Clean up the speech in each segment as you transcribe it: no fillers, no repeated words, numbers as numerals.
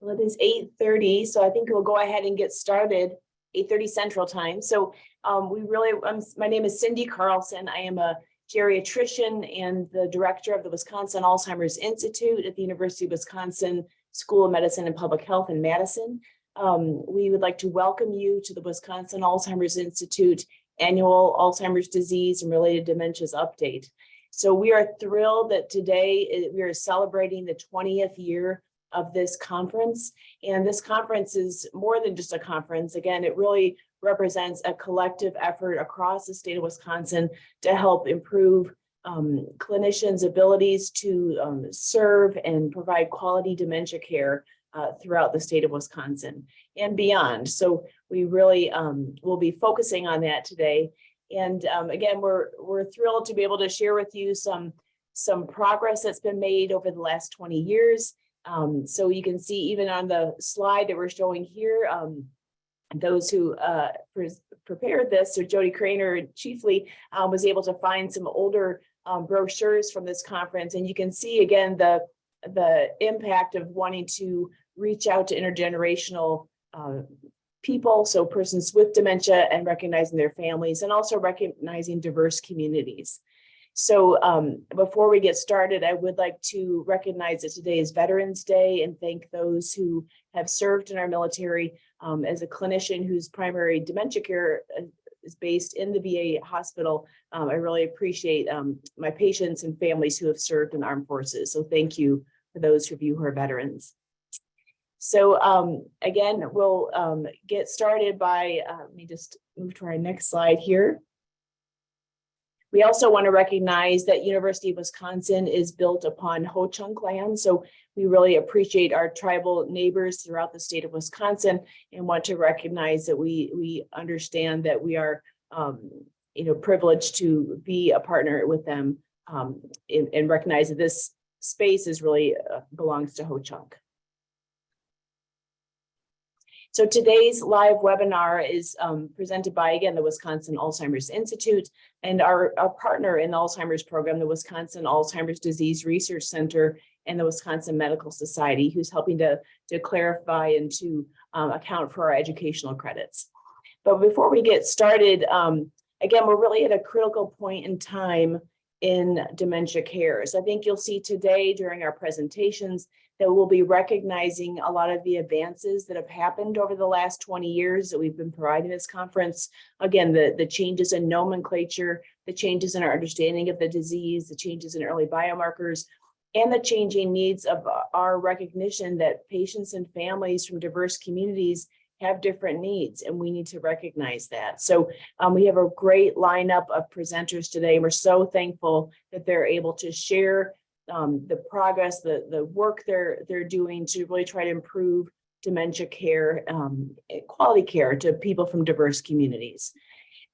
Well, it is 8:30, so I think we'll go ahead and get started. 8:30 Central Time. So my name is Cindy Carlson. I am a geriatrician and the director of the Wisconsin Alzheimer's Institute at the University of Wisconsin School of Medicine and Public Health in Madison. We would like to welcome you to the Wisconsin Alzheimer's Institute annual Alzheimer's disease and related dementias update. So we are thrilled that today we are celebrating the 20th year of this conference. And this conference is more than just a conference. Again, it really represents a collective effort across the state of Wisconsin to help improve clinicians' abilities to serve and provide quality dementia care throughout the state of Wisconsin and beyond. So we really will be focusing on that today. And again, we're thrilled to be able to share with you some progress that's been made over the last 20 years. So you can see even on the slide that we're showing here, those who prepared this, so Jody Craner chiefly was able to find some older brochures from this conference. And you can see again the impact of wanting to reach out to intergenerational people, so persons with dementia, and recognizing their families, and also recognizing diverse communities. So before we get started, I would like to recognize that today is Veterans Day and thank those who have served in our military. As a clinician whose primary dementia care is based in the VA hospital, I really appreciate my patients and families who have served in the armed forces. So thank you for those of you who are veterans. So again, we'll get started by, let me just move to our next slide here. We also want to recognize that University of Wisconsin is built upon Ho-Chunk land. So we really appreciate our tribal neighbors throughout the state of Wisconsin and want to recognize that we understand that we are privileged to be a partner with them and recognize that this space is really belongs to Ho-Chunk. So today's live webinar is presented by, again, the Wisconsin Alzheimer's Institute and our partner in the Alzheimer's program, the Wisconsin Alzheimer's Disease Research Center and the Wisconsin Medical Society, who's helping to clarify and to account for our educational credits. But before we get started, again, we're really at a critical point in time in dementia care. So I think you'll see today during our presentations that we'll be recognizing a lot of the advances that have happened over the last 20 years that we've been providing this conference. Again, the changes in nomenclature, the changes in our understanding of the disease, the changes in early biomarkers, and the changing needs of our recognition that patients and families from diverse communities have different needs, and we need to recognize that. So we have a great lineup of presenters today. We're so thankful that they're able to share the progress, the work they're doing to really try to improve dementia care, quality care to people from diverse communities.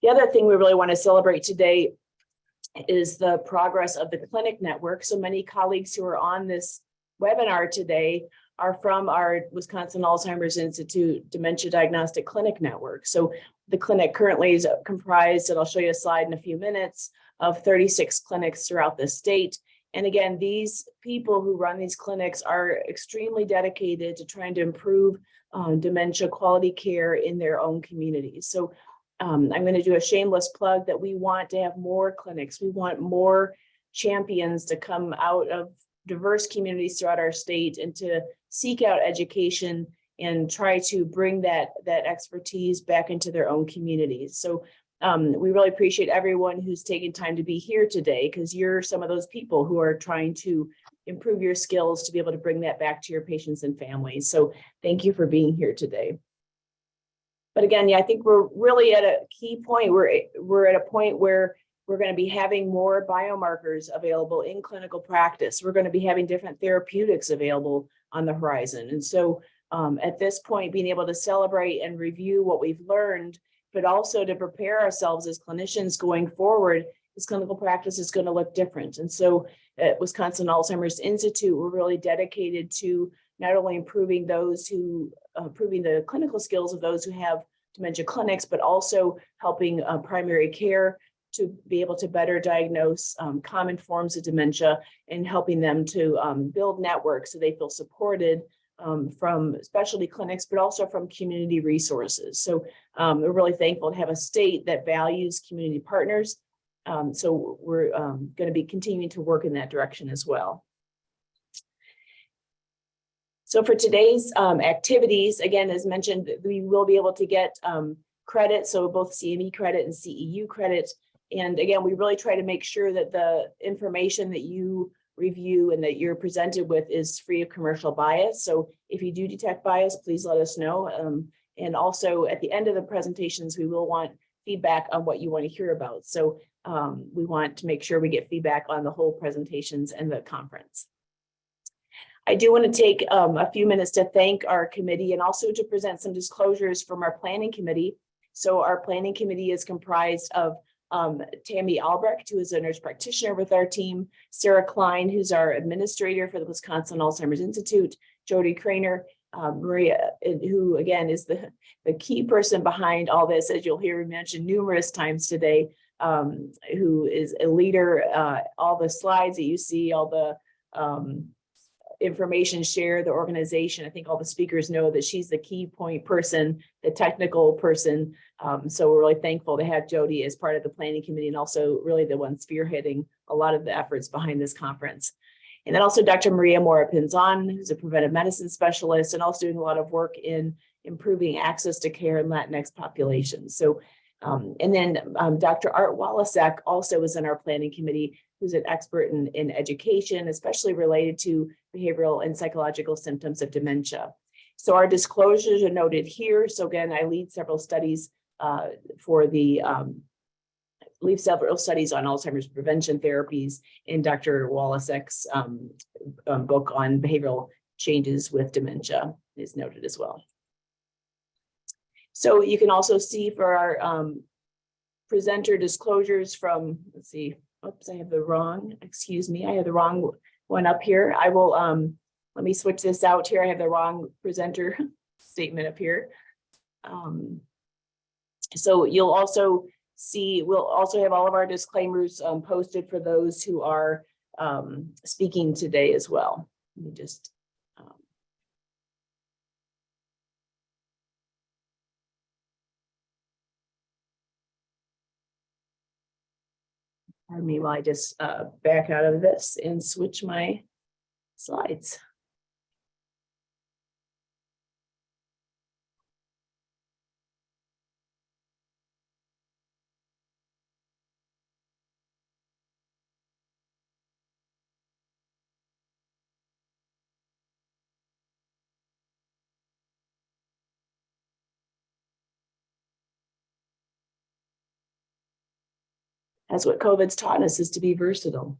The other thing we really want to celebrate today is the progress of the clinic network. So many colleagues who are on this webinar today are from our Wisconsin Alzheimer's Institute Dementia Diagnostic Clinic Network. So the clinic currently is comprised, and I'll show you a slide in a few minutes, of 36 clinics throughout the state. And again, these people who run these clinics are extremely dedicated to trying to improve dementia quality care in their own communities. So I'm going to do a shameless plug that we want to have more clinics. We want more champions to come out of diverse communities throughout our state and to seek out education and try to bring that expertise back into their own communities. So we really appreciate everyone who's taken time to be here today, because you're some of those people who are trying to improve your skills to be able to bring that back to your patients and families. So thank you for being here today. But again, yeah, I think we're really at a key point. We're at a point where we're going to be having more biomarkers available in clinical practice. We're going to be having different therapeutics available on the horizon. And so at this point, being able to celebrate and review what we've learned, but also to prepare ourselves as clinicians going forward, this clinical practice is going to look different. And so at Wisconsin Alzheimer's Institute, we're really dedicated to not only improving the clinical skills of those who have dementia clinics, but also helping primary care to be able to better diagnose common forms of dementia and helping them to build networks so they feel supported from specialty clinics, but also from community resources. So we're really thankful to have a state that values community partners. So we're going to be continuing to work in that direction as well. So for today's activities, again, as mentioned, we will be able to get credit, so both CME credit and CEU credit. And again, we really try to make sure that the information that you review and that you're presented with is free of commercial bias. So if you do detect bias, please let us know. And also at the end of the presentations, we will want feedback on what you want to hear about. So we want to make sure we get feedback on the whole presentations and the conference. I do want to take a few minutes to thank our committee and also to present some disclosures from our planning committee. So our planning committee is comprised of Tammy Albrecht, who is a nurse practitioner with our team, Sarah Klein, who's our administrator for the Wisconsin Alzheimer's Institute, Jody Craner, Maria, who again is the key person behind all this, as you'll hear mentioned numerous times today, who is a leader. All the slides that you see, all the information shared, the organization, I think all the speakers know that she's the key point person, the technical person. So we're really thankful to have Jody as part of the planning committee and also really the one spearheading a lot of the efforts behind this conference. And then also Dr. Maria Mora-Pinzon, who's a preventive medicine specialist and also doing a lot of work in improving access to care in Latinx populations. So, and then Dr. Art Walasek also is in our planning committee, who's an expert in education, especially related to behavioral and psychological symptoms of dementia. So our disclosures are noted here. So again, I lead several studies for the lead several studies on Alzheimer's prevention therapies in Dr. Walasek's book on behavioral changes with dementia is noted as well. So you can also see for our presenter disclosures from, let's see, oops, I have the wrong, excuse me, I have the wrong one up here. I will, let me switch this out here. I have the wrong presenter statement up here. So you'll also see, we'll also have all of our disclaimers posted for those who are speaking today as well. Let me just, pardon me while I just back out of this and switch my slides. That's what COVID's taught us, is to be versatile.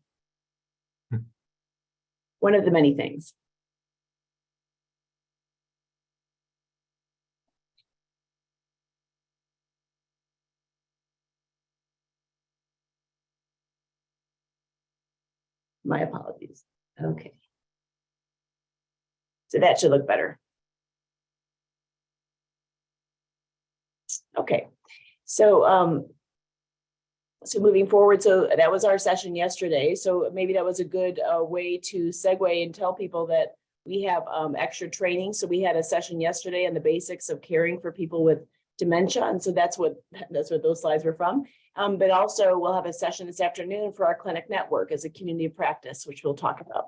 One of the many things. My apologies. Okay. So that should look better. Okay. So so moving forward, so that was our session yesterday. So maybe that was a good way to segue and tell people that we have extra training. So we had a session yesterday on the basics of caring for people with dementia. And so that's what those slides were from. But also we'll have a session this afternoon for our clinic network as a community of practice, which we'll talk about.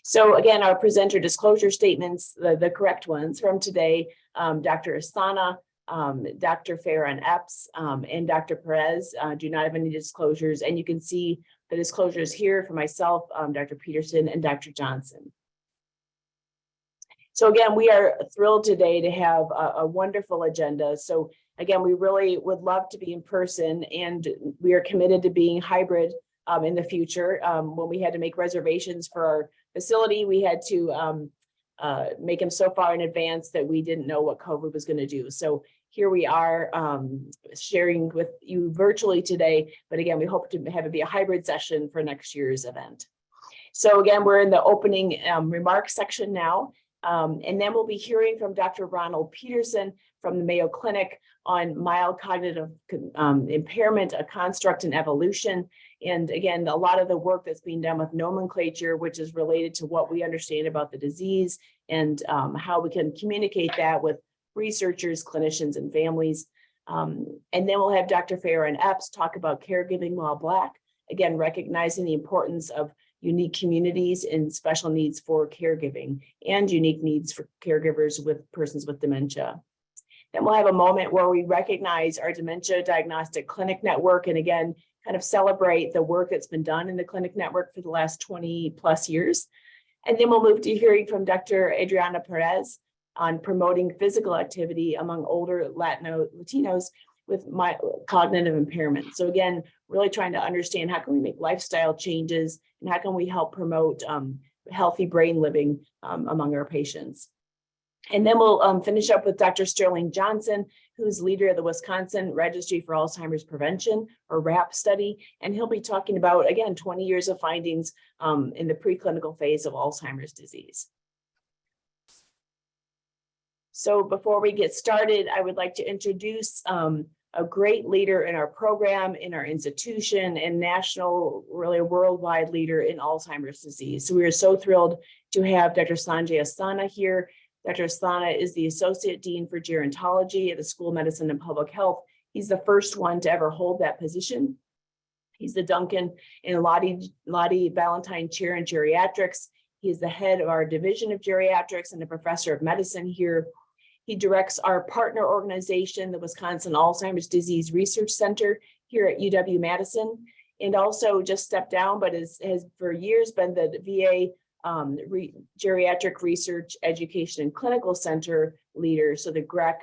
So again, our presenter disclosure statements, the correct ones from today, Dr. Asana, Dr. Fayron Epps, and Dr. Perez do not have any disclosures. And you can see the disclosures here for myself, Dr. Petersen, and Dr. Johnson. So again, we are thrilled today to have a wonderful agenda. So again, we really would love to be in person, and we are committed to being hybrid in the future. When we had to make reservations for our facility, we had to make them so far in advance that we didn't know what COVID was going to do. So here we are sharing with you virtually today, but again, we hope to have it be a hybrid session for next year's event. So again, we're in the opening remarks section now, and then we'll be hearing from Dr. Ronald Petersen from the Mayo Clinic on mild cognitive impairment, a construct and evolution. And again, a lot of the work that's being done with nomenclature, which is related to what we understand about the disease and how we can communicate that with researchers, clinicians, and families. And then we'll have Dr. Fayron Epps talk about caregiving while Black, again, recognizing the importance of unique communities and special needs for caregiving and unique needs for caregivers with persons with dementia. Then we'll have a moment where we recognize our Dementia Diagnostic Clinic Network and again, kind of celebrate the work that's been done in the clinic network for the last 20 plus years. And then we'll move to hearing from Dr. Adriana Perez on promoting physical activity among older Latinos with cognitive impairment. So again, really trying to understand how can we make lifestyle changes and how can we help promote healthy brain living among our patients. And then we'll finish up with Dr. Sterling Johnson, who's leader of the Wisconsin Registry for Alzheimer's Prevention, or RAP study. And he'll be talking about, again, 20 years of findings in the preclinical phase of Alzheimer's disease. So before we get started, I would like to introduce a great leader in our program, in our institution, and national, really a worldwide leader in Alzheimer's disease. So we are so thrilled to have Dr. Sanjay Asthana here. Dr. Asthana is the Associate Dean for Gerontology at the School of Medicine and Public Health. He's the first one to ever hold that position. He's the Duncan and Lottie Valentine Chair in Geriatrics. He is the head of our Division of Geriatrics and a professor of medicine here. He directs our partner organization, the Wisconsin Alzheimer's Disease Research Center here at UW-Madison, and also just stepped down, but has for years been the VA Geriatric Research, Education, and Clinical Center leader, so the GREC,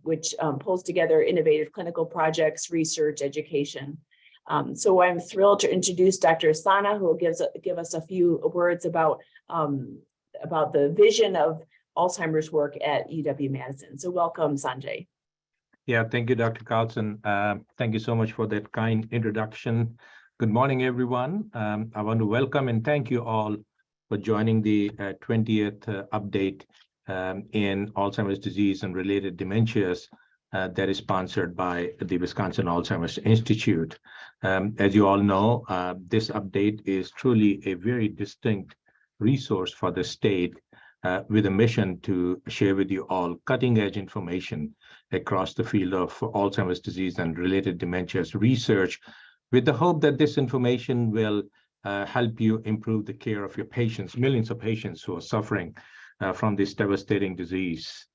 which pulls together innovative clinical projects, research, education. So I'm thrilled to introduce Dr. Asthana, who will give us a few words about the vision of Alzheimer's work at UW-Madison. So welcome, Sanjay. Yeah, thank you, Dr. Carlson. Thank you so much for that kind introduction. Good morning, everyone. I want to welcome and thank you all for joining the 20th update in Alzheimer's disease and related dementias that is sponsored by the Wisconsin Alzheimer's Institute. As you all know, this update is truly a very distinct resource for the state with a mission to share with you all cutting-edge information across the field of Alzheimer's disease and related dementias research, with the hope that this information will help you improve the care of your patients, millions of patients who are suffering from this devastating disease.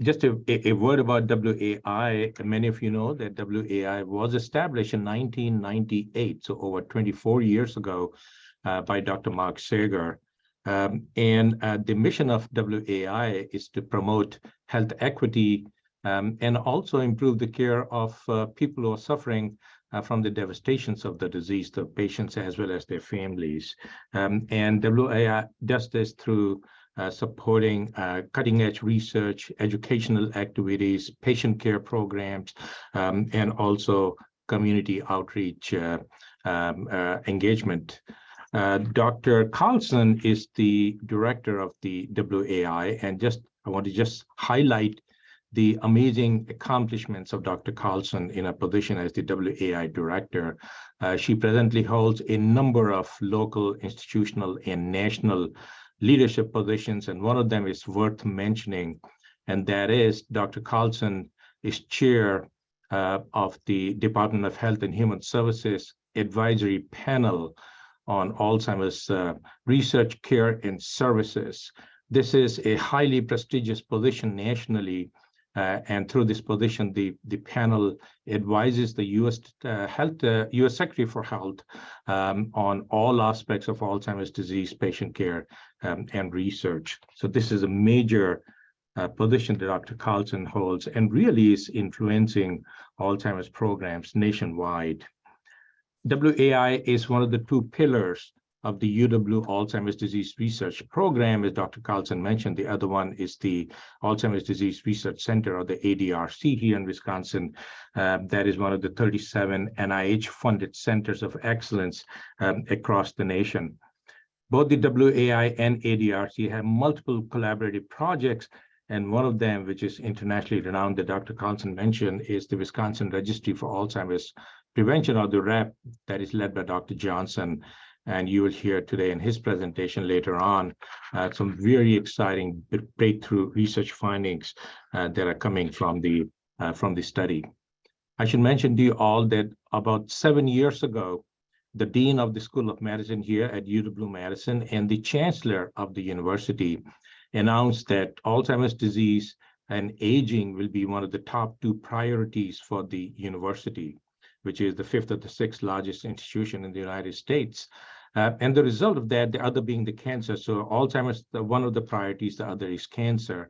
Just a word about WAI. Many of you know that WAI was established in 1998, so over 24 years ago, by Dr. Mark Sager. The mission of WAI is to promote health equity and also improve the care of people who are suffering from the devastations of the disease, the patients as well as their families. And WAI does this through supporting cutting-edge research, educational activities, patient care programs, and also community outreach engagement. Dr. Carlson is the director of the WAI, and I want to just highlight the amazing accomplishments of Dr. Carlson in her position as the WAI director. She presently holds a number of local, institutional, and national leadership positions, and one of them is worth mentioning, and that is Dr. Carlson is chair of the Department of Health and Human Services Advisory Panel on Alzheimer's research, care, and services. This is a highly prestigious position nationally, and through this position, the panel advises the U.S. U.S. Secretary for Health on all aspects of Alzheimer's disease, patient care, and research. So this is a major position that Dr. Carlson holds and really is influencing Alzheimer's programs nationwide. WAI is one of the two pillars of the UW Alzheimer's Disease Research Program, as Dr. Carlson mentioned. The other one is the Alzheimer's Disease Research Center, or the ADRC, here in Wisconsin. That is one of the 37 NIH-funded centers of excellence across the nation. Both the WAI and ADRC have multiple collaborative projects, and one of them, which is internationally renowned, that Dr. Carlson mentioned, is the Wisconsin Registry for Alzheimer's Prevention, or the RAP, that is led by Dr. Johnson. And you will hear today in his presentation later on some very exciting breakthrough research findings that are coming from the study. I should mention to you all that about 7 years ago, the Dean of the School of Medicine here at UW-Madison and the Chancellor of the university announced that Alzheimer's disease and aging will be one of the top 2 priorities for the university, which is the 5th or the 6th largest institution in the United States. And the result of that, the other being the cancer. So Alzheimer's, one of the priorities, the other is cancer.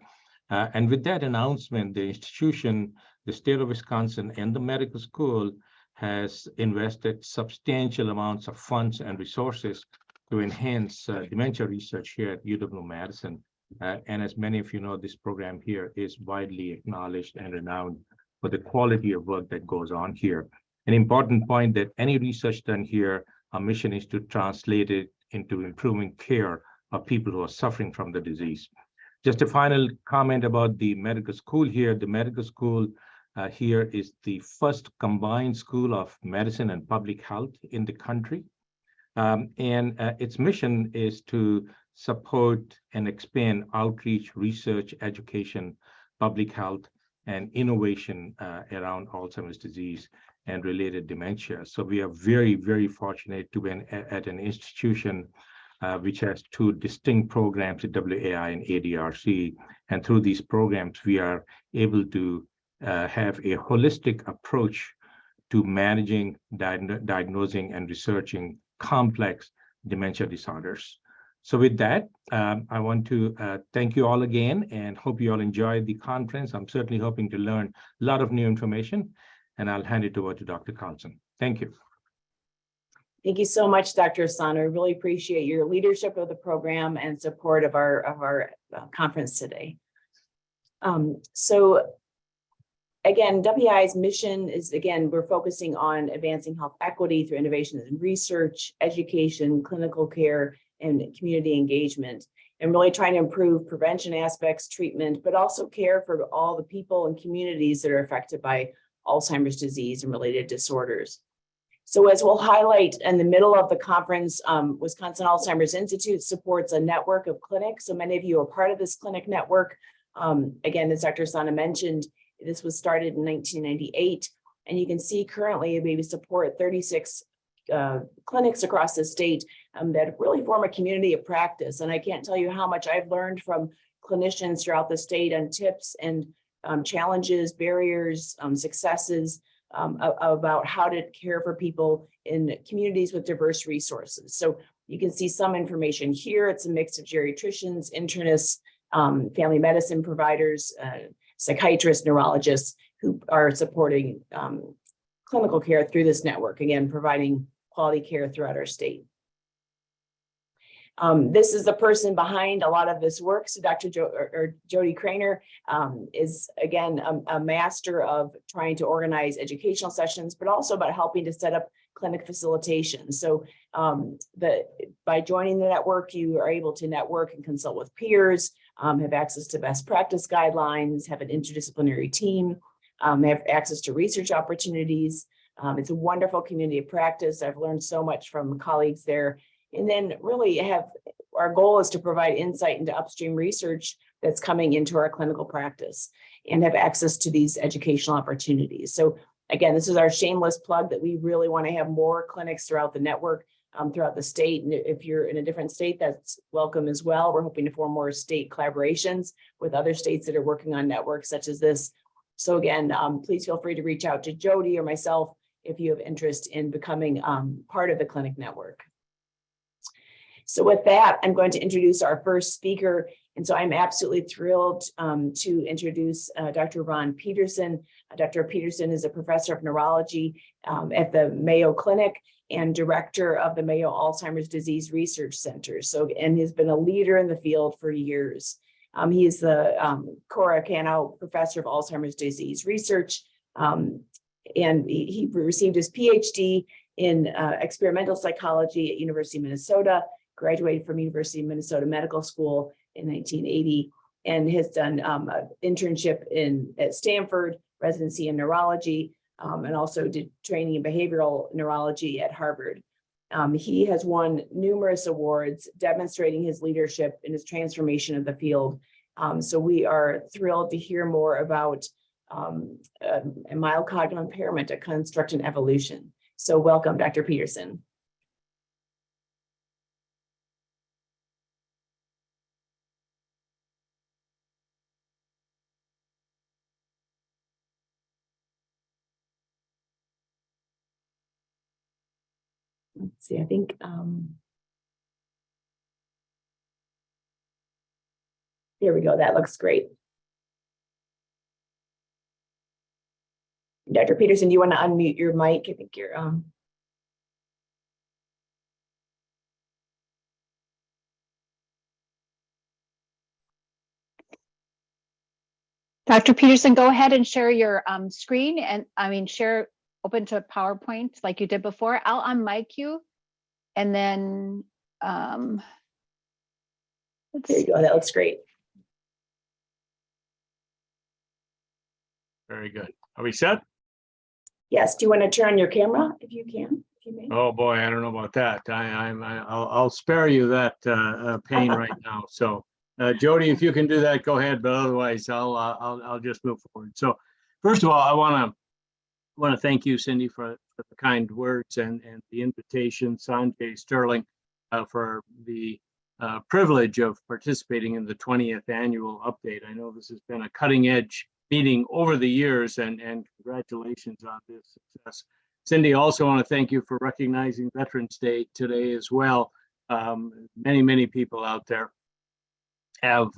And with that announcement, the institution, the state of Wisconsin and the medical school has invested substantial amounts of funds and resources to enhance dementia research here at UW-Madison. And as many of you know, this program here is widely acknowledged and renowned for the quality of work that goes on here. An important point that any research done here, our mission is to translate it into improving care of people who are suffering from the disease. Just a final comment about the medical school here. The medical school here is the first combined school of medicine and public health in the country. Its mission is to support and expand outreach, research, education, public health, and innovation around Alzheimer's disease and related dementia. So we are very, very fortunate to be at an institution which has 2 distinct programs at WAI and ADRC. And through these programs, we are able to have a holistic approach to managing, diagnosing, and researching complex dementia disorders. So with that, I want to thank you all again and hope you all enjoyed the conference. I'm certainly hoping to learn a lot of new information, and I'll hand it over to Dr. Carlson. Thank you. Thank you so much, Dr. Asano. I really appreciate your leadership of the program and support of our conference today. So again, WI's mission is, again, we're focusing on advancing health equity through innovations in research, education, clinical care, and community engagement, and really trying to improve prevention aspects, treatment, but also care for all the people and communities that are affected by Alzheimer's disease and related disorders. So as we'll highlight in the middle of the conference, Wisconsin Alzheimer's Institute supports a network of clinics. So many of you are part of this clinic network. Again, as Dr. Asano mentioned, this was started in 1998, and you can see currently we support 36 clinics across the state that really form a community of practice. And I can't tell you how much I've learned from clinicians throughout the state on tips and challenges, barriers, successes about how to care for people in communities with diverse resources. So you can see some information here. It's a mix of geriatricians, internists, family medicine providers, psychiatrists, neurologists who are supporting clinical care through this network, again, providing quality care throughout our state. This is the person behind a lot of this work. So Dr. Jody Craner is, again, a master of trying to organize educational sessions, but also about helping to set up clinic facilitation. So by joining the network, you are able to network and consult with peers, have access to best practice guidelines, have an interdisciplinary team, have access to research opportunities. It's a wonderful community of practice. I've learned so much from colleagues there. And then really our goal is to provide insight into upstream research that's coming into our clinical practice and have access to these educational opportunities. So again, this is our shameless plug that we really want to have more clinics throughout the network, throughout the state. And if you're in a different state, that's welcome as well. We're hoping to form more state collaborations with other states that are working on networks such as this. So again, please feel free to reach out to Jody or myself if you have interest in becoming part of the clinic network. So with that, I'm going to introduce our first speaker. And so I'm absolutely thrilled to introduce Dr. Ron Petersen. Dr. Petersen is a professor of neurology at the Mayo Clinic and director of the Mayo Alzheimer's Disease Research Center. So, and he's been a leader in the field for years. He is the Cora Cano Professor of Alzheimer's Disease Research. And he received his PhD in experimental psychology at University of Minnesota, graduated from University of Minnesota Medical School in 1980, and has done an internship at Stanford, residency in neurology, and also did training in behavioral neurology at Harvard. He has won numerous awards demonstrating his leadership and his transformation of the field. So we are thrilled to hear more about a mild cognitive impairment, a construct and evolution. So welcome, Dr. Petersen. Let's see, I think there we go. That looks great. Dr. Petersen, do you want to unmute your mic? I think you're Dr. Petersen, go ahead and share your screen, and share open to PowerPoint like you did before. I'll unmic you, and then there you go. That looks great. Very good. Are we set? Yes. Do you want to turn on your camera if you can? If you may? Oh boy, I don't know about that. I'll spare you that pain right now. So, Jody, if you can do that, go ahead. But otherwise, I'll just move forward. So, first of all, I want to thank you, Cindy, for the kind words and the invitation. Sanjay Sterling, for the privilege of participating in the 20th annual update. I know this has been a cutting edge meeting over the years, and congratulations on this success. Cindy, also want to thank you for recognizing Veterans Day today as well. Many people out there have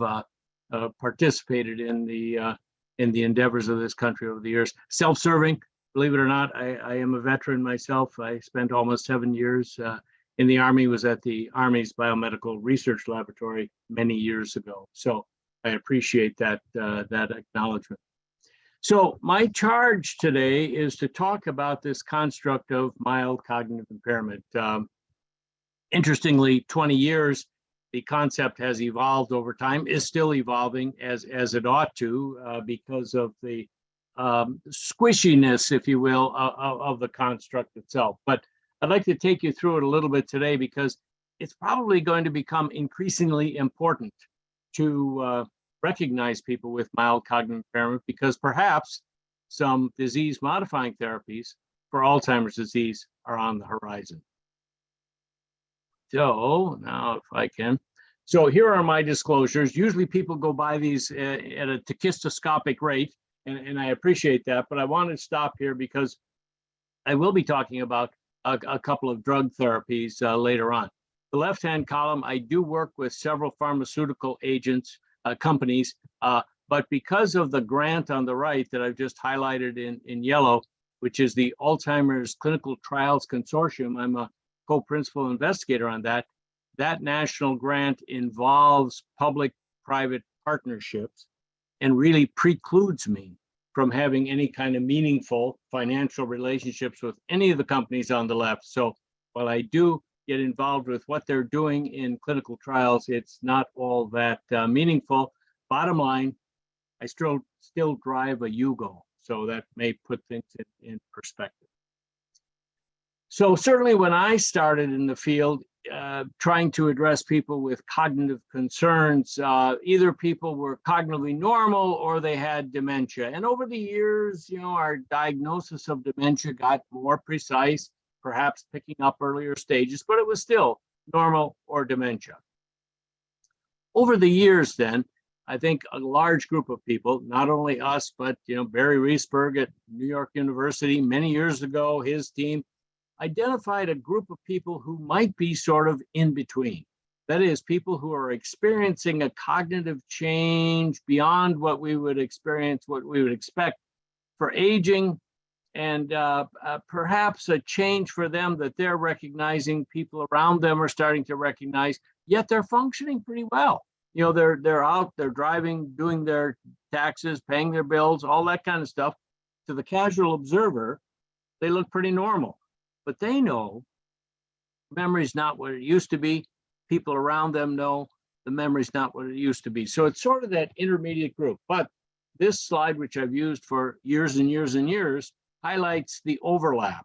participated in the endeavors of this country over the years. Self-serving, believe it or not, I am a veteran myself. I spent almost 7 years in the Army, was at the Army's Biomedical Research Laboratory many years ago. So I appreciate that acknowledgement. So my charge today is to talk about this construct of mild cognitive impairment. Interestingly, 20 years, the concept has evolved over time, is still evolving as it ought to, because of the squishiness, if you will, of the construct itself. But I'd like to take you through it a little bit today, because it's probably going to become increasingly important to recognize people with mild cognitive impairment, because perhaps some disease-modifying therapies for Alzheimer's disease are on the horizon. So now if I can. So here are my disclosures. Usually people go by these at a tachistoscopic rate, and I appreciate that, but I want to stop here because I will be talking about a couple of drug therapies later on. The left-hand column, I do work with several pharmaceutical agents, companies, but because of the grant on the right that I've just highlighted in yellow, which is the Alzheimer's Clinical Trials Consortium, I'm a co-principal investigator on that. That national grant involves public-private partnerships and really precludes me from having any kind of meaningful financial relationships with any of the companies on the left. So while I do get involved with what they're doing in clinical trials, it's not all that meaningful. Bottom line, I still drive a Yugo, so that may put things in perspective. So certainly when I started in the field, trying to address people with cognitive concerns, either people were cognitively normal or they had dementia. And over the years, our diagnosis of dementia got more precise, perhaps picking up earlier stages, but it was still normal or dementia. Over the years then, I think a large group of people, not only us, but Barry Reesberg at New York University many years ago, his team, identified a group of people who might be sort of in between. That is, people who are experiencing a cognitive change beyond what we would experience, what we would expect for aging, and perhaps a change for them that they're recognizing, people around them are starting to recognize, yet they're functioning pretty well. They're out, they're driving, doing their taxes, paying their bills, all that kind of stuff. To the casual observer, they look pretty normal. But they know memory's not what it used to be. People around them know the memory's not what it used to be. So it's sort of that intermediate group. But this slide, which I've used for years and years and years, highlights the overlap.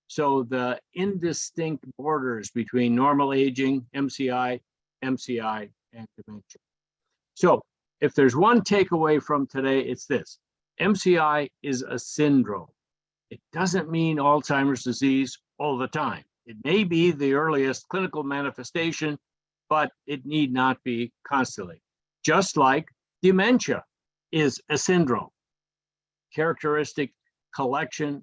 So the indistinct borders between normal aging, MCI, and dementia. So if there's one takeaway from today, it's this: MCI is a syndrome. It doesn't mean Alzheimer's disease all the time. It may be the earliest clinical manifestation, but it need not be constantly. Just like dementia is a syndrome, characteristic collection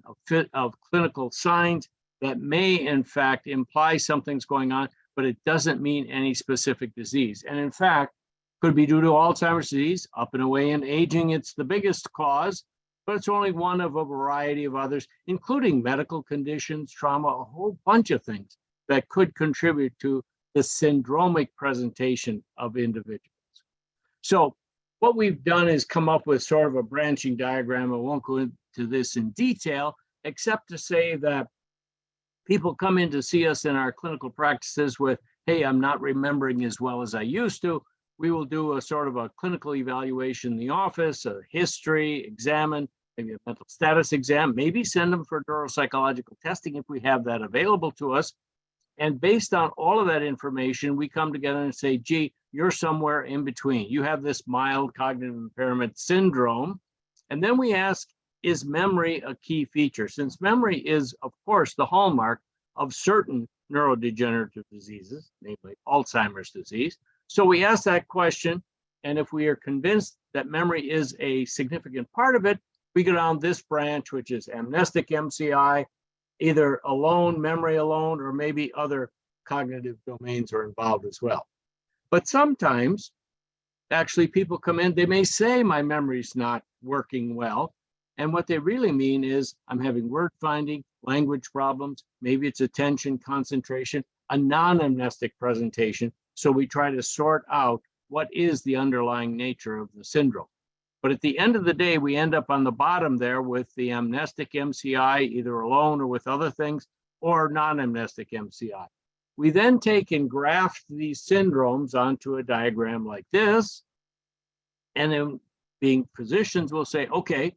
of clinical signs that may in fact imply something's going on, but it doesn't mean any specific disease. And in fact, could be due to Alzheimer's disease. Up and away in aging, it's the biggest cause, but it's only one of a variety of others, including medical conditions, trauma, a whole bunch of things that could contribute to the syndromic presentation of individuals. So what we've done is come up with sort of a branching diagram. I won't go into this in detail, except to say that people come in to see us in our clinical practices with, hey, I'm not remembering as well as I used to. We will do a sort of a clinical evaluation in the office, a history, examine, maybe a mental status exam, maybe send them for neuropsychological testing if we have that available to us. And based on all of that information, we come together and say, gee, you're somewhere in between. You have this mild cognitive impairment syndrome. And then we ask, is memory a key feature? Since memory is, of course, the hallmark of certain neurodegenerative diseases, namely Alzheimer's disease. So we ask that question, and if we are convinced that memory is a significant part of it, we go down this branch, which is amnestic MCI, either alone, memory alone, or maybe other cognitive domains are involved as well. But sometimes, actually, people come in, they may say my memory's not working well, and what they really mean is I'm having word finding, language problems, maybe it's attention, concentration, a non-amnestic presentation. So we try to sort out what is the underlying nature of the syndrome. But at the end of the day, we end up on the bottom there with the amnestic MCI, either alone or with other things, or non-amnestic MCI. We then take and graft these syndromes onto a diagram like this, and then being physicians will say, okay,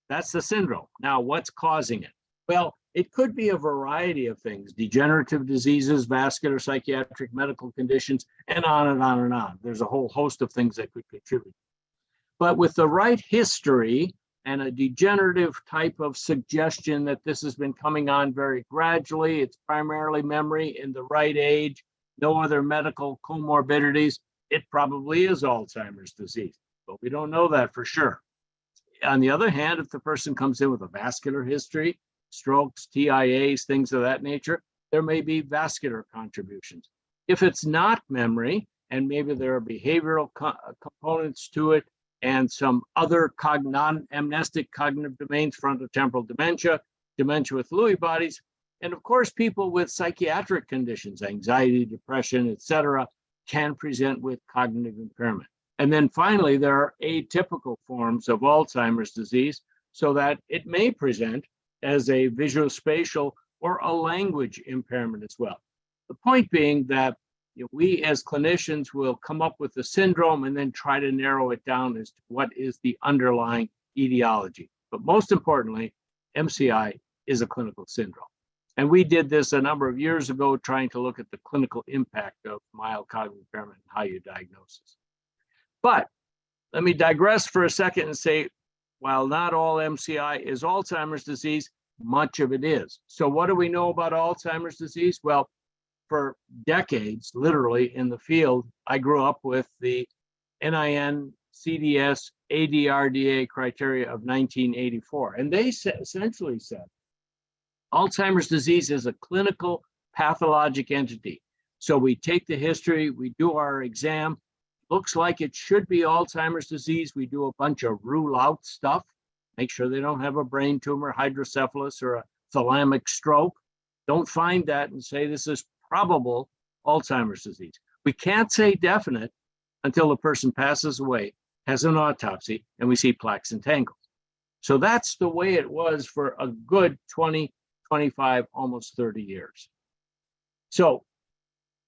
that's the syndrome. Now, what's causing it? Well, it could be a variety of things: degenerative diseases, vascular, psychiatric, medical conditions, and on and on and on. There's a whole host of things that could contribute. But with the right history and a degenerative type of suggestion that this has been coming on very gradually, it's primarily memory in the right age, no other medical comorbidities, it probably is Alzheimer's disease. But we don't know that for sure. On the other hand, if the person comes in with a vascular history, strokes, TIAs, things of that nature, there may be vascular contributions. If it's not memory, and maybe there are behavioral components to it, and some other non-amnestic cognitive domains, frontotemporal dementia, dementia with Lewy bodies, and of course, people with psychiatric conditions, anxiety, depression, etc., can present with cognitive impairment. And then finally, there are atypical forms of Alzheimer's disease, so that it may present as a visuospatial or a language impairment as well. The point being that we as clinicians will come up with the syndrome and then try to narrow it down as to what is the underlying etiology. But most importantly, MCI is a clinical syndrome. And we did this a number of years ago, trying to look at the clinical impact of mild cognitive impairment and how you diagnose it. But let me digress for a second and say, while not all MCI is Alzheimer's disease, much of it is. So what do we know about Alzheimer's disease? Well, for decades, literally in the field, I grew up with the NIN CDS ADRDA criteria of 1984. And they essentially said, Alzheimer's disease is a clinical pathologic entity. So we take the history, we do our exam, looks like it should be Alzheimer's disease. We do a bunch of rule out stuff, make sure they don't have a brain tumor, hydrocephalus, or a thalamic stroke. Don't find that and say this is probable Alzheimer's disease. We can't say definite until the person passes away, has an autopsy, and we see plaques and tangles. So that's the way it was for a good 20, 25, almost 30 years. So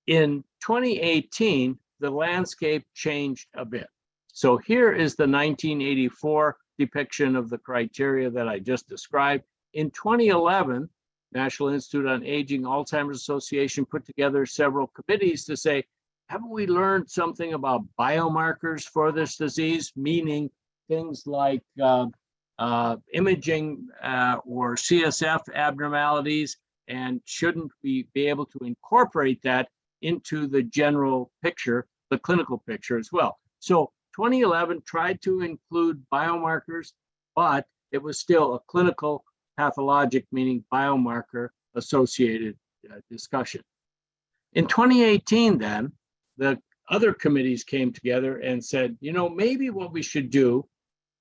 in 2018, the landscape changed a bit. So here is the 1984 depiction of the criteria that I just described. In 2011, National Institute on Aging, Alzheimer's Association put together several committees to say, haven't we learned something about biomarkers for this disease, meaning things like imaging or CSF abnormalities, and shouldn't we be able to incorporate that into the general picture, the clinical picture as well? So 2011 tried to include biomarkers, but it was still a clinical pathologic, meaning biomarker associated discussion. In 2018, then, the other committees came together and said, you know, maybe what we should do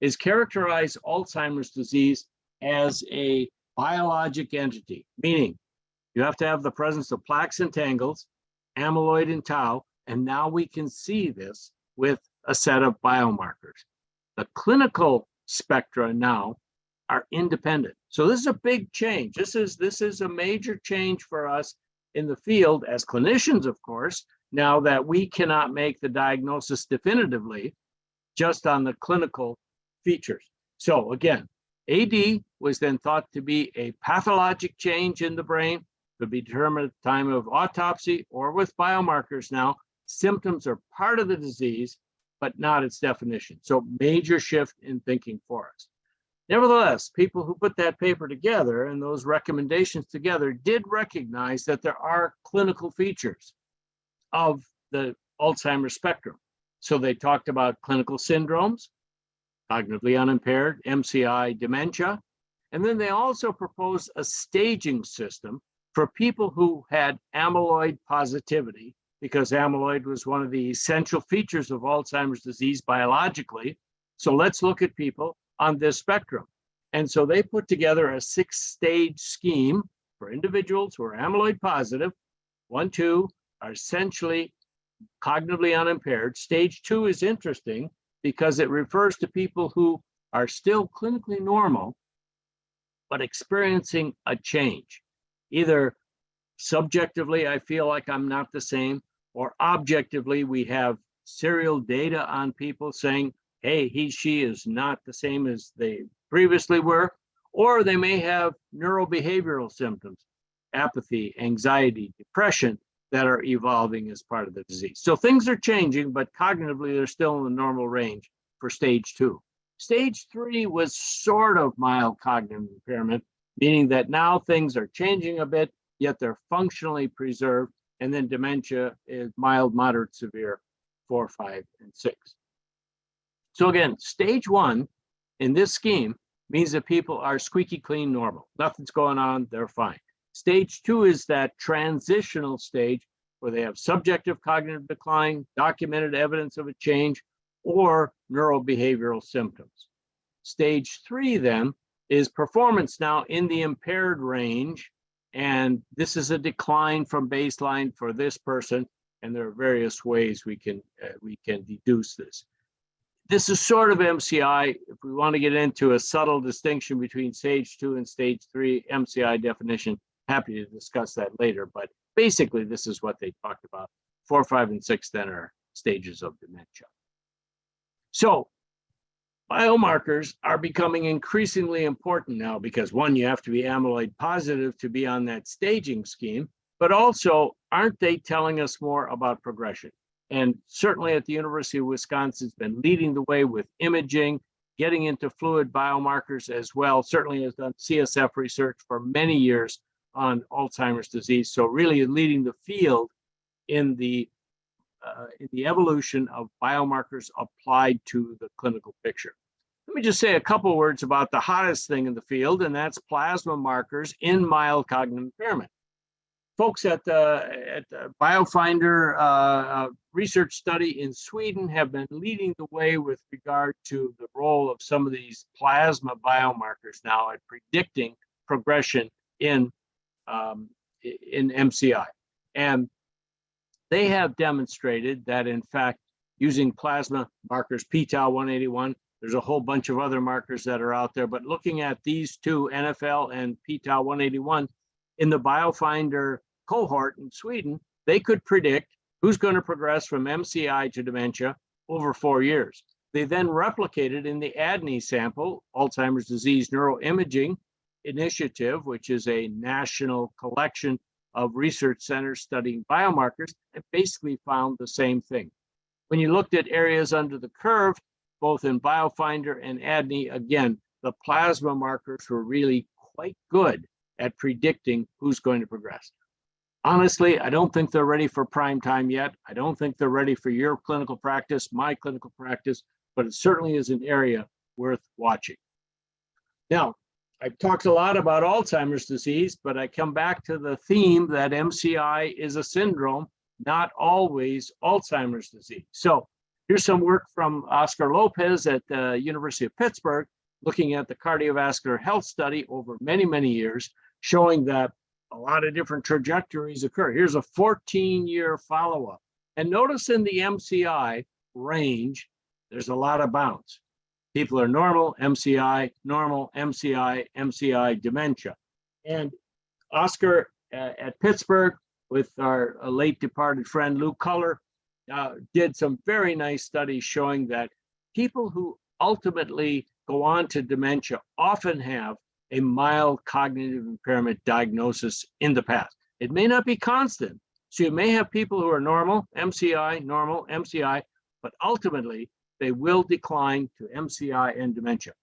is characterize Alzheimer's disease as a biologic entity, meaning you have to have the presence of plaques and tangles, amyloid and tau, and now we can see this with a set of biomarkers. The clinical spectra now are independent. So this is a big change. This is a major change for us in the field as clinicians, of course, now that we cannot make the diagnosis definitively just on the clinical features. So again, AD was then thought to be a pathologic change in the brain, could be determined at the time of autopsy or with biomarkers now. Symptoms are part of the disease, but not its definition. So major shift in thinking for us. Nevertheless, people who put that paper together and those recommendations together did recognize that there are clinical features of the Alzheimer's spectrum. So they talked about clinical syndromes, cognitively unimpaired, MCI, dementia, and then they also proposed a staging system for people who had amyloid positivity, because amyloid was one of the essential features of Alzheimer's disease biologically. So let's look at people on this spectrum. And so they put together a 6-stage scheme for individuals who are amyloid positive. 1, 2 are essentially cognitively unimpaired. Stage 2 is interesting because it refers to people who are still clinically normal, but experiencing a change. Either subjectively, I feel like I'm not the same, or objectively, we have serial data on people saying, hey, he, she is not the same as they previously were, or they may have neurobehavioral symptoms, apathy, anxiety, depression, that are evolving as part of the disease. So things are changing, but cognitively, they're still in the normal range for stage 2. Stage 3 was sort of mild cognitive impairment, meaning that now things are changing a bit, yet they're functionally preserved. And then dementia is mild, moderate, severe, 4, 5, and 6. So again, stage 1 in this scheme means that people are squeaky clean normal. Nothing's going on, they're fine. Stage 2 is that transitional stage where they have subjective cognitive decline, documented evidence of a change, or neurobehavioral symptoms. Stage 3 then is performance now in the impaired range, and this is a decline from baseline for this person, and there are various ways we can deduce this. This is sort of MCI. If we want to get into a subtle distinction between stage 2 and stage 3 MCI definition, happy to discuss that later, but basically this is what they talked about. 4, 5, and 6 then are stages of dementia. So biomarkers are becoming increasingly important now because, one, you have to be amyloid positive to be on that staging scheme, but also, aren't they telling us more about progression? And certainly at the University of Wisconsin has been leading the way with imaging, getting into fluid biomarkers as well, certainly has done CSF research for many years on Alzheimer's disease. So really leading the field in the evolution of biomarkers applied to the clinical picture. Let me just say a couple words about the hottest thing in the field, and that's plasma markers in mild cognitive impairment. Folks at the BioFinder research study in Sweden have been leading the way with regard to the role of some of these plasma biomarkers now at predicting progression in MCI. And they have demonstrated that, in fact, using plasma markers, p-tau181, there's a whole bunch of other markers that are out there, but looking at these two, NFL and p-tau181, in the BioFinder cohort in Sweden, they could predict who's going to progress from MCI to dementia over 4 years. They then replicated in the ADNI sample, Alzheimer's disease neuroimaging, Initiative, which is a national collection of research centers studying biomarkers, and basically found the same thing. When you looked at areas under the curve, both in BioFinder and ADNI, again, the plasma markers were really quite good at predicting who's going to progress. Honestly, I don't think they're ready for prime time yet. I don't think they're ready for your clinical practice, my clinical practice, but it certainly is an area worth watching. Now, I've talked a lot about Alzheimer's disease, but I come back to the theme that MCI is a syndrome, not always Alzheimer's disease. So here's some work from Oscar Lopez at the University of Pittsburgh, looking at the cardiovascular health study over many, many years, showing that a lot of different trajectories occur. Here's a 14-year follow-up. And notice in the MCI range, there's a lot of bounce. People are normal, MCI, MCI, dementia. And Oscar at Pittsburgh, with our late departed friend Lou Culler, did some very nice studies showing that people who ultimately go on to dementia often have a mild cognitive impairment diagnosis in the past. It may not be constant. So you may have people who are normal, MCI, but ultimately they will decline to MCI and dementia.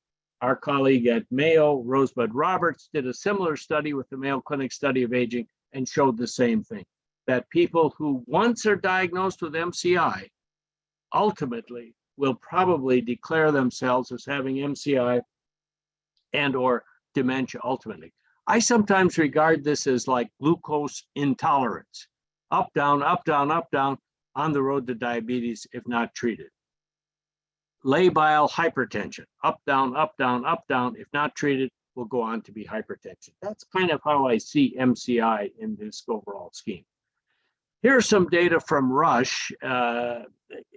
Our colleague at Mayo, Rosebud Roberts, did a similar study with the Mayo Clinic Study of Aging and showed the same thing, that people who once are diagnosed with MCI ultimately will probably declare themselves as having MCI and or dementia ultimately. I sometimes regard this as like glucose intolerance, up, down, up, down, up, down, on the road to diabetes if not treated. Labile hypertension, up, down, up, down, up, down, if not treated, will go on to be hypertension. That's kind of how I see MCI in this overall scheme. Here's some data from Rush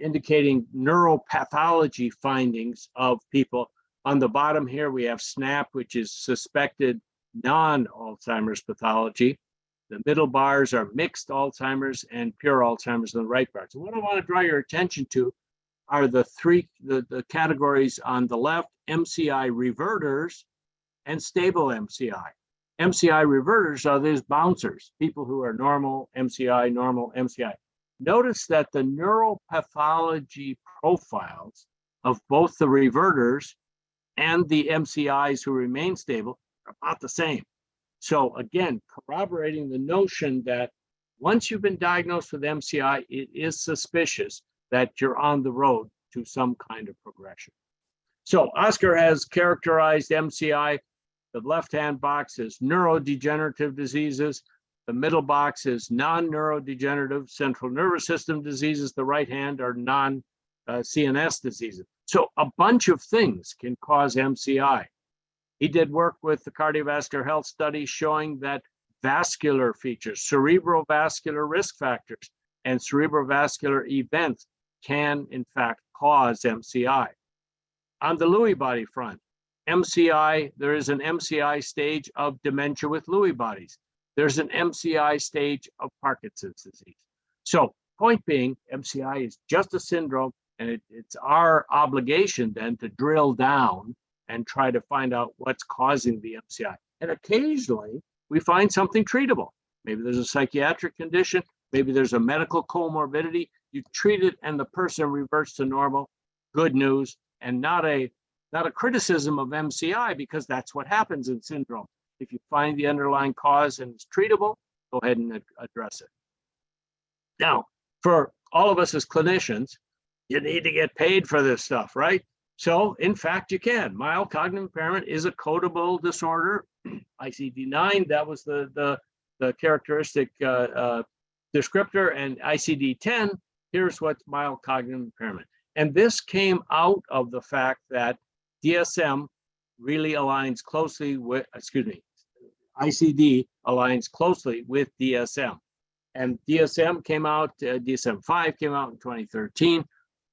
indicating neuropathology findings of people. On the bottom here, we have SNAP, which is suspected non-Alzheimer's pathology. The middle bars are mixed Alzheimer's and pure Alzheimer's on the right bars. So what I want to draw your attention to are the categories on the left, MCI reverters and stable MCI. MCI reverters are these bouncers, people who are normal, MCI. Notice that the neuropathology profiles of both the reverters and the MCIs who remain stable are about the same. So again, corroborating the notion that once you've been diagnosed with MCI, it is suspicious that you're on the road to some kind of progression. So Oscar has characterized MCI. The left-hand box is neurodegenerative diseases. The middle box is non-neurodegenerative central nervous system diseases. The right hand are non-CNS diseases. So a bunch of things can cause MCI. He did work with the cardiovascular health study showing that vascular features, cerebrovascular risk factors, and cerebrovascular events can, in fact, cause MCI. On the Lewy body front, MCI, there is an MCI stage of dementia with Lewy bodies. There's an MCI stage of Parkinson's disease. So point being, MCI is just a syndrome, and it's our obligation then to drill down and try to find out what's causing the MCI. And occasionally, we find something treatable. Maybe there's a psychiatric condition, maybe there's a medical comorbidity. You treat it and the person reverts to normal. Good news, and not a criticism of MCI, because that's what happens in syndrome. If you find the underlying cause and it's treatable, go ahead and address it. Now, for all of us as clinicians, you need to get paid for this stuff, right? So, in fact, you can. Mild cognitive impairment is a codable disorder. ICD-9, that was the characteristic descriptor, and ICD-10, here's what's mild cognitive impairment. And this came out of the fact that DSM really aligns closely with, ICD aligns closely with DSM. And DSM came out, DSM-5 came out in 2013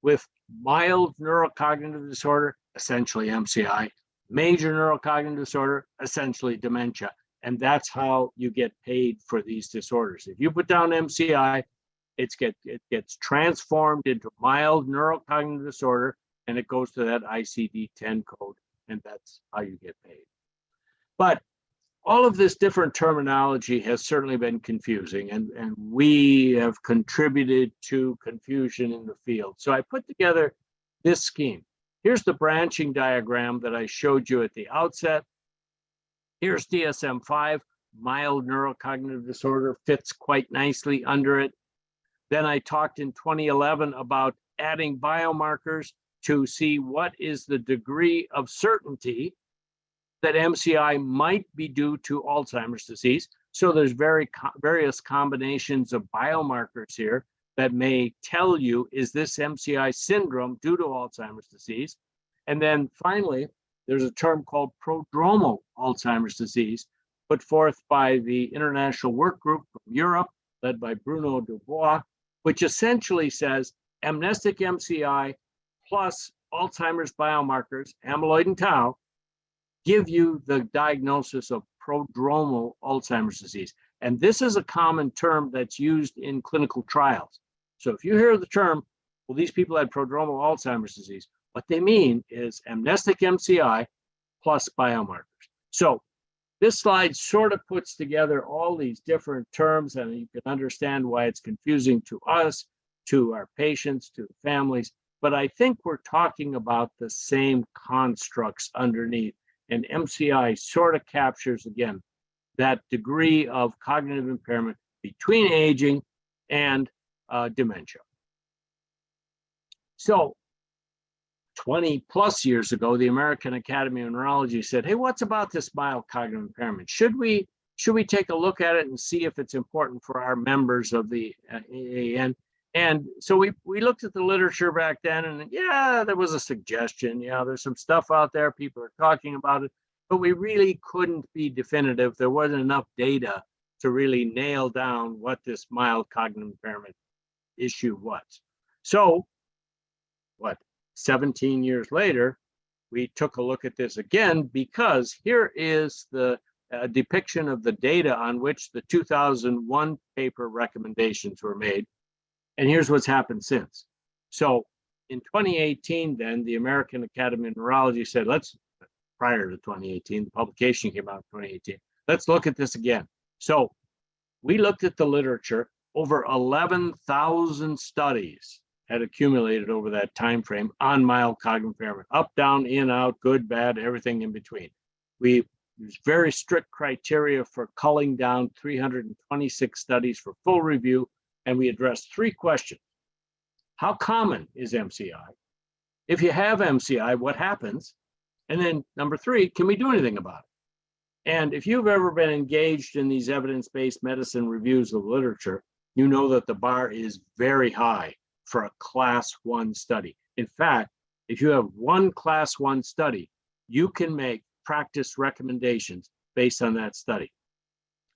with mild neurocognitive disorder, essentially MCI, major neurocognitive disorder, essentially dementia. And that's how you get paid for these disorders. If you put down MCI, it gets transformed into mild neurocognitive disorder, and it goes to that ICD-10 code, and that's how you get paid. But all of this different terminology has certainly been confusing, and we have contributed to confusion in the field. So I put together this scheme. Here's the branching diagram that I showed you at the outset. Here's DSM-5, mild neurocognitive disorder, fits quite nicely under it. Then I talked in 2011 about adding biomarkers to see what is the degree of certainty that MCI might be due to Alzheimer's disease. So there's various combinations of biomarkers here that may tell you, is this MCI syndrome due to Alzheimer's disease? And then finally, there's a term called prodromal Alzheimer's disease, put forth by the International Work Group from Europe, led by Bruno Dubois, which essentially says amnestic MCI plus Alzheimer's biomarkers, amyloid and tau, give you the diagnosis of prodromal Alzheimer's disease. And this is a common term that's used in clinical trials. So if you hear the term, well, these people had prodromal Alzheimer's disease, what they mean is amnestic MCI plus biomarkers. So this slide sort of puts together all these different terms, and you can understand why it's confusing to us, to our patients, to families. But I think we're talking about the same constructs underneath. And MCI sort of captures, again, that degree of cognitive impairment between aging and dementia. So 20 plus years ago, the American Academy of Neurology said, hey, what's about this mild cognitive impairment? Should we take a look at it and see if it's important for our members of the AAN? And so we looked at the literature back then, and yeah, there was a suggestion. Yeah, there's some stuff out there. People are talking about it, but we really couldn't be definitive. There wasn't enough data to really nail down what this mild cognitive impairment issue was. So, 17 years later, we took a look at this again, because here is the depiction of the data on which the 2001 paper recommendations were made. And here's what's happened since. So in 2018, then the American Academy of Neurology said, prior to 2018, the publication came out in 2018, let's look at this again. So we looked at the literature. Over 11,000 studies had accumulated over that time frame on mild cognitive impairment, up, down, in, out, good, bad, everything in between. We used very strict criteria for culling down 326 studies for full review, and we addressed 3 questions. How common is MCI? If you have MCI, what happens? And then number 3, can we do anything about it? And if you've ever been engaged in these evidence-based medicine reviews of literature, you know that the bar is very high for a class 1 study. In fact, if you have one class 1 study, you can make practice recommendations based on that study.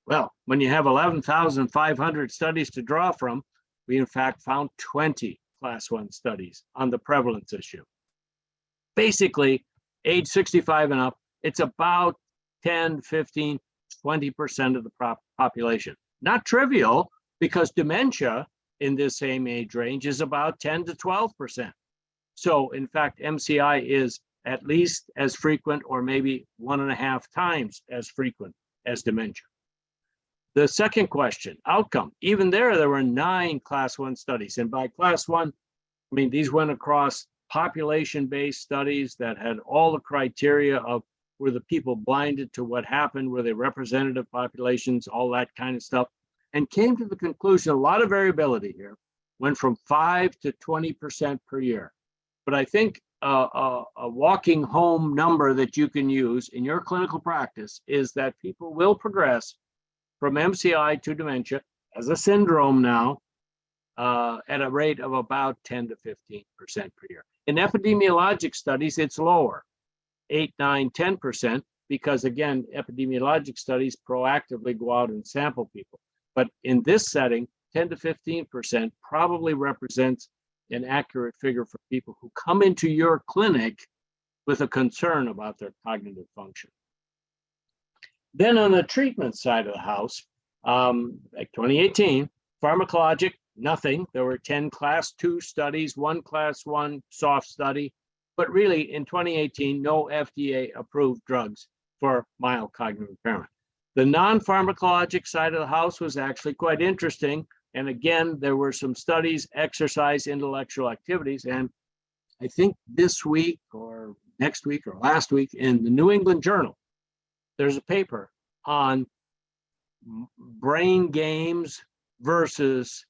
Well, when you have 11,500 studies to draw from, we in fact found 20 class 1 studies on the prevalence issue. Basically, age 65 and up, it's about 10, 15, 20% of the population. Not trivial, because dementia in this same age range is about 10 to 12%. So in fact, MCI is at least as frequent, or maybe 1.5 times as frequent as dementia. The second question, outcome. Even there were 9 class 1 studies. And by class 1, I mean, these went across population-based studies that had all the criteria of, were the people blinded to what happened, were they representative populations, all that kind of stuff, and came to the conclusion, a lot of variability here, went from 5 to 20% per year. But I think a walking home number that you can use in your clinical practice is that people will progress from MCI to dementia as a syndrome now at a rate of about 10 to 15% per year. In epidemiologic studies, it's lower, 8, 9, 10%, because again, epidemiologic studies proactively go out and sample people. But in this setting, 10 to 15% probably represents an accurate figure for people who come into your clinic with a concern about their cognitive function. Then on the treatment side of the house, like 2018, pharmacologic, nothing. There were 10 class 2 studies, 1 class 1 soft study, but really in 2018, no FDA approved drugs for mild cognitive impairment. The non-pharmacologic side of the house was actually quite interesting. And again, there were some studies, exercise, intellectual activities. And I think this week or next week or last week in the New England Journal, there's a paper on brain games versus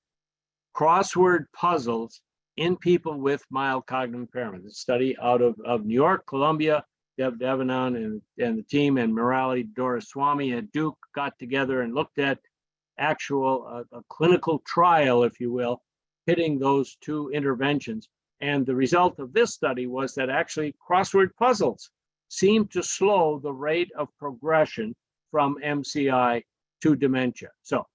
crossword puzzles in people with mild cognitive impairment. A study out of New York, Columbia, Deb Devanon and the team, and Murali Doraiswamy at Duke got together and looked at actual a clinical trial, if you will, hitting those two interventions. And the result of this study was that actually crossword puzzles seem to slow the rate of progression from MCI to dementia. So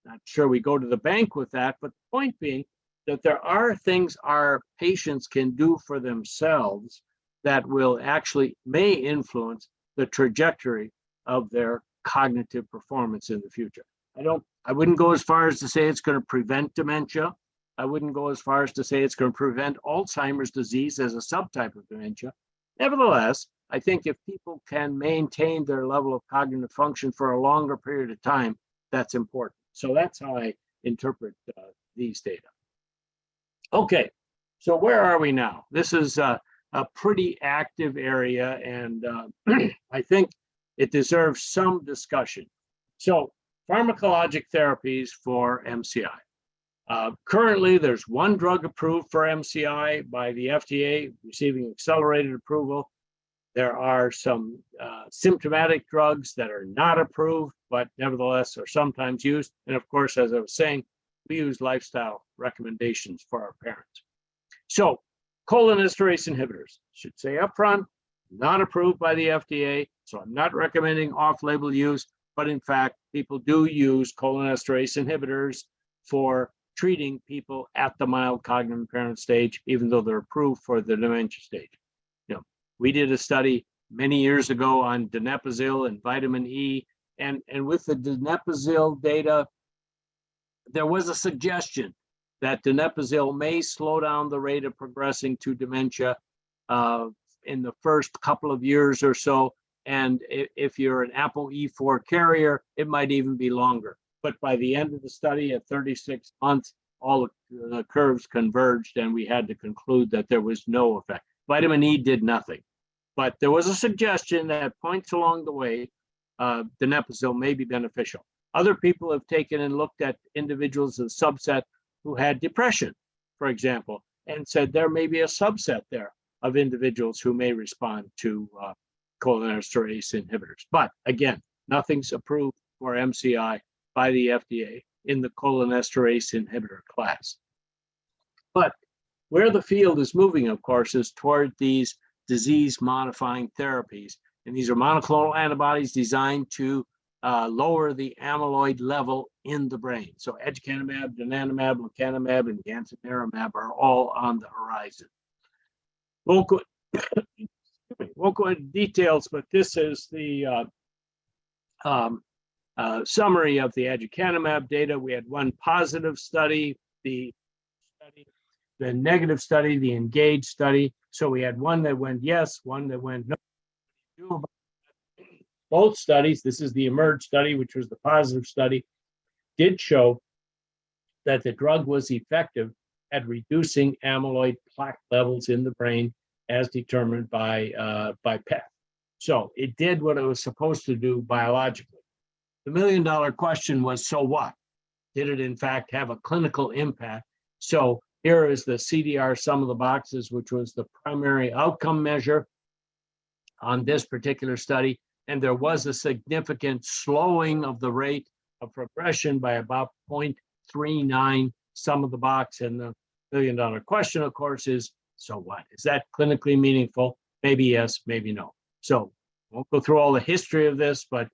not sure we go to the bank with that, but the point being that there are things our patients can do for themselves that will actually may influence the trajectory of their cognitive performance in the future. I wouldn't go as far as to say it's going to prevent dementia. I wouldn't go as far as to say it's going to prevent Alzheimer's disease as a subtype of dementia. Nevertheless, I think if people can maintain their level of cognitive function for a longer period of time, that's important. So that's how I interpret these data. Okay, so where are we now? This is a pretty active area, and I think it deserves some discussion. So pharmacologic therapies for MCI. Currently, there's one drug approved for MCI by the FDA, receiving accelerated approval. There are some symptomatic drugs that are not approved, but nevertheless are sometimes used. And of course, as I was saying, we use lifestyle recommendations for our parents. So cholinesterase inhibitors, should say upfront, not approved by the FDA. So I'm not recommending off-label use, but in fact, people do use cholinesterase inhibitors for treating people at the mild cognitive impairment stage, even though they're approved for the dementia stage. You know, we did a study many years ago on donepezil and vitamin E, and with the donepezil data, there was a suggestion that donepezil may slow down the rate of progressing to dementia in the first couple of years or so. And if you're an ApoE4 carrier, it might even be longer. But by the end of the study at 36 months, all the curves converged, and we had to conclude that there was no effect. Vitamin E did nothing. But there was a suggestion that points along the way, donepezil may be beneficial. Other people have taken and looked at individuals in a subset who had depression, for example, and said there may be a subset there of individuals who may respond to cholinesterase inhibitors. But again, nothing's approved for MCI by the FDA in the cholinesterase inhibitor class. But where the field is moving, of course, is toward these disease-modifying therapies. And these are monoclonal antibodies designed to lower the amyloid level in the brain. So aducanumab, donanemab, lecanemab, and gantenerumab are all on the horizon. Won't go into details, but this is the summary of the aducanumab data. We had one positive study, the negative study, the engaged study. So we had one that went yes, one that went no. Both studies, this is the emerge study, which was the positive study, did show that the drug was effective at reducing amyloid plaque levels in the brain as determined by PET. So it did what it was supposed to do biologically. The million-dollar question was, so what? Did it in fact have a clinical impact? So here is the CDR sum of the boxes, which was the primary outcome measure on this particular study. And there was a significant slowing of the rate of progression by about 0.39 sum of the box. And the million-dollar question, of course, is, so what? Is that clinically meaningful? Maybe yes, maybe no. So I won't go through all the history of this, but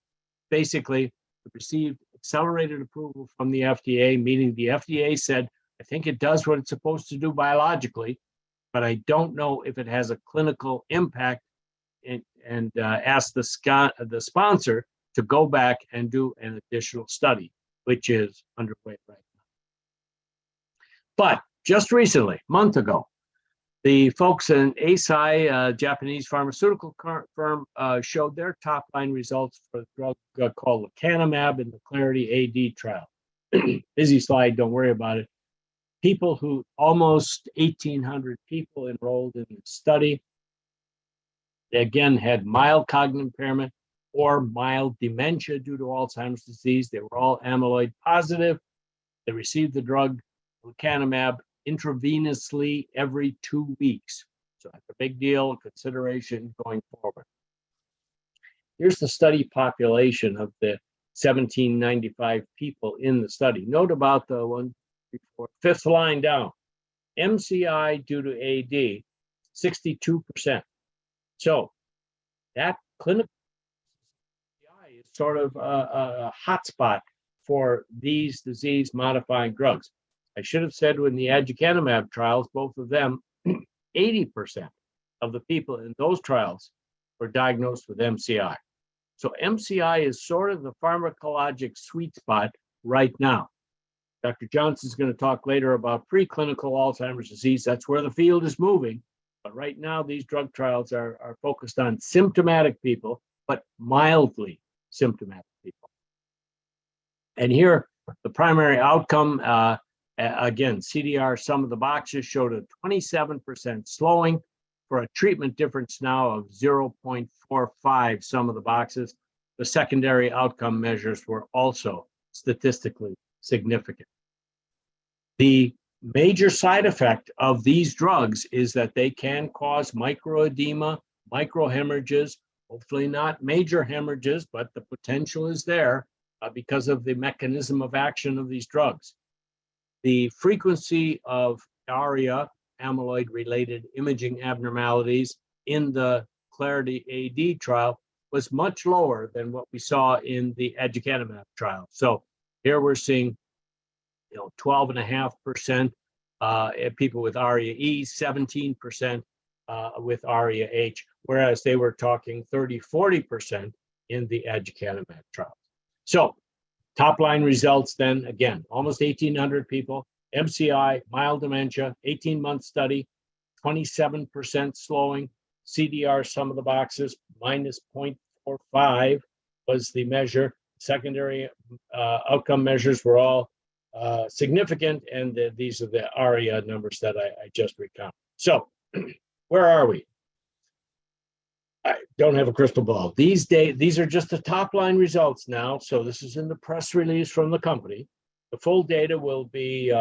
basically it received accelerated approval from the FDA, meaning the FDA said, I think it does what it's supposed to do biologically, but I don't know if it has a clinical impact, and asked the sponsor to go back and do an additional study, which is underway right now. But just recently, a month ago, The folks in Eisai, Japanese pharmaceutical firm, showed their top-line results for a drug called lecanemab in the Clarity AD trial. Busy slide, don't worry about it. Almost 1,800 people enrolled in the study. They again had mild cognitive impairment or mild dementia due to Alzheimer's disease. They were all amyloid positive. They received the drug lecanemab intravenously every 2 weeks. So that's a big deal, consideration going forward. Here's the study population of the 1,795 people in the study. Note about the one before, fifth line down. MCI due to AD, 62%. So that clinical MCI is sort of a hotspot for these disease-modifying drugs. I should have said when the aducanumab trials, both of them, 80% of the people in those trials were diagnosed with MCI. So MCI is sort of the pharmacologic sweet spot right now. Dr. Johnson's going to talk later about preclinical Alzheimer's disease. That's where the field is moving. But right now, these drug trials are focused on symptomatic people, but mildly symptomatic people. And here, the primary outcome, again, CDR, sum of the boxes showed a 27% slowing for a treatment difference now of 0.45 sum of the boxes. The secondary outcome measures were also statistically significant. The major side effect of these drugs is that they can cause microedema, microhemorrhages, hopefully not major hemorrhages, but the potential is there because of the mechanism of action of these drugs. The frequency of ARIA, amyloid-related imaging abnormalities, in the Clarity AD trial was much lower than what we saw in the aducanumab trial. So here we're seeing 12.5% people with ARIA-E, 17% with ARIA-H, whereas they were talking 30-40% in the aducanumab trial. So top line results then, again, almost 1,800 people, MCI, mild dementia, 18-month study, 27% slowing, CDR, sum of the boxes, minus 0.45 was the measure. Secondary outcome measures were all significant, and these are the ARIA numbers that I just recounted. So where are we? I don't have a crystal ball. These are just the top line results now. So this is in the press release from the company. The full data will be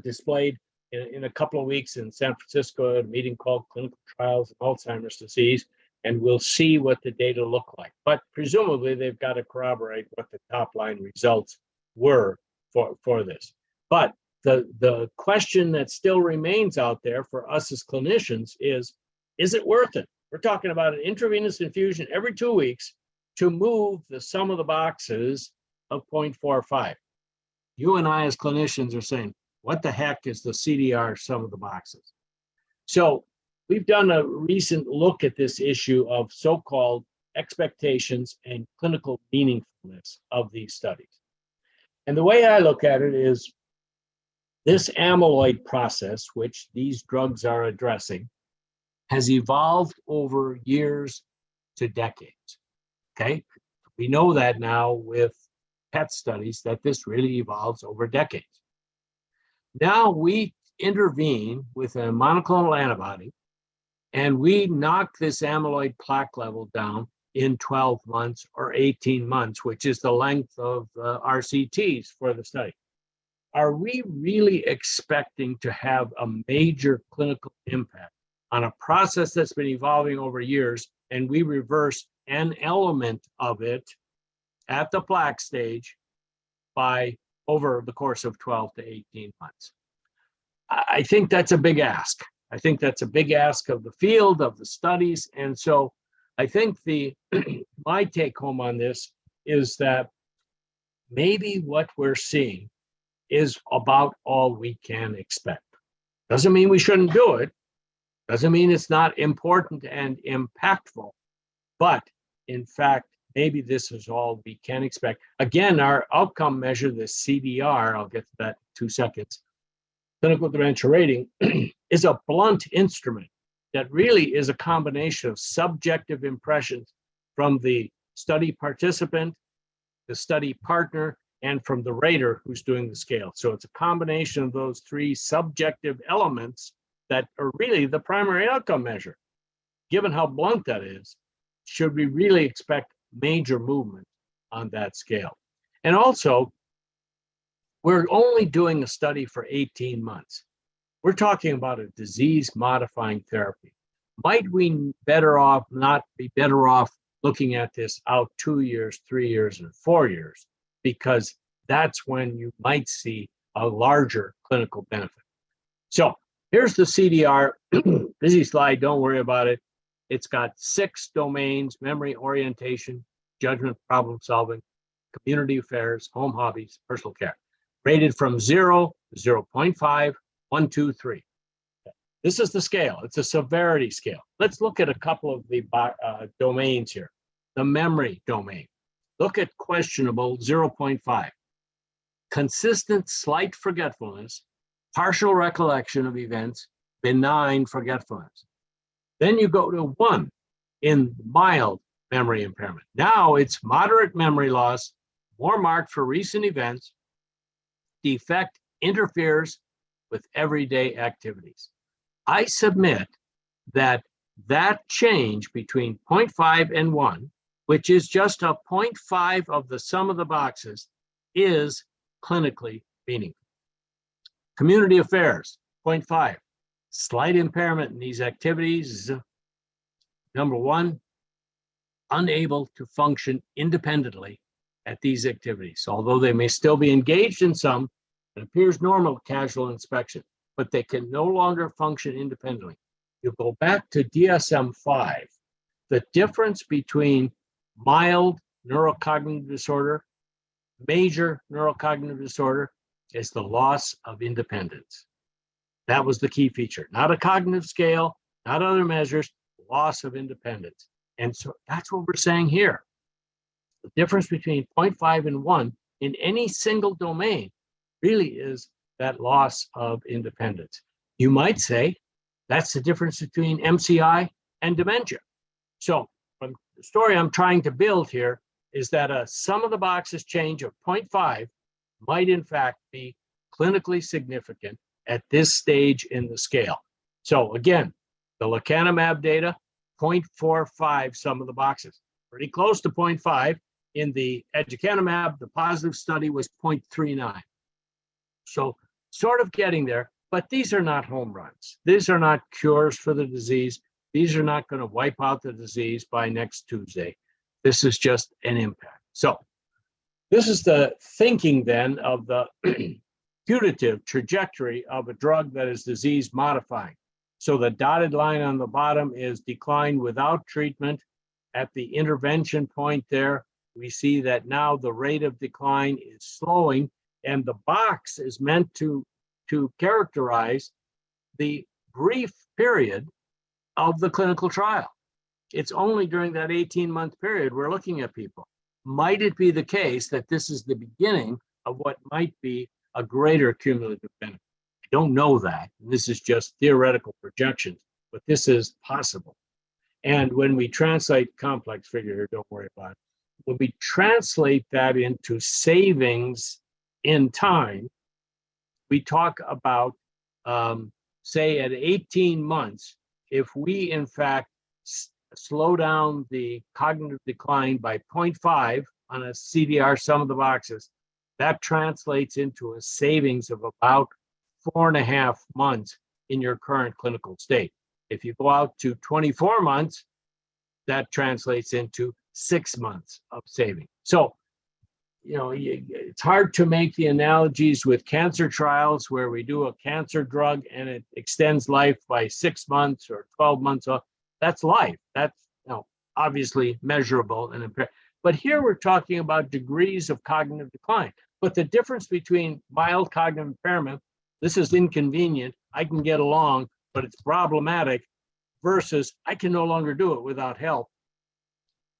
displayed in a couple of weeks in San Francisco at a meeting called Clinical Trials of Alzheimer's Disease, and we'll see what the data look like. But presumably they've got to corroborate what the top line results were for this. But the question that still remains out there for us as clinicians is it worth it? We're talking about an intravenous infusion every 2 weeks to move the sum of the boxes of 0.45. You and I as clinicians are saying, what the heck is the CDR sum of the boxes? So we've done a recent look at this issue of so-called expectations and clinical meaningfulness of these studies. And the way I look at it is this amyloid process, which these drugs are addressing, has evolved over years to decades, okay? We know that now with PET studies that this really evolves over decades. Now we intervene with a monoclonal antibody and we knock this amyloid plaque level down in 12 months or 18 months, which is the length of RCTs for the study. Are we really expecting to have a major clinical impact on a process that's been evolving over years, and we reverse an element of it at the plaque stage by over the course of 12 to 18 months? I think that's a big ask. I think that's a big ask of the field, of the studies. And so I think my take home on this is that maybe what we're seeing is about all we can expect. Doesn't mean we shouldn't do it. Doesn't mean it's not important and impactful. But in fact, maybe this is all we can expect. Again, our outcome measure, the CDR, I'll get to that in 2 seconds, clinical dementia rating is a blunt instrument that really is a combination of subjective impressions from the study participant, the study partner, and from the rater who's doing the scale. So it's a combination of those three subjective elements that are really the primary outcome measure. Given how blunt that is, should we really expect major movement on that scale? And also, we're only doing a study for 18 months. We're talking about a disease-modifying therapy. Might we not be better off looking at this out 2 years, 3 years, and 4 years? Because that's when you might see a larger clinical benefit. So here's the CDR. Busy slide, don't worry about it. It's got 6 domains: memory, orientation, judgment, problem solving, community affairs, home hobbies, personal care. Rated from 0, 0.5, 1, 2, 3. This is the scale. It's a severity scale. Let's look at a couple of the domains here. The memory domain. Look at questionable 0.5. Consistent slight forgetfulness, partial recollection of events, benign forgetfulness. Then you go to 1 in mild memory impairment. Now it's moderate memory loss, more marked for recent events. Defect interferes with everyday activities. I submit that change between 0.5 and 1, which is just a 0.5 of the sum of the boxes, is clinically meaningful. Community affairs, 0.5. Slight impairment in these activities. Number 1, unable to function independently at these activities. Although they may still be engaged in some, it appears normal at casual inspection, but they can no longer function independently. You go back to DSM-5, the difference between mild neurocognitive disorder, major neurocognitive disorder, is the loss of independence. That was the key feature. Not a cognitive scale, not other measures, loss of independence. And so that's what we're saying here. The difference between 0.5 and 1 in any single domain really is that loss of independence. You might say that's the difference between MCI and dementia. So the story I'm trying to build here is that a sum of the boxes change of 0.5 might in fact be clinically significant at this stage in the scale. So again, the lecanemab data, 0.45 sum of the boxes, pretty close to 0.5. In the aducanumab, the positive study was 0.39. So sort of getting there, but these are not home runs. These are not cures for the disease. These are not going to wipe out the disease by next Tuesday. This is just an impact. So this is the thinking then of the putative trajectory of a drug that is disease modifying. So the dotted line on the bottom is decline without treatment. At the intervention point there, we see that now the rate of decline is slowing, and the box is meant to characterize the brief period of the clinical trial. It's only during that 18-month period we're looking at people. Might it be the case that this is the beginning of what might be a greater cumulative benefit? I don't know that. This is just theoretical projections, but this is possible. And when we translate complex figure here, don't worry about it. When we translate that into savings in time, we talk about, say, at 18 months, if we in fact slow down the cognitive decline by 0.5 on a CDR sum of the boxes, that translates into a savings of about 4.5 months in your current clinical state. If you go out to 24 months, that translates into 6 months of saving. So, it's hard to make the analogies with cancer trials where we do a cancer drug and it extends life by 6 months or 12 months. That's life. That's obviously measurable and impaired. But here we're talking about degrees of cognitive decline. But the difference between mild cognitive impairment, this is inconvenient, I can get along, but it's problematic, versus I can no longer do it without help.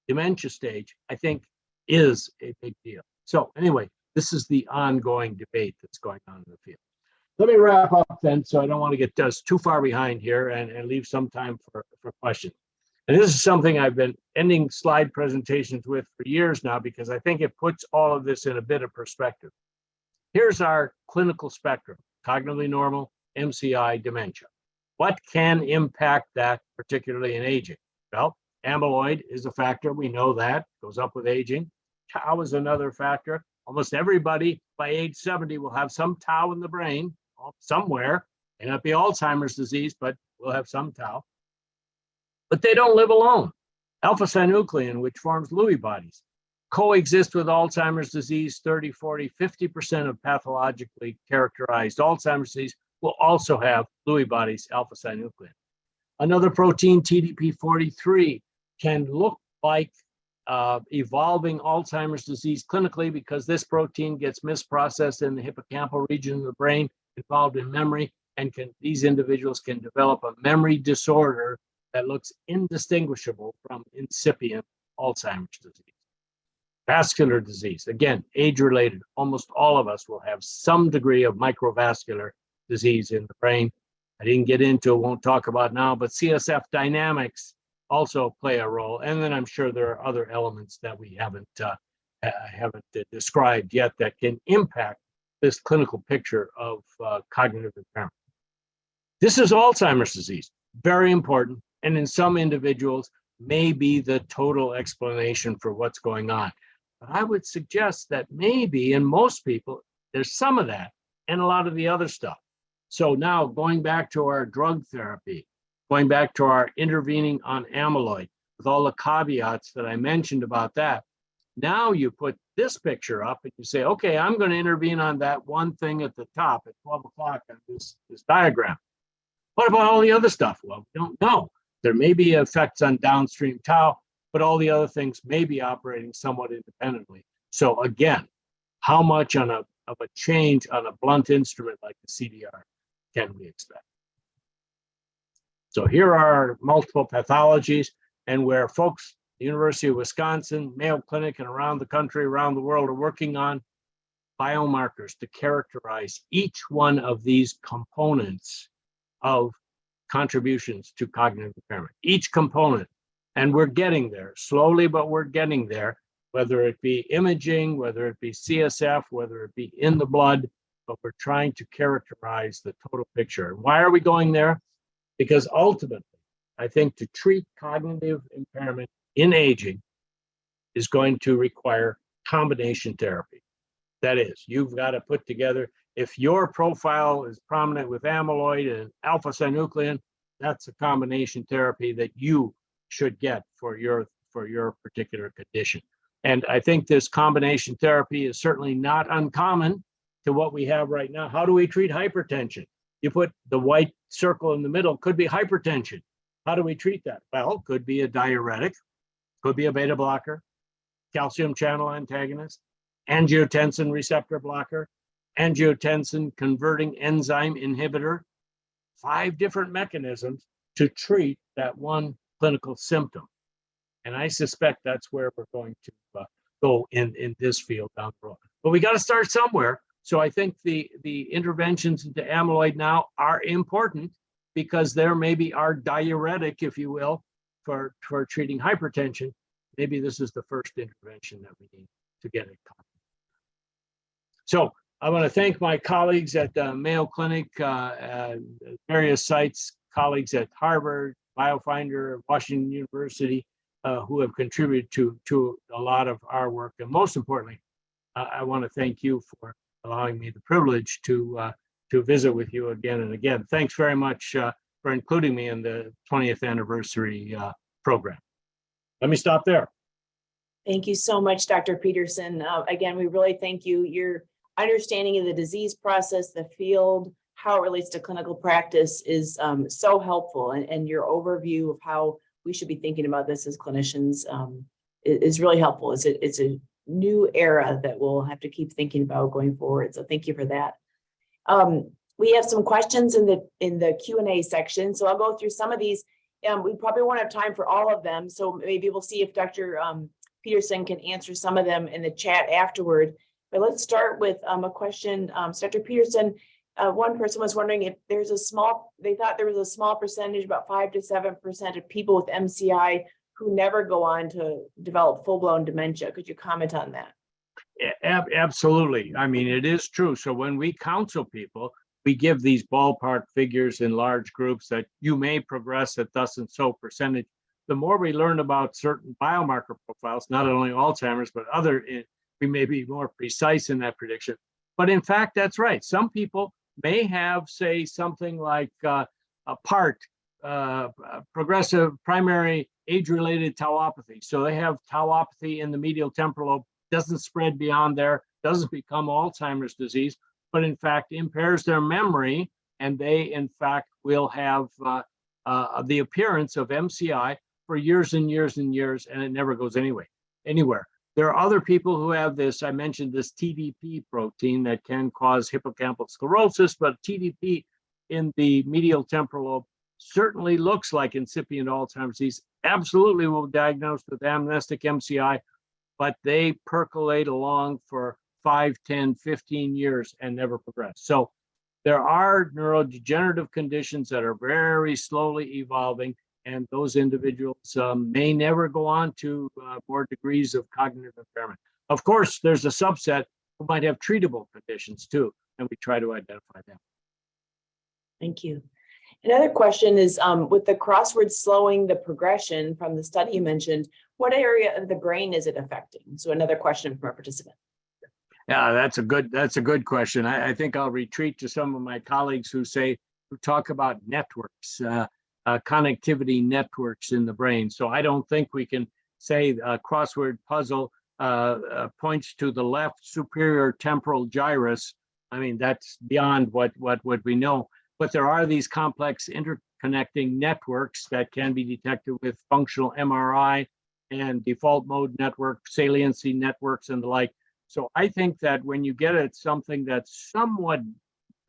Dementia stage, I think, is a big deal. So anyway, this is the ongoing debate that's going on in the field. let me wrap up then, so I don't want to get us too far behind here and leave some time for questions. And this is something I've been ending slide presentations with for years now, because I think it puts all of this in a bit of perspective. Here's our clinical spectrum: cognitively normal, MCI, dementia. What can impact that, particularly in aging? Well, amyloid is a factor. We know that goes up with aging. Tau is another factor. Almost everybody by age 70 will have some tau in the brain somewhere. May not be Alzheimer's disease, but we'll have some tau. But they don't live alone. Alpha-synuclein, which forms Lewy bodies, coexist with Alzheimer's disease. 30, 40, 50% of pathologically characterized Alzheimer's disease will also have Lewy bodies, alpha-synuclein. Another protein, TDP-43, can look like evolving Alzheimer's disease clinically, because this protein gets misprocessed in the hippocampal region of the brain involved in memory, and these individuals can develop a memory disorder that looks indistinguishable from incipient Alzheimer's disease. Vascular disease, again, age-related. Almost all of us will have some degree of microvascular disease in the brain. I didn't get into, won't talk about now, but CSF dynamics also play a role. And then I'm sure there are other elements that we haven't described yet that can impact this clinical picture of cognitive impairment. This is Alzheimer's disease, very important, and in some individuals may be the total explanation for what's going on. But I would suggest that maybe in most people, there's some of that and a lot of the other stuff. So now going back to our drug therapy, going back to our intervening on amyloid, with all the caveats that I mentioned about that, now you put this picture up and you say, okay, I'm going to intervene on that one thing at the top at 12 o'clock on this diagram. What about all the other stuff? Well, we don't know. There may be effects on downstream tau, but all the other things may be operating somewhat independently. So again, how much of a change on a blunt instrument like the CDR can we expect? So here are multiple pathologies, and where folks, the University of Wisconsin, Mayo Clinic, and around the country, around the world are working on biomarkers to characterize each one of these components of contributions to cognitive impairment, each component. And we're getting there slowly, but we're getting there, whether it be imaging, whether it be CSF, whether it be in the blood, but we're trying to characterize the total picture. And why are we going there? Because ultimately, I think to treat cognitive impairment in aging is going to require combination therapy. That is, you've got to put together, if your profile is prominent with amyloid and alpha-synuclein, that's a combination therapy that you should get for your particular condition. And I think this combination therapy is certainly not uncommon to what we have right now. How do we treat hypertension? You put the white circle in the middle, could be hypertension. How do we treat that? Well, could be a diuretic, could be a beta blocker, calcium channel antagonist, angiotensin receptor blocker, angiotensin converting enzyme inhibitor, 5 different mechanisms to treat that one clinical symptom. And I suspect that's where we're going to go in this field down the road. But we got to start somewhere. So I think the interventions into amyloid now are important, because there maybe are diuretic, if you will, for treating hypertension. Maybe this is the first intervention that we need to get it covered. So I want to thank my colleagues at the Mayo Clinic, various sites, colleagues at Harvard, BioFinder, Washington University, who have contributed to a lot of our work. And most importantly, I want to thank you for allowing me the privilege to visit with you again and again. Thanks very much for including me in the 20th anniversary program. Let me stop there. Thank you so much, Dr. Petersen. Again, we really thank you. Your understanding of the disease process, the field, how it relates to clinical practice is so helpful. And your overview of how we should be thinking about this as clinicians is really helpful. It's a new era that we'll have to keep thinking about going forward. So thank you for that. We have some questions in the Q&A section. So I'll go through some of these. We probably won't have time for all of them. So maybe we'll see if Dr. Petersen can answer some of them in the chat afterward. But let's start with a question. So Dr. Petersen, one person was wondering if there's they thought there was a small percentage, about 5 to 7% of people with MCI who never go on to develop full-blown dementia. Could you comment on that? Absolutely. I mean, it is true. So when we counsel people, we give these ballpark figures in large groups that you may progress at thus and so percentage. The more we learn about certain biomarker profiles, not only Alzheimer's, but other, we may be more precise in that prediction. But in fact, that's right. Some people may have, say, something like a progressive primary age-related tauopathy. So they have tauopathy in the medial temporal lobe, doesn't spread beyond there, doesn't become Alzheimer's disease, but in fact impairs their memory, and they in fact will have the appearance of MCI for years and years and years, and it never goes anywhere. There are other people who have this, I mentioned this TDP protein that can cause hippocampal sclerosis, but TDP in the medial temporal lobe certainly looks like incipient Alzheimer's disease, absolutely will be diagnosed with amnestic MCI, but they percolate along for 5, 10, 15 years and never progress. So there are neurodegenerative conditions that are very slowly evolving, and those individuals may never go on to more degrees of cognitive impairment. Of course, there's a subset who might have treatable conditions too, and we try to identify them. Thank you. Another question is, with the crossword slowing the progression from the study you mentioned, what area of the brain is it affecting? So another question from a participant. Yeah, that's a good question. I think I'll retreat to some of my colleagues who talk about networks, connectivity networks in the brain. So I don't think we can say a crossword puzzle points to the left superior temporal gyrus. I mean, that's beyond what we know. But there are these complex interconnecting networks that can be detected with functional MRI and default mode network, saliency networks, and the like. So I think that when you get at something that's somewhat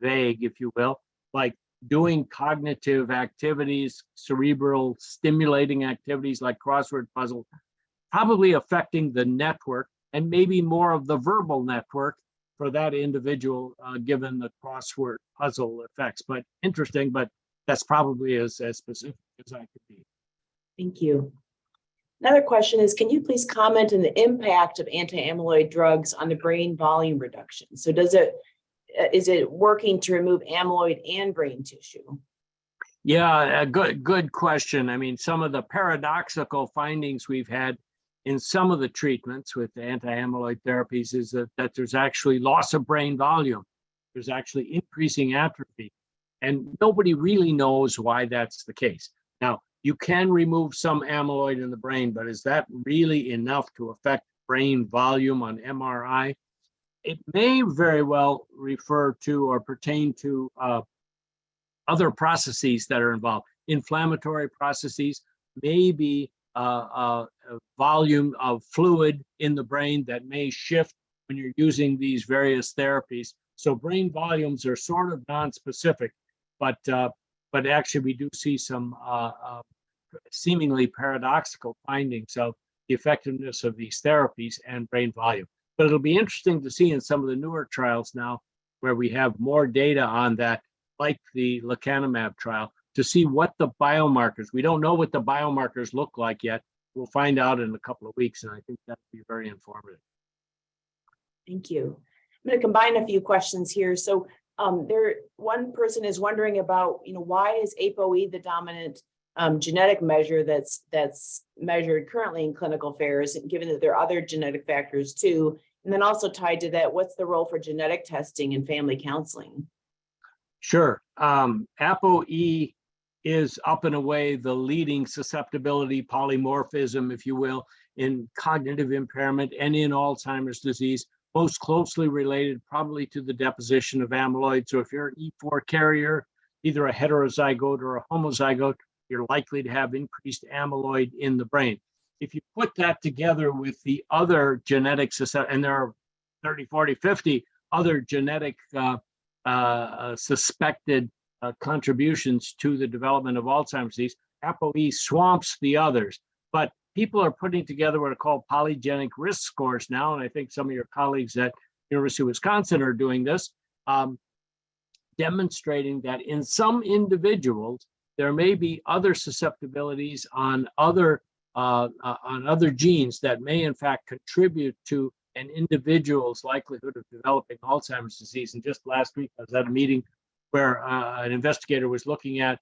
vague, if you will, like doing cognitive activities, cerebral stimulating activities like crossword puzzle, probably affecting the network and maybe more of the verbal network for that individual, given the crossword puzzle effects. But interesting, but that's probably as specific as I could be. Thank you. Another question is, can you please comment on the impact of anti-amyloid drugs on the brain volume reduction? So is it working to remove amyloid and brain tissue? Yeah, a good question. I mean, some of the paradoxical findings we've had in some of the treatments with anti-amyloid therapies is that there's actually loss of brain volume. There's actually increasing atrophy. And nobody really knows why that's the case. Now, you can remove some amyloid in the brain, but is that really enough to affect brain volume on MRI? It may very well refer to or pertain to other processes that are involved. Inflammatory processes, maybe a volume of fluid in the brain that may shift when you're using these various therapies. So brain volumes are sort of non-specific, but actually we do see some seemingly paradoxical findings of the effectiveness of these therapies and brain volume. But it'll be interesting to see in some of the newer trials now where we have more data on that, like the lecanemab trial, to see what the biomarkers, we don't know what the biomarkers look like yet. We'll find out in a couple of weeks, and I think that'll be very informative. Thank you. I'm going to combine a few questions here. So one person is wondering about, why is ApoE the dominant genetic measure that's measured currently in clinical affairs, given that there are other genetic factors too? And then also tied to that, what's the role for genetic testing and family counseling? Sure. ApoE is up and away the leading susceptibility polymorphism, if you will, in cognitive impairment and in Alzheimer's disease, most closely related probably to the deposition of amyloid. So if you're an E4 carrier, either a heterozygote or a homozygote, you're likely to have increased amyloid in the brain. If you put that together with the other genetic, and there are 30, 40, 50 other genetic suspected contributions to the development of Alzheimer's disease, ApoE swamps the others. But people are putting together what are called polygenic risk scores now, and I think some of your colleagues at University of Wisconsin are doing this. demonstrating that in some individuals, there may be other susceptibilities on other genes that may in fact contribute to an individual's likelihood of developing Alzheimer's disease. And just last week, I was at a meeting where an investigator was looking at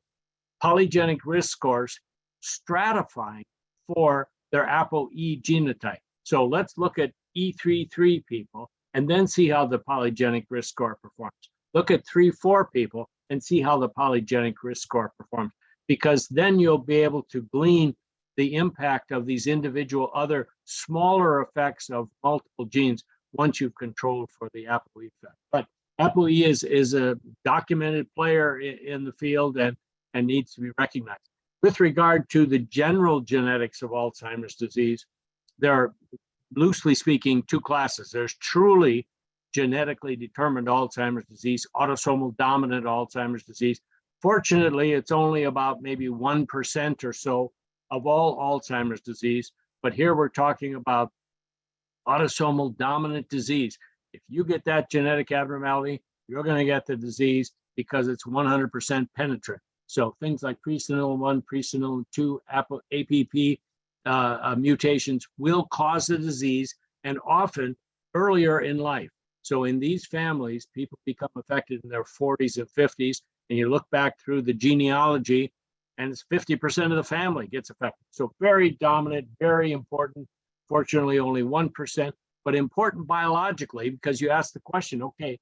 polygenic risk scores stratifying for their ApoE genotype. So let's look at E3-3 people and then see how the polygenic risk score performs. Look at 3-4 people and see how the polygenic risk score performs, because then you'll be able to glean the impact of these individual other smaller effects of multiple genes once you've controlled for the ApoE effect. But ApoE is a documented player in the field and needs to be recognized. With regard to the general genetics of Alzheimer's disease, there are, loosely speaking, two classes. There's truly genetically determined Alzheimer's disease, autosomal dominant Alzheimer's disease. Fortunately, it's only about maybe 1% or so of all Alzheimer's disease, but here we're talking about autosomal dominant disease. If you get that genetic abnormality, you're going to get the disease because it's 100% penetrant. So things like presenilin-1, presenilin-2, APP mutations will cause the disease, and often earlier in life. So in these families, people become affected in their 40s and 50s, and you look back through the genealogy, and it's 50% of the family gets affected. So very dominant, very important. Fortunately, only 1%, but important biologically, because you ask the question, okay,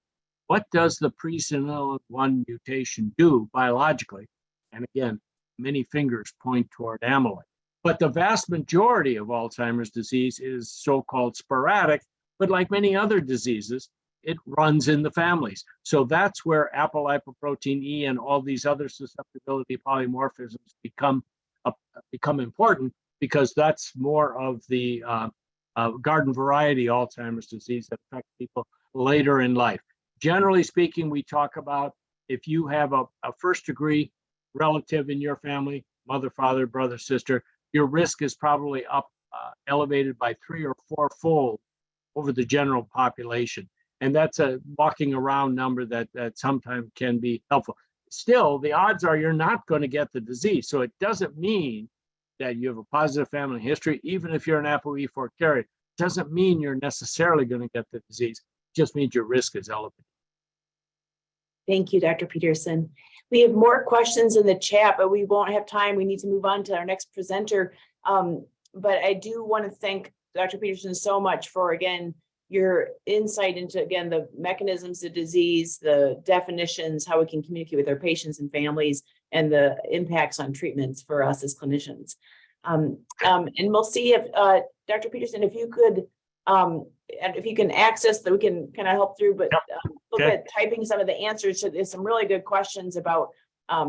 what does the presenilin-1 mutation do biologically? And again, many fingers point toward amyloid. But the vast majority of Alzheimer's disease is so-called sporadic, but like many other diseases, it runs in the families. So that's where apolipoprotein E and all these other susceptibility polymorphisms become important, because that's more of the garden variety Alzheimer's disease that affects people later in life. Generally speaking, we talk about if you have a first degree relative in your family, mother, father, brother, sister, your risk is probably elevated by 3 or 4-fold over the general population. And that's a walking around number that sometimes can be helpful. Still, the odds are you're not going to get the disease. So it doesn't mean that you have a positive family history, even if you're an ApoE4 carrier. It doesn't mean you're necessarily going to get the disease. It just means your risk is elevated. Thank you, Dr. Petersen. We have more questions in the chat, but we won't have time. We need to move on to our next presenter. But I do want to thank Dr. Petersen so much for, again, your insight into, again, the mechanisms of disease, the definitions, how we can communicate with our patients and families, and the impacts on treatments for us as clinicians. And we'll see if, Dr. Petersen, if you could, and if you can access that, we can kind of help through, but look at typing some of the answers to some really good questions about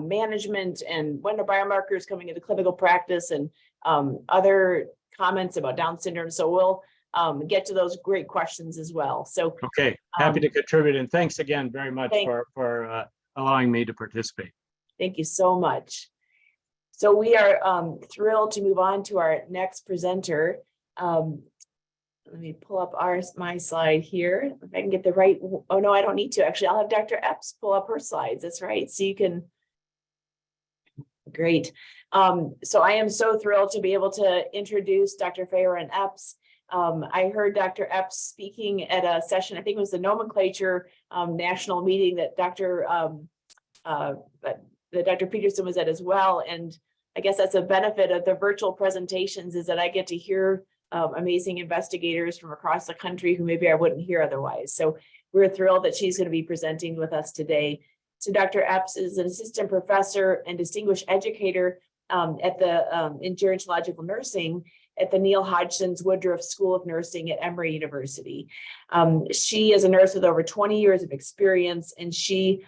management and when are biomarkers coming into clinical practice, and other comments about Down syndrome. So we'll get to those great questions as well. So okay, happy to contribute, and thanks again very much for allowing me to participate. Thank you so much. So we are thrilled to move on to our next presenter. Let me pull up my slide here. If I can get the right, oh no, I don't need to. Actually, I'll have Dr. Epps pull up her slides. That's right. So you can, great. So I am so thrilled to be able to introduce Dr. Fayron Epps. I heard Dr. Epps speaking at a session, I think it was the nomenclature national meeting that Dr. Petersen was at as well. And I guess that's a benefit of the virtual presentations, is that I get to hear amazing investigators from across the country who maybe I wouldn't hear otherwise. So we're thrilled that she's going to be presenting with us today. So Dr. Epps is an assistant professor and distinguished educator at the in gerontological nursing at the Neil Hodgson's Woodruff School of Nursing at Emory University. She is a nurse with over 20 years of experience, and she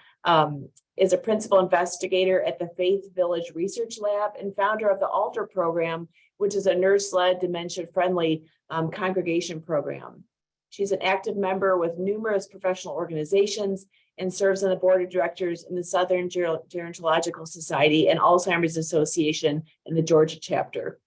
is a principal investigator at the Faith Village Research Lab and founder of the ALTER program, which is a nurse-led, dementia-friendly congregation program. She's an active member with numerous professional organizations and serves on the board of directors in the Southern Gerontological Society and Alzheimer's Association in the Georgia chapter.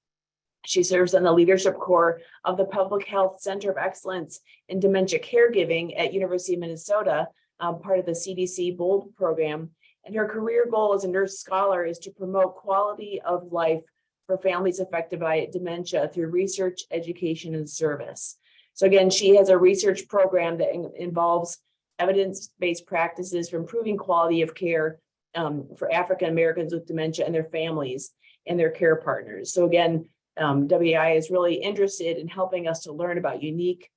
She serves on the leadership core of the Public Health Center of Excellence in Dementia Caregiving at University of Minnesota, part of the CDC BOLD program. And her career goal as a nurse scholar is to promote quality of life for families affected by dementia through research, education, and service. So again, she has a research program that involves evidence-based practices for improving quality of care for African Americans with dementia and their families and their care partners. So again, WI is really interested in helping us to learn about unique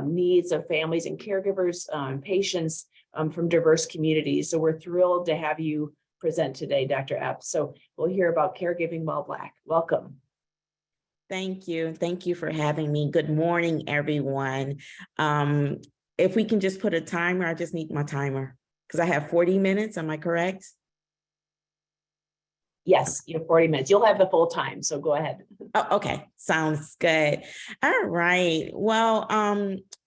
needs of families and caregivers, patients from diverse communities. So we're thrilled to have you present today, Dr. Epps. So we'll hear about caregiving while Black. Welcome. Thank you. Thank you for having me. Good morning, everyone. If we can just put a timer, I just need my timer because I have 40 minutes. Am I correct? Yes, you have 40 minutes. You'll have the full time, so go ahead. Oh, okay, sounds good. All right. Well,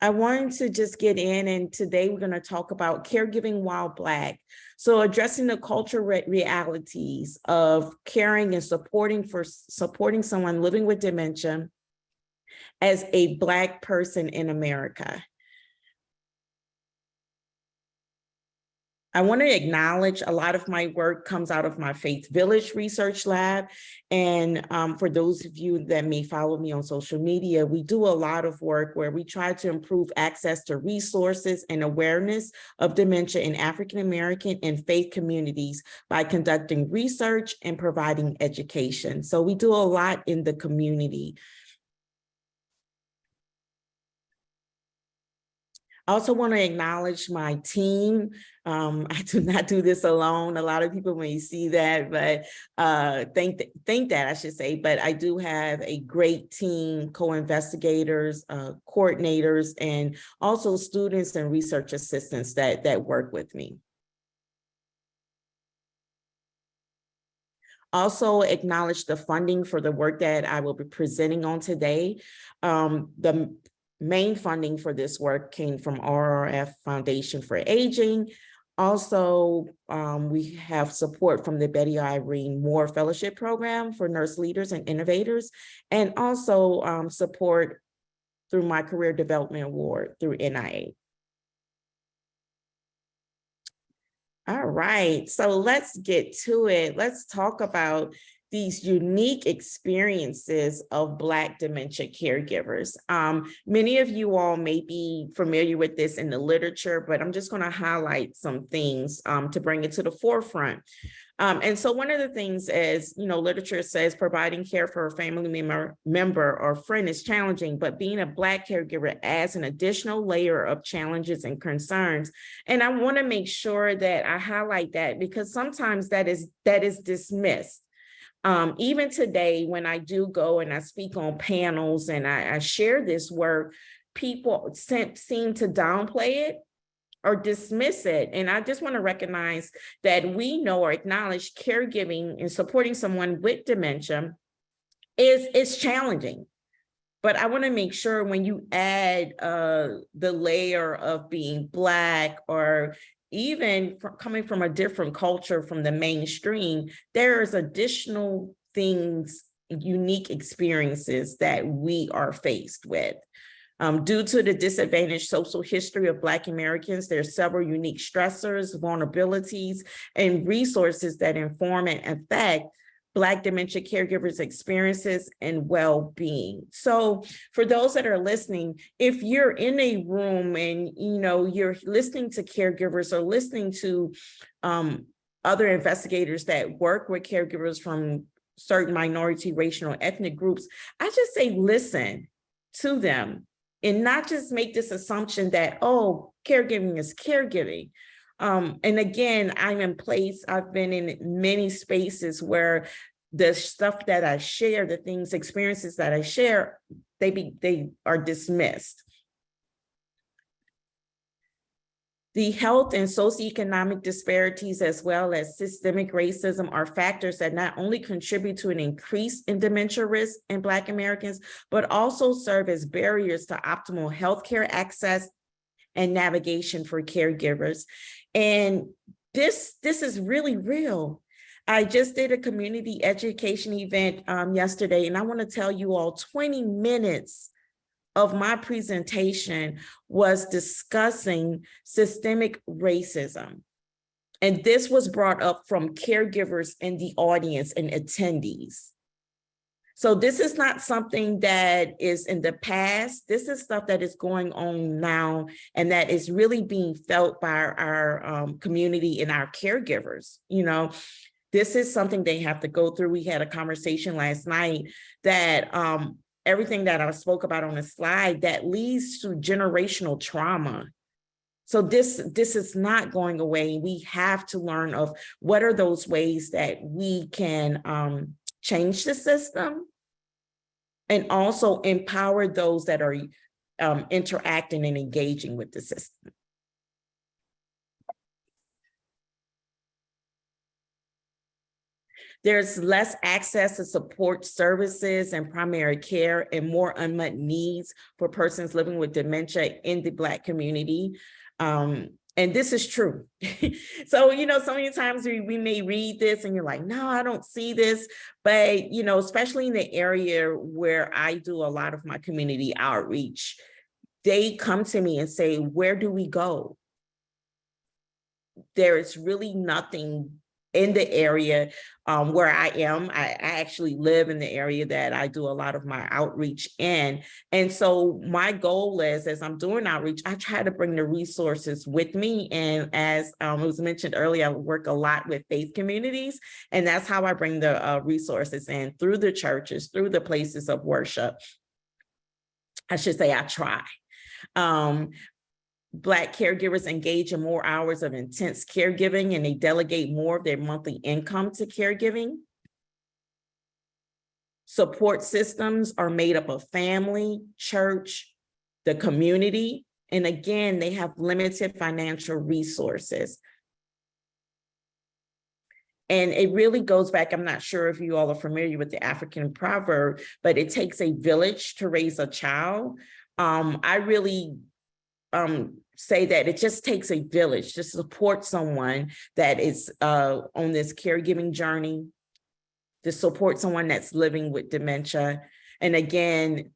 I wanted to just get in, and today we're going to talk about caregiving while Black. So addressing the cultural realities of caring and supporting someone living with dementia as a Black person in America. I want to acknowledge a lot of my work comes out of my Faith Village Research Lab. And for those of you that may follow me on social media, we do a lot of work where we try to improve access to resources and awareness of dementia in African American and faith communities by conducting research and providing education. So we do a lot in the community. I also want to acknowledge my team. I do not do this alone. A lot of people may see that, but think that I should say, but I do have a great team, co-investigators, coordinators, and also students and research assistants that work with me. Also acknowledge the funding for the work that I will be presenting on today. The main funding for this work came from RRF Foundation for Aging. Also, we have support from the Betty Irene Moore Fellowship Program for Nurse Leaders and Innovators, and also support through my Career Development Award through NIA. All right, so let's get to it. Let's talk about these unique experiences of Black dementia caregivers. Many of you all may be familiar with this in the literature, but I'm just going to highlight some things to bring it to the forefront. And so one of the things is, literature says providing care for a family member or friend is challenging, but being a Black caregiver adds an additional layer of challenges and concerns. And I want to make sure that I highlight that because sometimes that is dismissed. Even today, when I do go and I speak on panels and I share this work, people seem to downplay it or dismiss it. And I just want to recognize that we know or acknowledge caregiving and supporting someone with dementia is challenging. But I want to make sure when you add the layer of being Black or even coming from a different culture from the mainstream, there's additional things, unique experiences that we are faced with. Due to the disadvantaged social history of Black Americans, there are several unique stressors, vulnerabilities, and resources that inform and affect Black dementia caregivers' experiences and well-being. So for those that are listening, if you're in a room and you're listening to caregivers or listening to other investigators that work with caregivers from certain minority, racial, or ethnic groups, I just say listen to them and not just make this assumption that, oh, caregiving is caregiving. And again, I've been in many spaces where the stuff that I share, experiences that I share, they are dismissed. The health and socioeconomic disparities, as well as systemic racism, are factors that not only contribute to an increase in dementia risk in Black Americans, but also serve as barriers to optimal healthcare access and navigation for caregivers. And this is really real. I just did a community education event yesterday, and I want to tell you all 20 minutes of my presentation was discussing systemic racism. And this was brought up from caregivers in the audience and attendees. So this is not something that is in the past. This is stuff that is going on now and that is really being felt by our community and our caregivers. You know, this is something they have to go through. We had a conversation last night that everything that I spoke about on the slide that leads to generational trauma. So this is not going away. We have to learn of what are those ways that we can change the system and also empower those that are interacting and engaging with the system. There's less access to support services and primary care and more unmet needs for persons living with dementia in the Black community. And this is true. So, you know, so many times we may read this and you're like, no, I don't see this. But, you know, especially in the area where I do a lot of my community outreach, they come to me and say, where do we go? There is really nothing in the area where I am. I actually live in the area that I do a lot of my outreach in. And so my goal is, as I'm doing outreach, I try to bring the resources with me. And as it was mentioned earlier, I work a lot with faith communities. And that's how I bring the resources in, through the churches, through the places of worship. I should say I try. Black caregivers engage in more hours of intense caregiving and they delegate more of their monthly income to caregiving. Support systems are made up of family, church, the community, and again, they have limited financial resources. And it really goes back, I'm not sure if you all are familiar with the African proverb, but it takes a village to raise a child. I really say that it just takes a village to support someone that is on this caregiving journey, to support someone that's living with dementia. And again,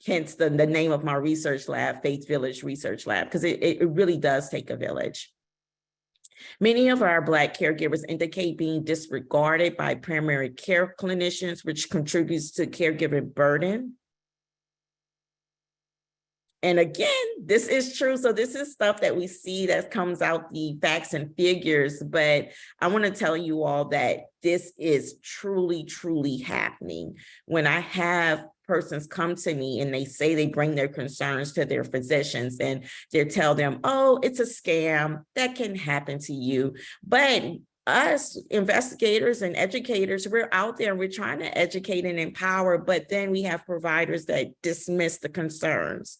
hence the name of my research lab, Faith Village Research Lab, because it really does take a village. Many of our Black caregivers indicate being disregarded by primary care clinicians, which contributes to caregiving burden. And again, this is true. So this is stuff that we see that comes out the facts and figures, but I want to tell you all that this is truly, truly happening. When I have persons come to me and they say they bring their concerns to their physicians and they tell them, oh, it's a scam, that can happen to you. But us investigators and educators, we're out there and we're trying to educate and empower, but then we have providers that dismiss the concerns.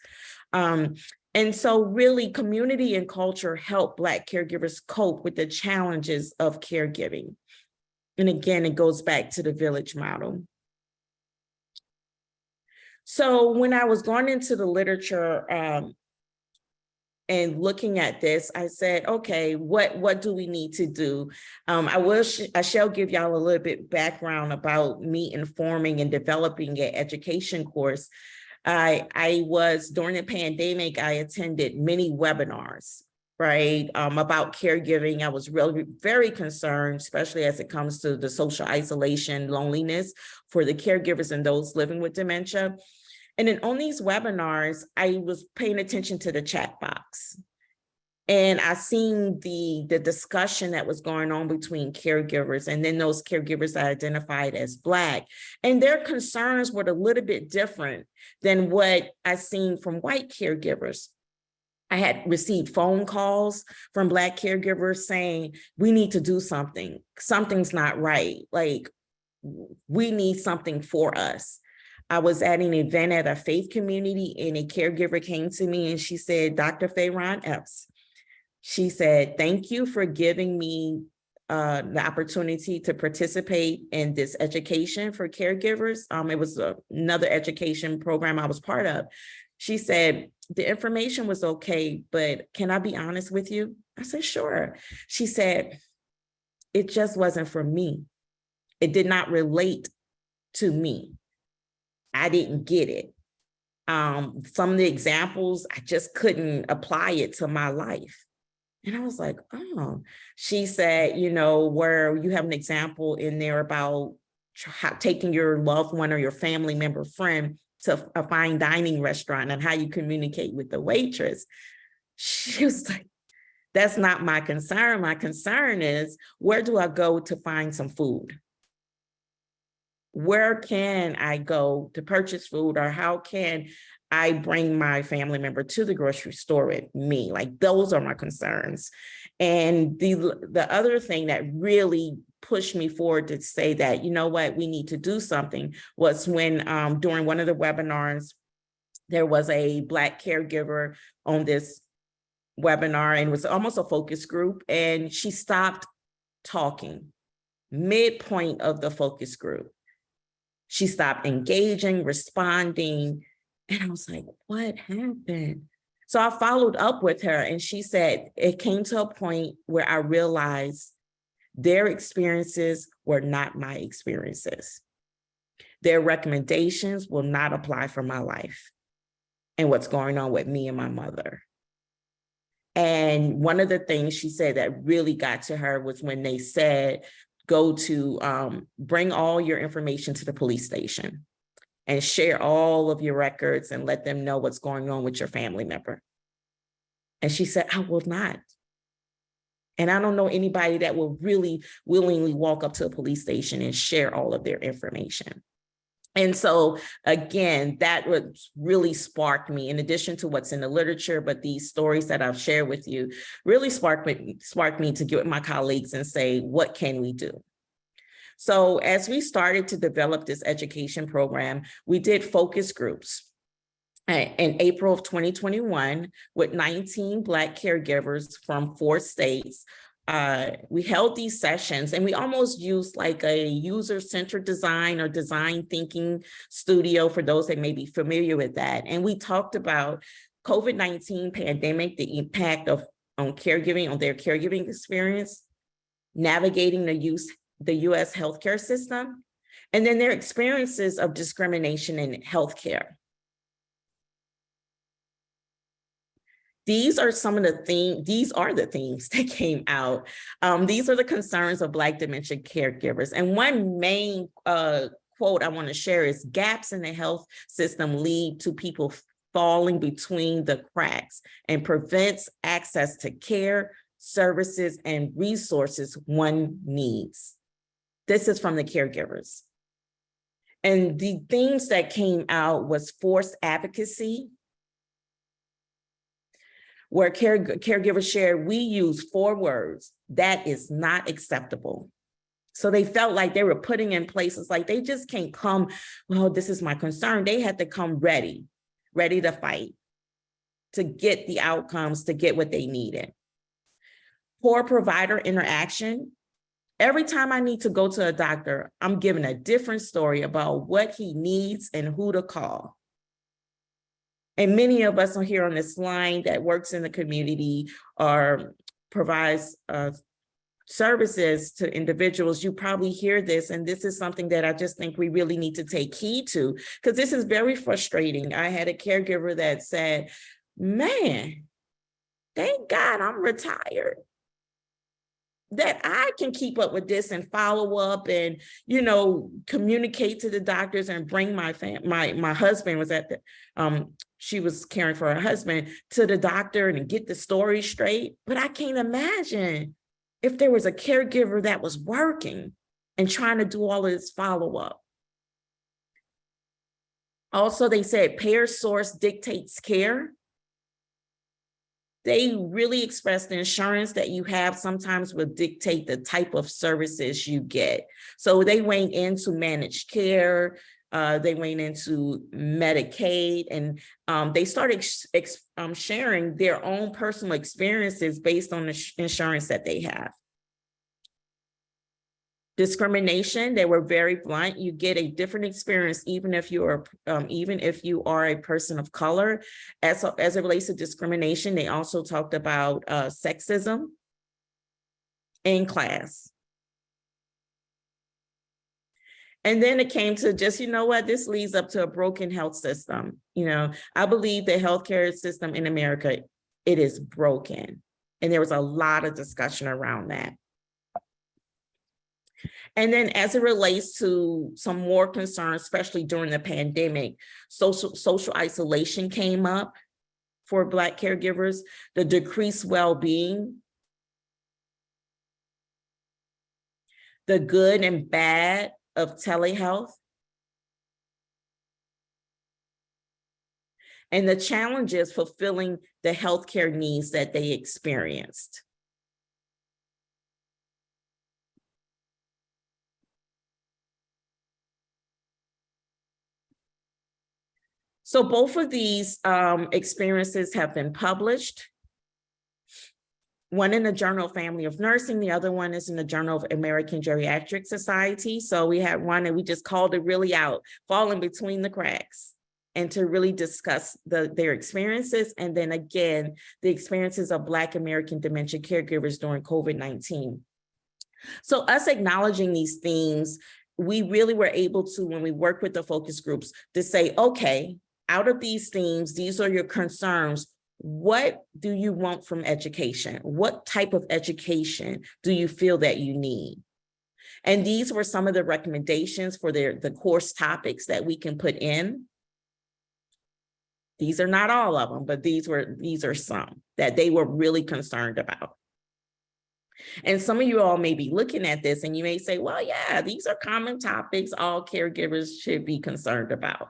And so really community and culture help Black caregivers cope with the challenges of caregiving. And again, it goes back to the village model. So when I was going into the literature and looking at this, I said, okay, what do we need to do? I shall give y'all a little bit background about me informing and developing an education course. I was, during the pandemic, I attended many webinars, right, about caregiving. I was really very concerned, especially as it comes to the social isolation, loneliness for the caregivers and those living with dementia. And then on these webinars, I was paying attention to the chat box. And I seen the discussion that was going on between caregivers and then those caregivers that identified as Black. And their concerns were a little bit different than what I seen from white caregivers. I had received phone calls from Black caregivers saying, we need to do something. Something's not right. Like, we need something for us. I was at an event at a faith community and a caregiver came to me and she said, Dr. Fayron Epps, she said, thank you for giving me the opportunity to participate in this education for caregivers. It was another education program I was part of. She said, the information was okay, but can I be honest with you? I said, sure. She said, it just wasn't for me. It did not relate to me. I didn't get it. Some of the examples, I just couldn't apply it to my life. And I was like, oh, she said, you know, where you have an example in there about taking your loved one or your family member friend to a fine dining restaurant and how you communicate with the waitress. She was like, that's not my concern. My concern is, where do I go to find some food? Where can I go to purchase food, or how can I bring my family member to the grocery store with me? Like, those are my concerns. And the other thing that really pushed me forward to say that, you know what, we need to do something, was when during one of the webinars, there was a Black caregiver on this webinar, and it was almost a focus group, and she stopped talking midpoint of the focus group. She stopped engaging, responding, and I was like, what happened? So I followed up with her, and she said, it came to a point where I realized their experiences were not my experiences. Their recommendations will not apply for my life and what's going on with me and my mother. And one of the things she said that really got to her was when they said, go to bring all your information to the police station and share all of your records and let them know what's going on with your family member. And she said, I will not. And I don't know anybody that will really willingly walk up to a police station and share all of their information. And so, again, that would really spark me, in addition to what's in the literature, but these stories that I've shared with you really sparked me to get with my colleagues and say, what can we do? So as we started to develop this education program, we did focus groups in April of 2021 with 19 Black caregivers from 4 states. We held these sessions, and we almost used like a user-centered design or design thinking studio for those that may be familiar with that. And we talked about COVID-19 pandemic, the impact on caregiving, on their caregiving experience, navigating the U.S. healthcare system, and then their experiences of discrimination in healthcare. These are some of the themes, these are the themes that came out. These are the concerns of Black dementia caregivers. And one main quote I want to share is, gaps in the health system lead to people falling between the cracks and prevents access to care, services, and resources one needs. This is from the caregivers. And the themes that came out was forced advocacy, where caregivers shared, we use 4 words, that is not acceptable. So they felt like they were putting in places like they just can't come, well, this is my concern. They had to come ready to fight, to get the outcomes, to get what they needed. Poor provider interaction. Every time I need to go to a doctor, I'm given a different story about what he needs and who to call. And many of us are here on this line that works in the community or provides services to individuals. You probably hear this, and this is something that I just think we really need to take heed to, because this is very frustrating. I had a caregiver that said, man, thank God I'm retired, that I can keep up with this and follow up and, you know, communicate to the doctors and bring my husband was at the, she was caring for her husband, to the doctor and get the story straight. But I can't imagine if there was a caregiver that was working and trying to do all of this follow-up. Also, they said payer source dictates care. They really express the insurance that you have sometimes will dictate the type of services you get. So they went into managed care, they went into Medicaid, and they started sharing their own personal experiences based on the insurance that they have. Discrimination, they were very blunt. You get a different experience even if you are a person of color. As it relates to discrimination, they also talked about sexism and class. And then it came to just, you know what, this leads up to a broken health system. You know, I believe the healthcare system in America, it is broken. And there was a lot of discussion around that. And then as it relates to some more concerns, especially during the pandemic, social isolation came up for Black caregivers, the decreased well-being, the good and bad of telehealth, and the challenges fulfilling the healthcare needs that they experienced. So both of these experiences have been published. One in the Journal of Family of Nursing, the other one is in the Journal of American Geriatric Society. So we had one and we just called it really out, falling between the cracks, and to really discuss their experiences. And then again, the experiences of Black American dementia caregivers during COVID-19. So us acknowledging these themes, we really were able to, when we work with the focus groups, to say, okay, out of these themes, these are your concerns. What do you want from education? What type of education do you feel that you need? And these were some of the recommendations for the course topics that we can put in. These are not all of them, but these are some that they were really concerned about. And some of you all may be looking at this and you may say, well, yeah, these are common topics all caregivers should be concerned about.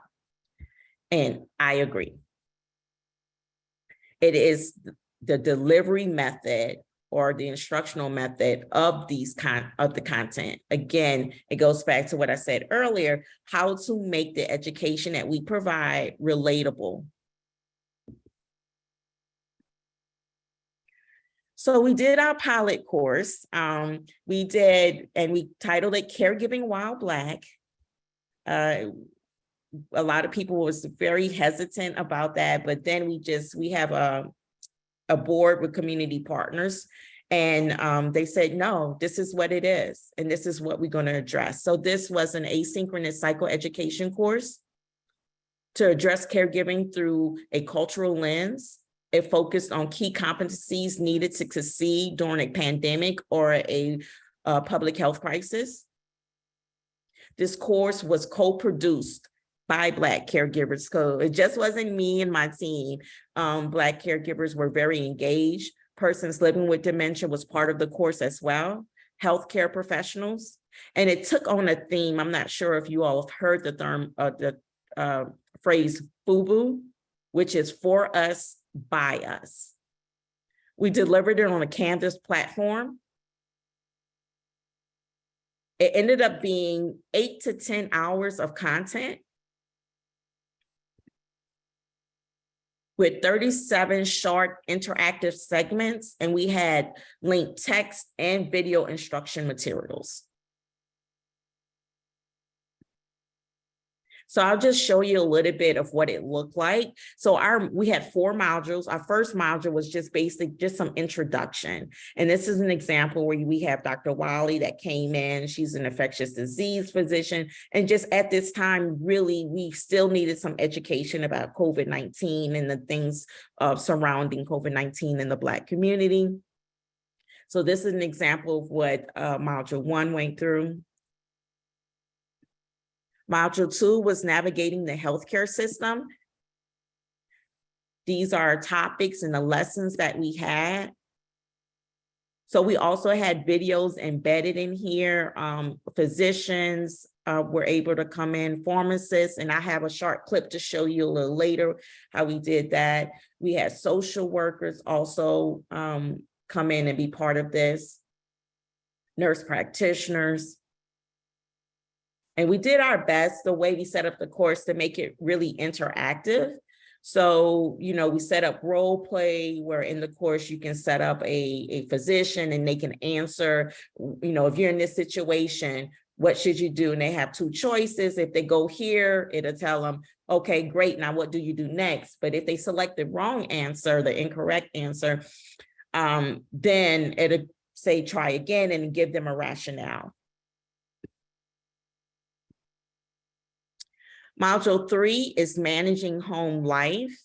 And I agree. It is the delivery method or the instructional method of the content. Again, it goes back to what I said earlier, how to make the education that we provide relatable. So we did our pilot course. We titled it Caregiving While Black. A lot of people was very hesitant about that, but then we have a board with community partners, and they said, no, this is what it is, and this is what we're going to address. So this was an asynchronous psychoeducation course to address caregiving through a cultural lens. It focused on key competencies needed to succeed during a pandemic or a public health crisis. This course was co-produced by Black caregivers. So it just wasn't me and my team. Black caregivers were very engaged. Persons living with dementia was part of the course as well. Healthcare professionals. And it took on a theme. I'm not sure if you all have heard the phrase FUBU, which is for us, by us. We delivered it on a Canvas platform. It ended up being 8 to 10 hours of content with 37 short interactive segments, and we had linked text and video instruction materials. So I'll just show you a little bit of what it looked like. So we had 4 modules. Our first module was just some introduction. And this is an example where we have Dr. Wiley that came in. She's an infectious disease physician. And just at this time, really, we still needed some education about COVID-19 and the things surrounding COVID-19 in the Black community. So this is an example of what module 1 went through. Module 2 was navigating the healthcare system. These are topics and the lessons that we had. So we also had videos embedded in here. Physicians were able to come in, pharmacists, and I have a short clip to show you a little later how we did that. We had social workers also come in and be part of this, nurse practitioners. And we did our best, the way we set up the course, to make it really interactive. So, we set up role play where in the course you can set up a physician and they can answer, if you're in this situation, what should you do? And they have 2 choices. If they go here, it'll tell them, okay, great, now what do you do next? But if they select the wrong answer, the incorrect answer, then it'll say try again and give them a rationale. Module 3 is managing home life.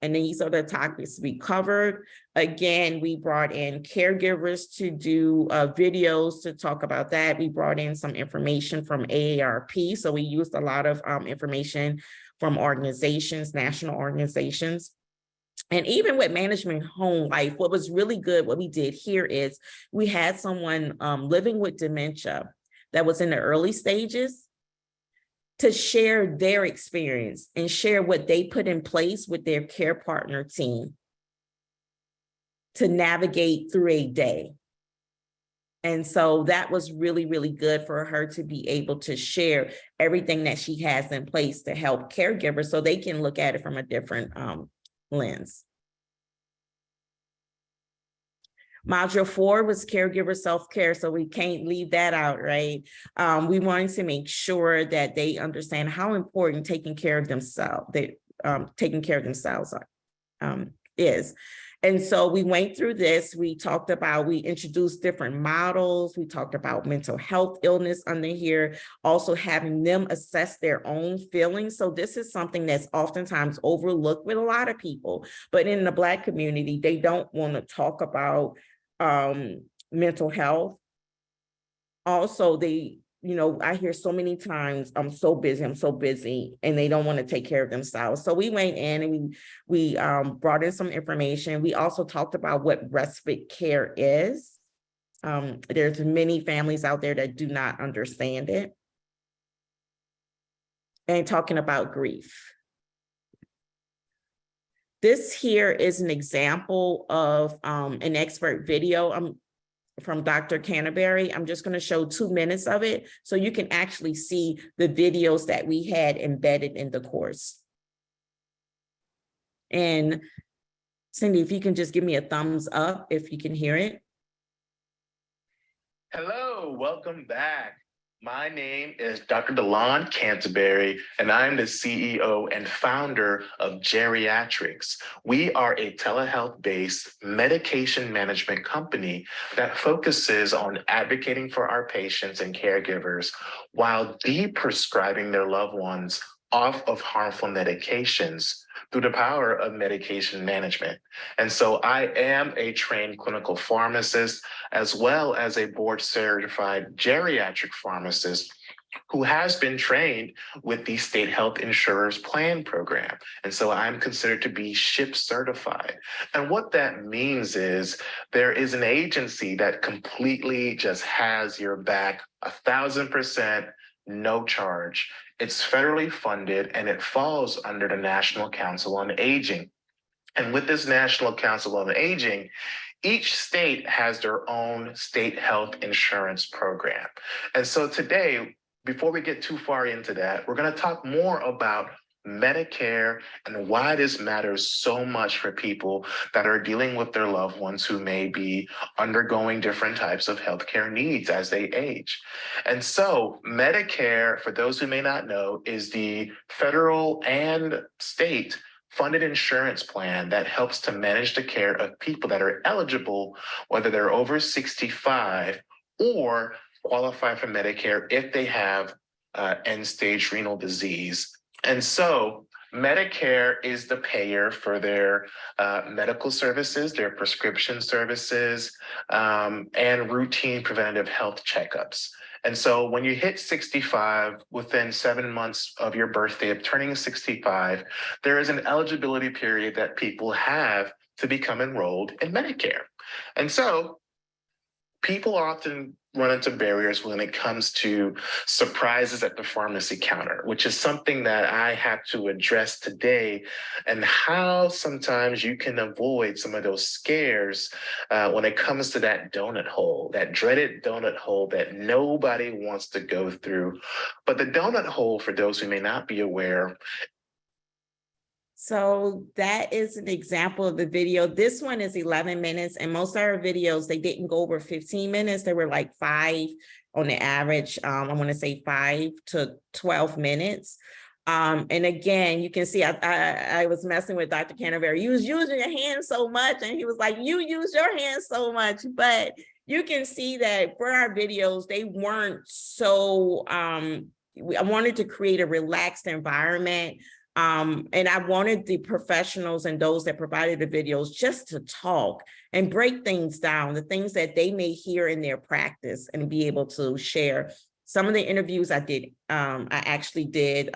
And these are the topics we covered. Again, we brought in caregivers to do videos to talk about that. We brought in some information from AARP. So we used a lot of information from organizations, national organizations. And even with management home life, what was really good, what we did here is we had someone living with dementia that was in the early stages to share their experience and share what they put in place with their care partner team to navigate through a day. And so that was really, really good for her to be able to share everything that she has in place to help caregivers so they can look at it from a different lens. Module 4 was caregiver self-care, so we can't leave that out, right? We wanted to make sure that they understand how important taking care of themselves, is. And so we went through this, we introduced different models, we talked about mental health illness under here, also having them assess their own feelings. So this is something that's oftentimes overlooked with a lot of people, but in the Black community, they don't want to talk about mental health. Also, I hear so many times, I'm so busy, and they don't want to take care of themselves. So we went in and we brought in some information. We also talked about what respite care is. There's many families out there that do not understand it. And talking about grief. This here is an example of an expert video from Dr. Canterbury. I'm just going to show 2 minutes of it so you can actually see the videos that we had embedded in the course. And Cindy, if you can just give me a thumbs up if you can hear it. Hello, welcome back. My name is Dr. DeLon Canterbury, and I'm the CEO and founder of Geriatrics. We are a telehealth-based medication management company that focuses on advocating for our patients and caregivers while de-prescribing their loved ones off of harmful medications through the power of medication management. And so I am a trained clinical pharmacist, as well as a board-certified geriatric pharmacist who has been trained with the State Health Insurers Plan program. And so I'm considered to be SHIP certified. And what that means is there is an agency that completely just has your back 1,000%, no charge. It's federally funded and it falls under the National Council on Aging. And with this National Council on Aging, each state has their own state health insurance program. And so today, before we get too far into that, we're going to talk more about Medicare and why this matters so much for people that are dealing with their loved ones who may be undergoing different types of healthcare needs as they age. And so Medicare, for those who may not know, is the federal and state funded insurance plan that helps to manage the care of people that are eligible, whether they're over 65 or qualify for Medicare if they have end-stage renal disease. And so Medicare is the payer for their medical services, their prescription services, and routine preventative health checkups. And so when you hit 65, within 7 months of your birthday of turning 65, there is an eligibility period that people have to become enrolled in Medicare. And so people often run into barriers when it comes to surprises at the pharmacy counter, which is something that I have to address today, and how sometimes you can avoid some of those scares when it comes to that donut hole, that dreaded donut hole that nobody wants to go through. But the donut hole, for those who may not be aware, so that is an example of the video. This one is 11 minutes, and most of our videos, they didn't go over 15 minutes. They were like 5 on the average. I want to say 5 to 12 minutes. And again, you can see I was messing with Dr. Canterbury. You was using your hands so much, and he was like, you use your hands so much. But you can see that for our videos, they weren't so I wanted to create a relaxed environment. And I wanted the professionals and those that provided the videos just to talk and break things down, the things that they may hear in their practice and be able to share. Some of the interviews I did, I actually did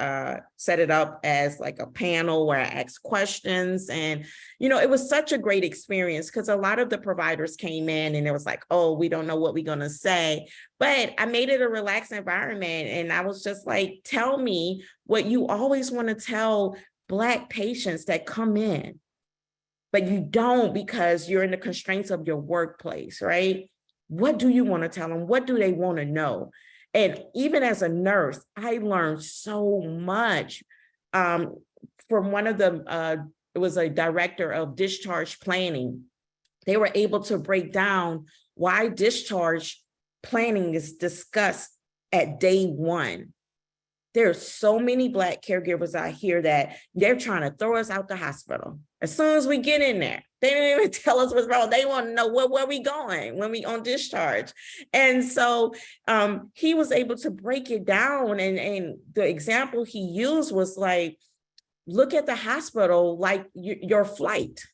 set it up as like a panel where I asked questions. And, you know, it was such a great experience because a lot of the providers came in and it was like, oh, we don't know what we're going to say. But I made it a relaxed environment. And I was just like, tell me what you always want to tell Black patients that come in, but you don't because you're in the constraints of your workplace, right? What do you want to tell them? What do they want to know? And even as a nurse, I learned so much from one of the, it was a director of discharge planning. They were able to break down why discharge planning is discussed at day one. There's so many Black caregivers out here that they're trying to throw us out the hospital. As soon as we get in there, they don't even tell us what's wrong. They want to know where we going when we on discharge. And so he was able to break it down. And the example he used was like, look at the hospital like your flight.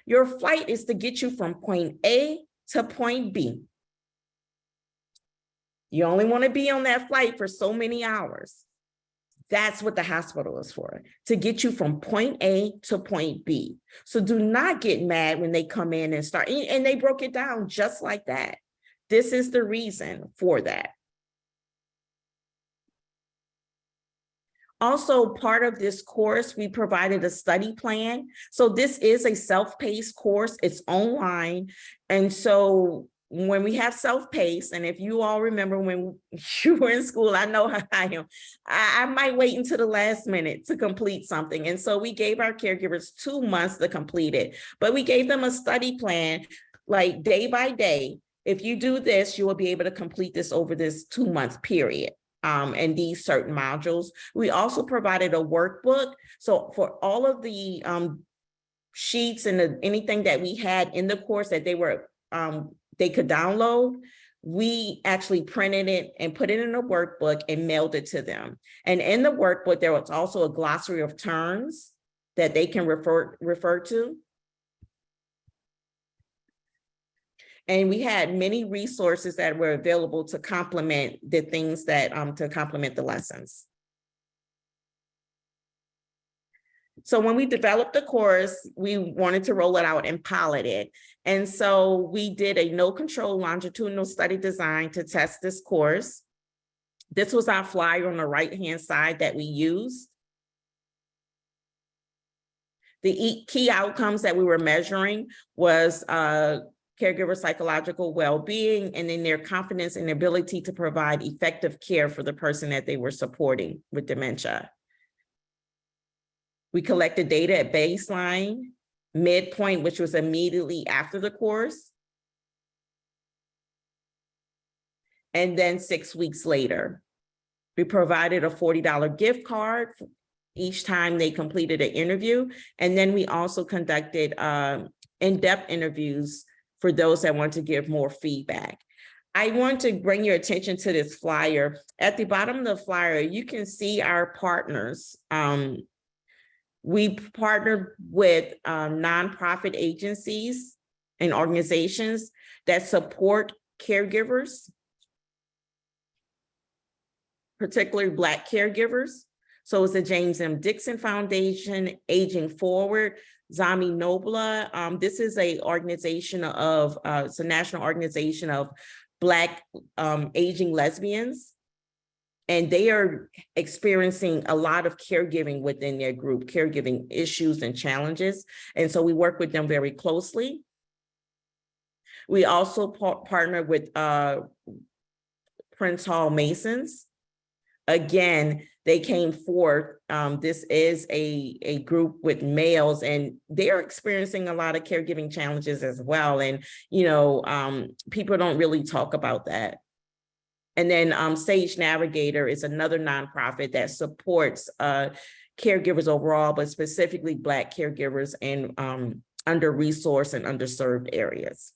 Your flight is to get you from point A to point B. You only want to be on that flight for so many hours. That's what the hospital is for, to get you from point A to point B. So do not get mad when they come in and start, and they broke it down just like that. This is the reason for that. Also, part of this course, we provided a study plan. So this is a self-paced course, it's online. And so when we have self-paced, and if you all remember when you were in school, I know how I am, I might wait until the last minute to complete something. And so we gave our caregivers 2 months to complete it, but we gave them a study plan, like day by day. If you do this, you will be able to complete this over this 2-month period. And these certain modules. We also provided a workbook. So for all of the sheets and anything that we had in the course that they could download, we actually printed it and put it in a workbook and mailed it to them. And in the workbook, there was also a glossary of terms that they can refer to. And we had many resources that were available to complement the things that, to complement the lessons. So when we developed the course, we wanted to roll it out and pilot it. And so we did a no control longitudinal study design to test this course. This was our flyer on the right-hand side that we used. The key outcomes that we were measuring was caregiver psychological well-being, and then their confidence and ability to provide effective care for the person that they were supporting with dementia. We collected data at baseline, midpoint, which was immediately after the course, and then 6 weeks later. We provided a $40 gift card each time they completed an interview, and then we also conducted in-depth interviews for those that want to give more feedback. I want to bring your attention to this flyer. At the bottom of the flyer, you can see our partners. We partnered with nonprofit agencies and organizations that support caregivers, particularly Black caregivers. So it's the James M. Dixon Foundation, Aging Forward, Zami Nobla. This is a organization of, it's a national organization of Black aging lesbians. And they are experiencing a lot of caregiving within their group, caregiving issues and challenges. And so we work with them very closely. We also partner with Prince Hall Masons. Again, they came forth. This is a group with males, and they're experiencing a lot of caregiving challenges as well. And, you know, people don't really talk about that. And then Sage Navigator is another nonprofit that supports caregivers overall, but specifically Black caregivers in under-resourced and underserved areas.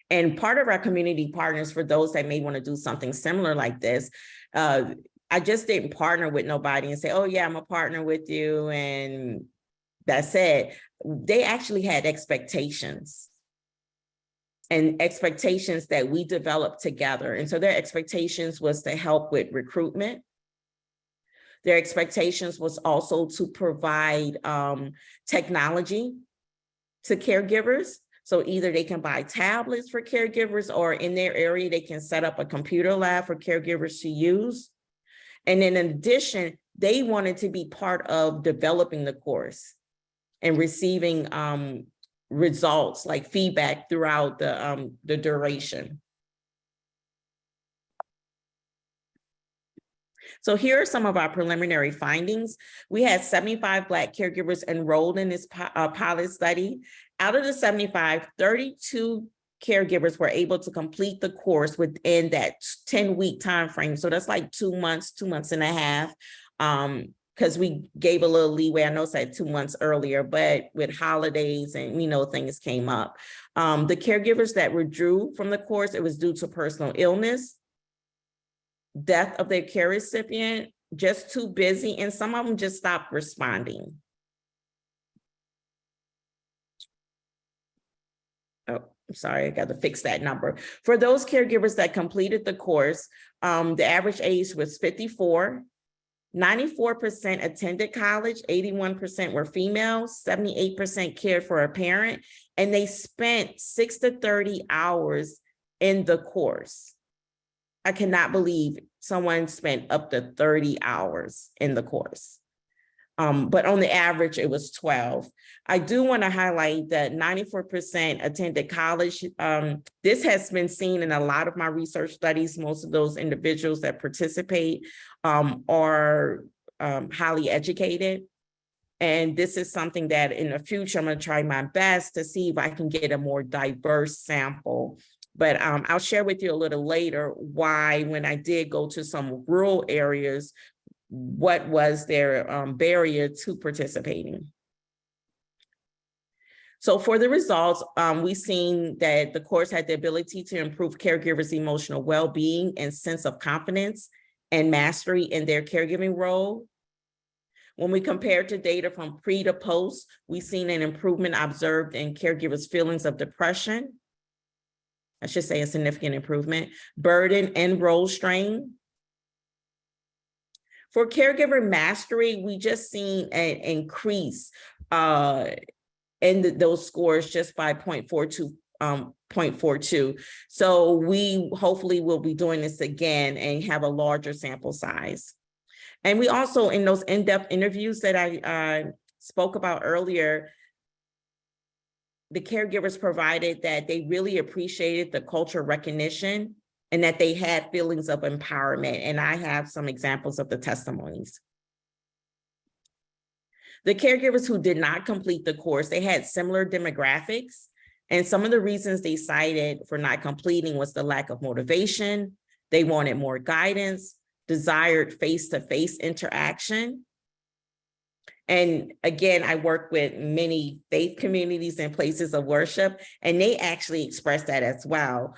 And part of our community partners, for those that may want to do something similar like this, I just didn't partner with nobody and say, oh yeah, I'm a partner with you, and that's it. They actually had expectations, and expectations that we developed together. And so their expectations was to help with recruitment. Their expectations was also to provide technology to caregivers. So either they can buy tablets for caregivers, or in their area, they can set up a computer lab for caregivers to use. And then in addition, they wanted to be part of developing the course and receiving results like feedback throughout the duration. So here are some of our preliminary findings. We had 75 Black caregivers enrolled in this pilot study. Out of the 75, 32 caregivers were able to complete the course within that 10-week time frame. So that's like 2 months, 2 months and a half, because we gave a little leeway. I know it said 2 months earlier, but with holidays and things came up. The caregivers that withdrew from the course, it was due to personal illness, death of their care recipient, just too busy, and some of them just stopped responding. Oh, I'm sorry, I got to fix that number. For those caregivers that completed the course, the average age was 54. 94% attended college, 81% were females, 78% cared for a parent, and they spent 6 to 30 hours in the course. I cannot believe someone spent up to 30 hours in the course. But on the average, it was 12. I do want to highlight that 94% attended college. This has been seen in a lot of my research studies. Most of those individuals that participate are highly educated. And this is something that in the future, I'm going to try my best to see if I can get a more diverse sample. But I'll share with you a little later why, when I did go to some rural areas, what was their barrier to participating. So for the results, we've seen that the course had the ability to improve caregivers' emotional well-being and sense of confidence and mastery in their caregiving role. When we compare to data from pre to post, we've seen an improvement observed in caregivers' feelings of depression. I should say a significant improvement, burden and role strain. For caregiver mastery, we just seen an increase in those scores just by 0.42. So we hopefully will be doing this again and have a larger sample size. And we also, in those in-depth interviews that I spoke about earlier, the caregivers provided that they really appreciated the cultural recognition and that they had feelings of empowerment. And I have some examples of the testimonies. The caregivers who did not complete the course, they had similar demographics. And some of the reasons they cited for not completing was the lack of motivation. They wanted more guidance, desired face-to-face interaction. And again, I work with many faith communities and places of worship, and they actually express that as well.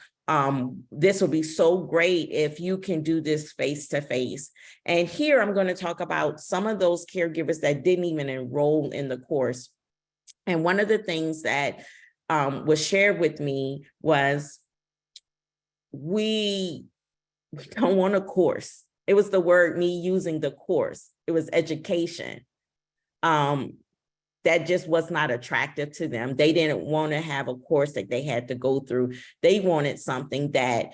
This would be so great if you can do this face-to-face. And here I'm going to talk about some of those caregivers that didn't even enroll in the course. And one of the things that was shared with me was, we don't want a course. It was the word, me using the course. It was education. That just was not attractive to them. They didn't want to have a course that they had to go through. They wanted something that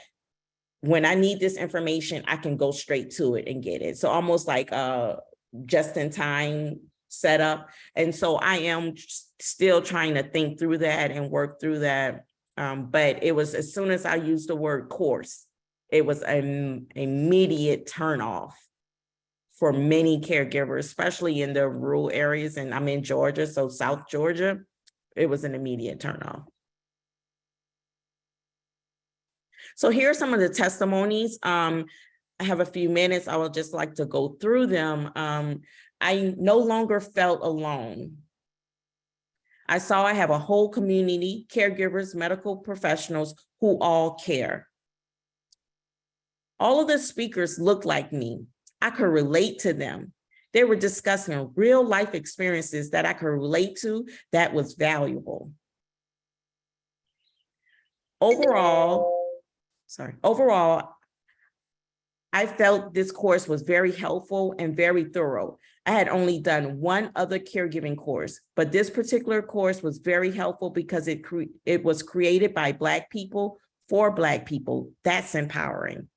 when I need this information, I can go straight to it and get it. So almost like a just-in-time setup. And so I am still trying to think through that and work through that. But it was, as soon as I used the word course, it was an immediate turnoff for many caregivers, especially in the rural areas. And I'm in Georgia, so South Georgia, it was an immediate turnoff. So here are some of the testimonies. I have a few minutes. I would just like to go through them. I no longer felt alone. I saw I have a whole community, caregivers, medical professionals who all care. All of the speakers looked like me. I could relate to them. They were discussing real life experiences that I could relate to that was valuable. Overall, I felt this course was very helpful and very thorough. I had only done one other caregiving course, but this particular course was very helpful because it was created by Black people for Black people. That's empowering.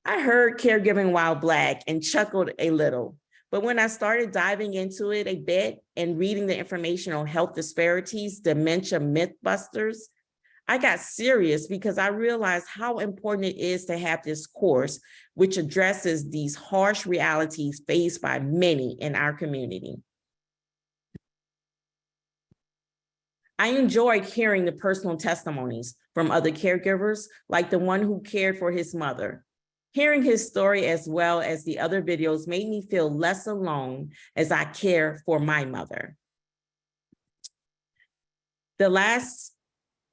I heard caregiving while Black and chuckled a little, but when I started diving into it a bit and reading the information on health disparities, dementia mythbusters, I got serious because I realized how important it is to have this course, which addresses these harsh realities faced by many in our community. I enjoyed hearing the personal testimonies from other caregivers, like the one who cared for his mother. Hearing his story as well as the other videos made me feel less alone as I care for my mother. The last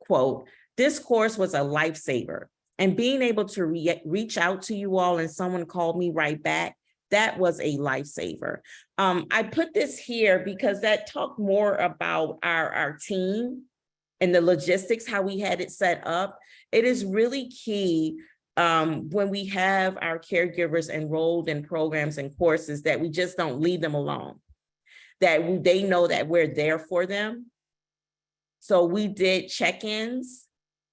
quote, this course was a lifesaver, and being able to reach out to you all and someone called me right back, that was a lifesaver. I put this here because that talked more about our team and the logistics, how we had it set up. It is really key when we have our caregivers enrolled in programs and courses that we just don't leave them alone, that they know that we're there for them. So we did check-ins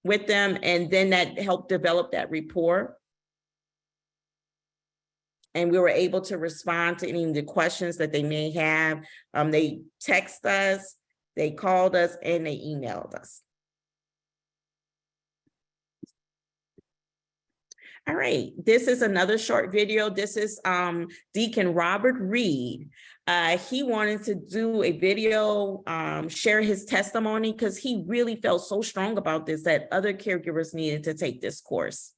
with them, and then that helped develop that rapport. And we were able to respond to any of the questions that they may have. They text us, they called us, and they emailed us. All right, this is another short video. This is Deacon Robert Reed. He wanted to do a video, share his testimony, because he really felt so strong about this that other caregivers needed to take this course.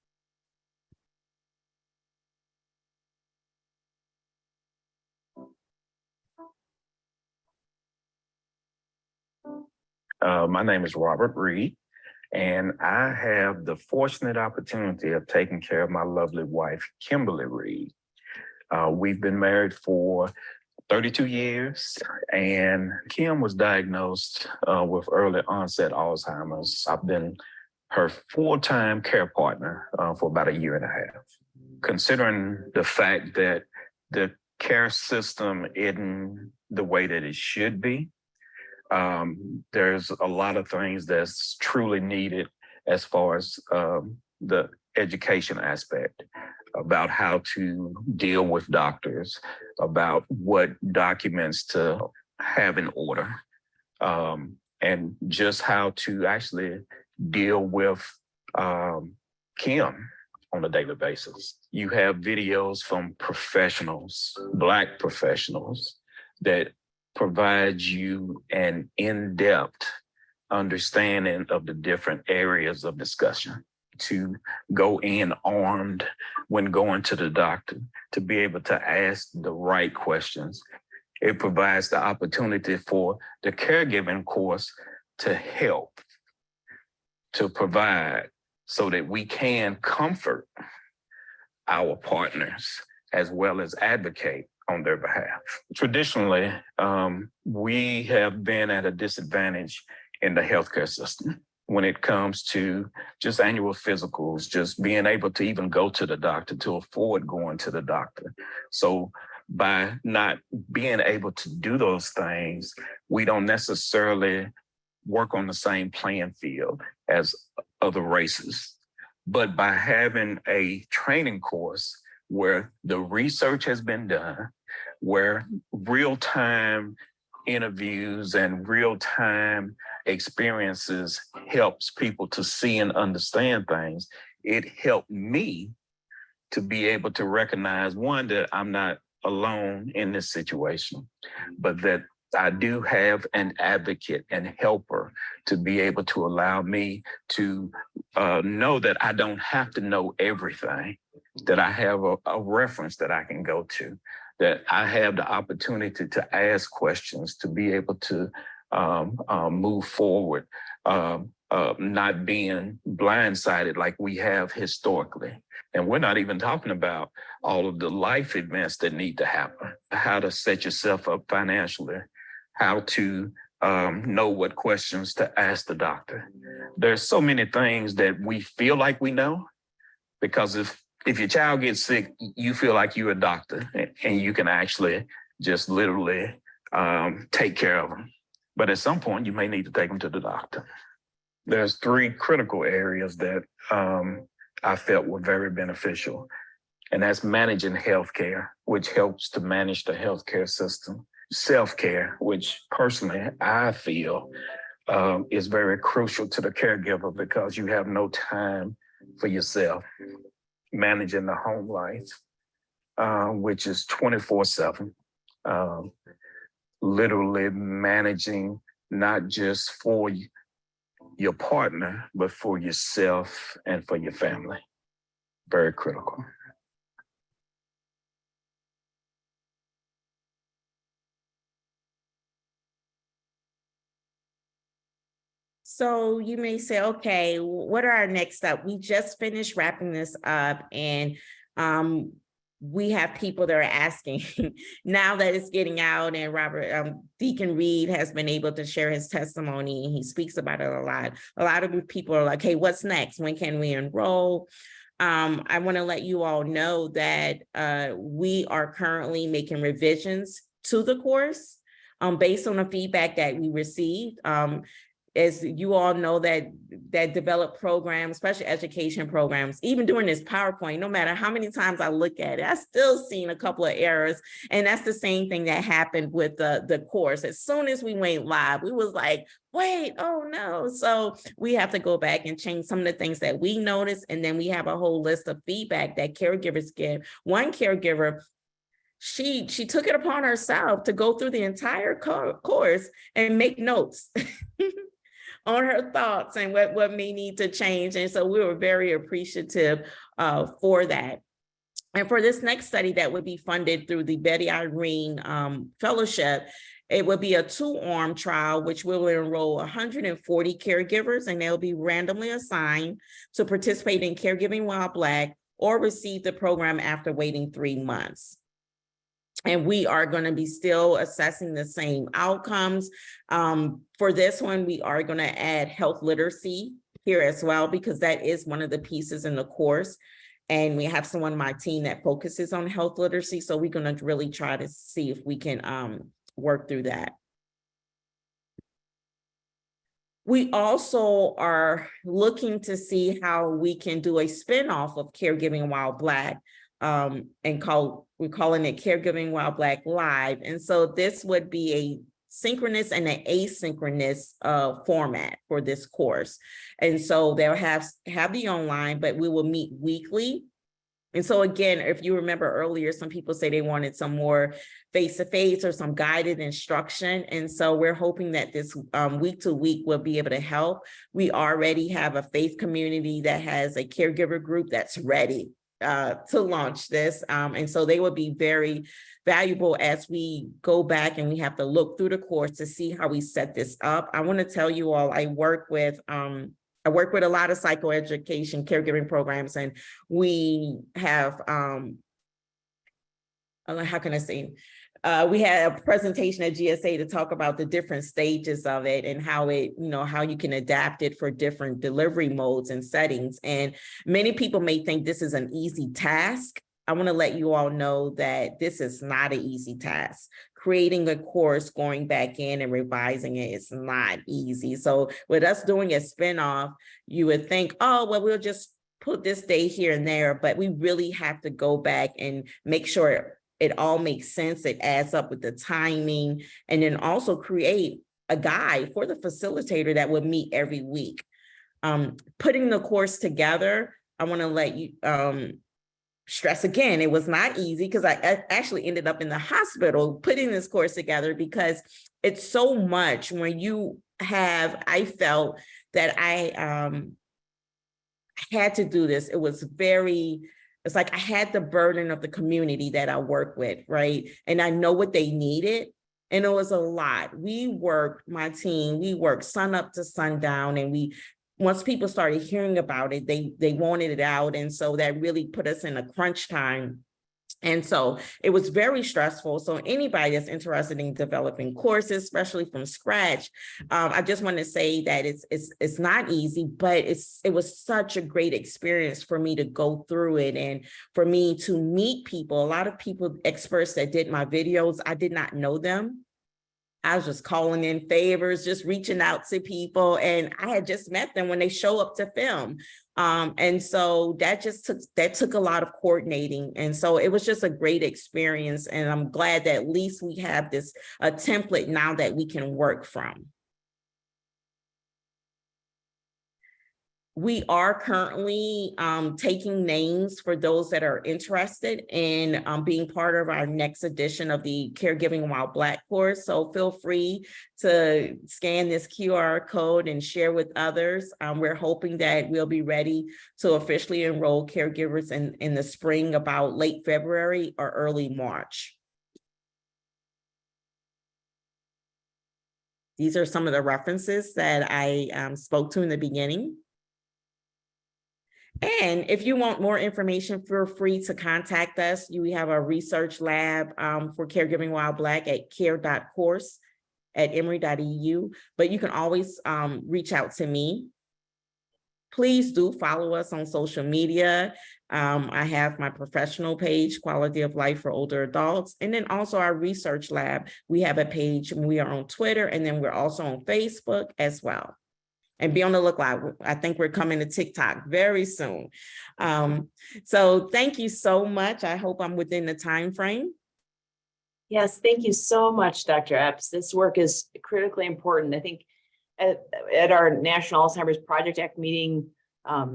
My name is Robert Reed, and I have the fortunate opportunity of taking care of my lovely wife, Kimberly Reed. We've been married for 32 years, and Kim was diagnosed with early onset Alzheimer's. I've been her full-time care partner for about 1.5 years. Considering the fact that the care system isn't the way that it should be, there's a lot of things that's truly needed as far as the education aspect about how to deal with doctors, about what documents to have in order, and just how to actually deal with Kim on a daily basis. You have videos from professionals, Black professionals, that provide you an in-depth understanding of the different areas of discussion, to go in armed when going to the doctor, to be able to ask the right questions. It provides the opportunity for the caregiving course to help, to provide, so that we can comfort our partners as well as advocate on their behalf. Traditionally, we have been at a disadvantage in the healthcare system when it comes to just annual physicals, just being able to even go to the doctor, to afford going to the doctor. So by not being able to do those things, we don't necessarily work on the same playing field as other races. But by having a training course where the research has been done, where real-time interviews and real-time experiences helps people to see and understand things, it helped me to be able to recognize, one, that I'm not alone in this situation, but that I do have an advocate and helper to be able to allow me to know that I don't have to know everything, that I have a reference that I can go to, that I have the opportunity to ask questions, to be able to move forward, not being blindsided like we have historically. And we're not even talking about all of the life events that need to happen, how to set yourself up financially, how to know what questions to ask the doctor. There's so many things that we feel like we know, because if your child gets sick, you feel like you're a doctor and you can actually just literally take care of them. But at some point, you may need to take them to the doctor. There's 3 critical areas that I felt were very beneficial, and that's managing healthcare, which helps to manage the healthcare system. Self-care, which personally I feel is very crucial to the caregiver because you have no time for yourself. Managing the home life, which is 24/7. Literally managing not just for your partner, but for yourself and for your family. Very critical. So you may say, okay, what are our next steps? We just finished wrapping this up, and we have people that are asking now that it's getting out, and Robert, Deacon Reed has been able to share his testimony, and he speaks about it a lot. A lot of people are like, hey, what's next? When can we enroll? I want to let you all know that we are currently making revisions to the course based on the feedback that we received. As you all know, that develop programs, special education programs, even during this PowerPoint, no matter how many times I look at it, I still seen a couple of errors. And that's the same thing that happened with the course. As soon as we went live, we was like, wait, oh no. So we have to go back and change some of the things that we noticed. And then we have a whole list of feedback that caregivers give. One caregiver, she took it upon herself to go through the entire course and make notes on her thoughts and what may need to change. And so we were very appreciative for that. And for this next study that would be funded through the Betty Irene Fellowship, it would be a 2-arm trial, which will enroll 140 caregivers, and they'll be randomly assigned to participate in Caregiving While Black or receive the program after waiting 3 months. And we are going to be still assessing the same outcomes. For this one, we are going to add health literacy here as well, because that is one of the pieces in the course. And we have someone on my team that focuses on health literacy. So we're going to really try to see if we can work through that. We also are looking to see how we can do a spinoff of Caregiving While Black, and we're calling it Caregiving While Black Live. And so this would be a synchronous and an asynchronous format for this course. And so they'll have the online, but we will meet weekly. And so again, if you remember earlier, some people say they wanted some more face-to-face or some guided instruction. And so we're hoping that this week to week will be able to help. We already have a faith community that has a caregiver group that's ready to launch this. And so they will be very valuable as we go back and we have to look through the course to see how we set this up. I want to tell you all, I work with a lot of psychoeducation caregiving programs, and we have, how can I say, we had a presentation at GSA to talk about the different stages of it and how it, how you can adapt it for different delivery modes and settings. And many people may think this is an easy task. I want to let you all know that this is not an easy task. Creating a course, going back in and revising it is not easy. So with us doing a spinoff, you would think, oh, well, we'll just put this day here and there, but we really have to go back and make sure it all makes sense. It adds up with the timing, and then also create a guide for the facilitator that would meet every week. Putting the course together, I want to let you stress again, it was not easy because I actually ended up in the hospital putting this course together because it's so much when you have, I felt that I had to do this. It was very it's like I had the burden of the community that I work with, right? And I know what they needed. And it was a lot. My team, we worked sun up to sundown, and once people started hearing about it, they wanted it out. And so that really put us in a crunch time. And so it was very stressful. So anybody that's interested in developing courses, especially from scratch, I just want to say that it's not easy, but it was such a great experience for me to go through it and for me to meet people. A lot of people, experts that did my videos, I did not know them. I was just calling in favors, just reaching out to people. And I had just met them when they show up to film. And so that took a lot of coordinating. And so it was just a great experience. And I'm glad that at least we have a template now that we can work from. We are currently taking names for those that are interested in being part of our next edition of the Caregiving While Black course. So feel free to scan this QR code and share with others. We're hoping that we'll be ready to officially enroll caregivers in the spring, about late February or early March. These are some of the references that I spoke to in the beginning. And if you want more information, feel free to contact us. We have a research lab for Caregiving While Black at care.course@emory.edu, but you can always reach out to me. Please do follow us on social media. I have my professional page, Quality of Life for Older Adults, and then also our research lab. We have a page, and we are on Twitter, and then we're also on Facebook as well. And be on the lookout. I think we're coming to TikTok very soon. So thank you so much. I hope I'm within the time frame. Yes, thank you so much, Dr. Epps. This work is critically important. I think at our National Alzheimer's Project Act meeting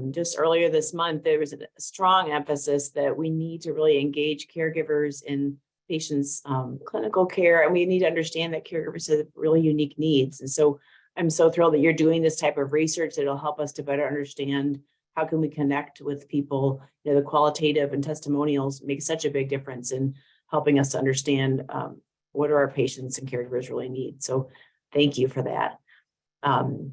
just earlier this month, there was a strong emphasis that we need to really engage caregivers in patients' clinical care, and we need to understand that caregivers have really unique needs. And so I'm so thrilled that you're doing this type of research that'll help us to better understand how can we connect with people. You know, the qualitative and testimonials make such a big difference in helping us to understand what do our patients and caregivers really need. So thank you for that. And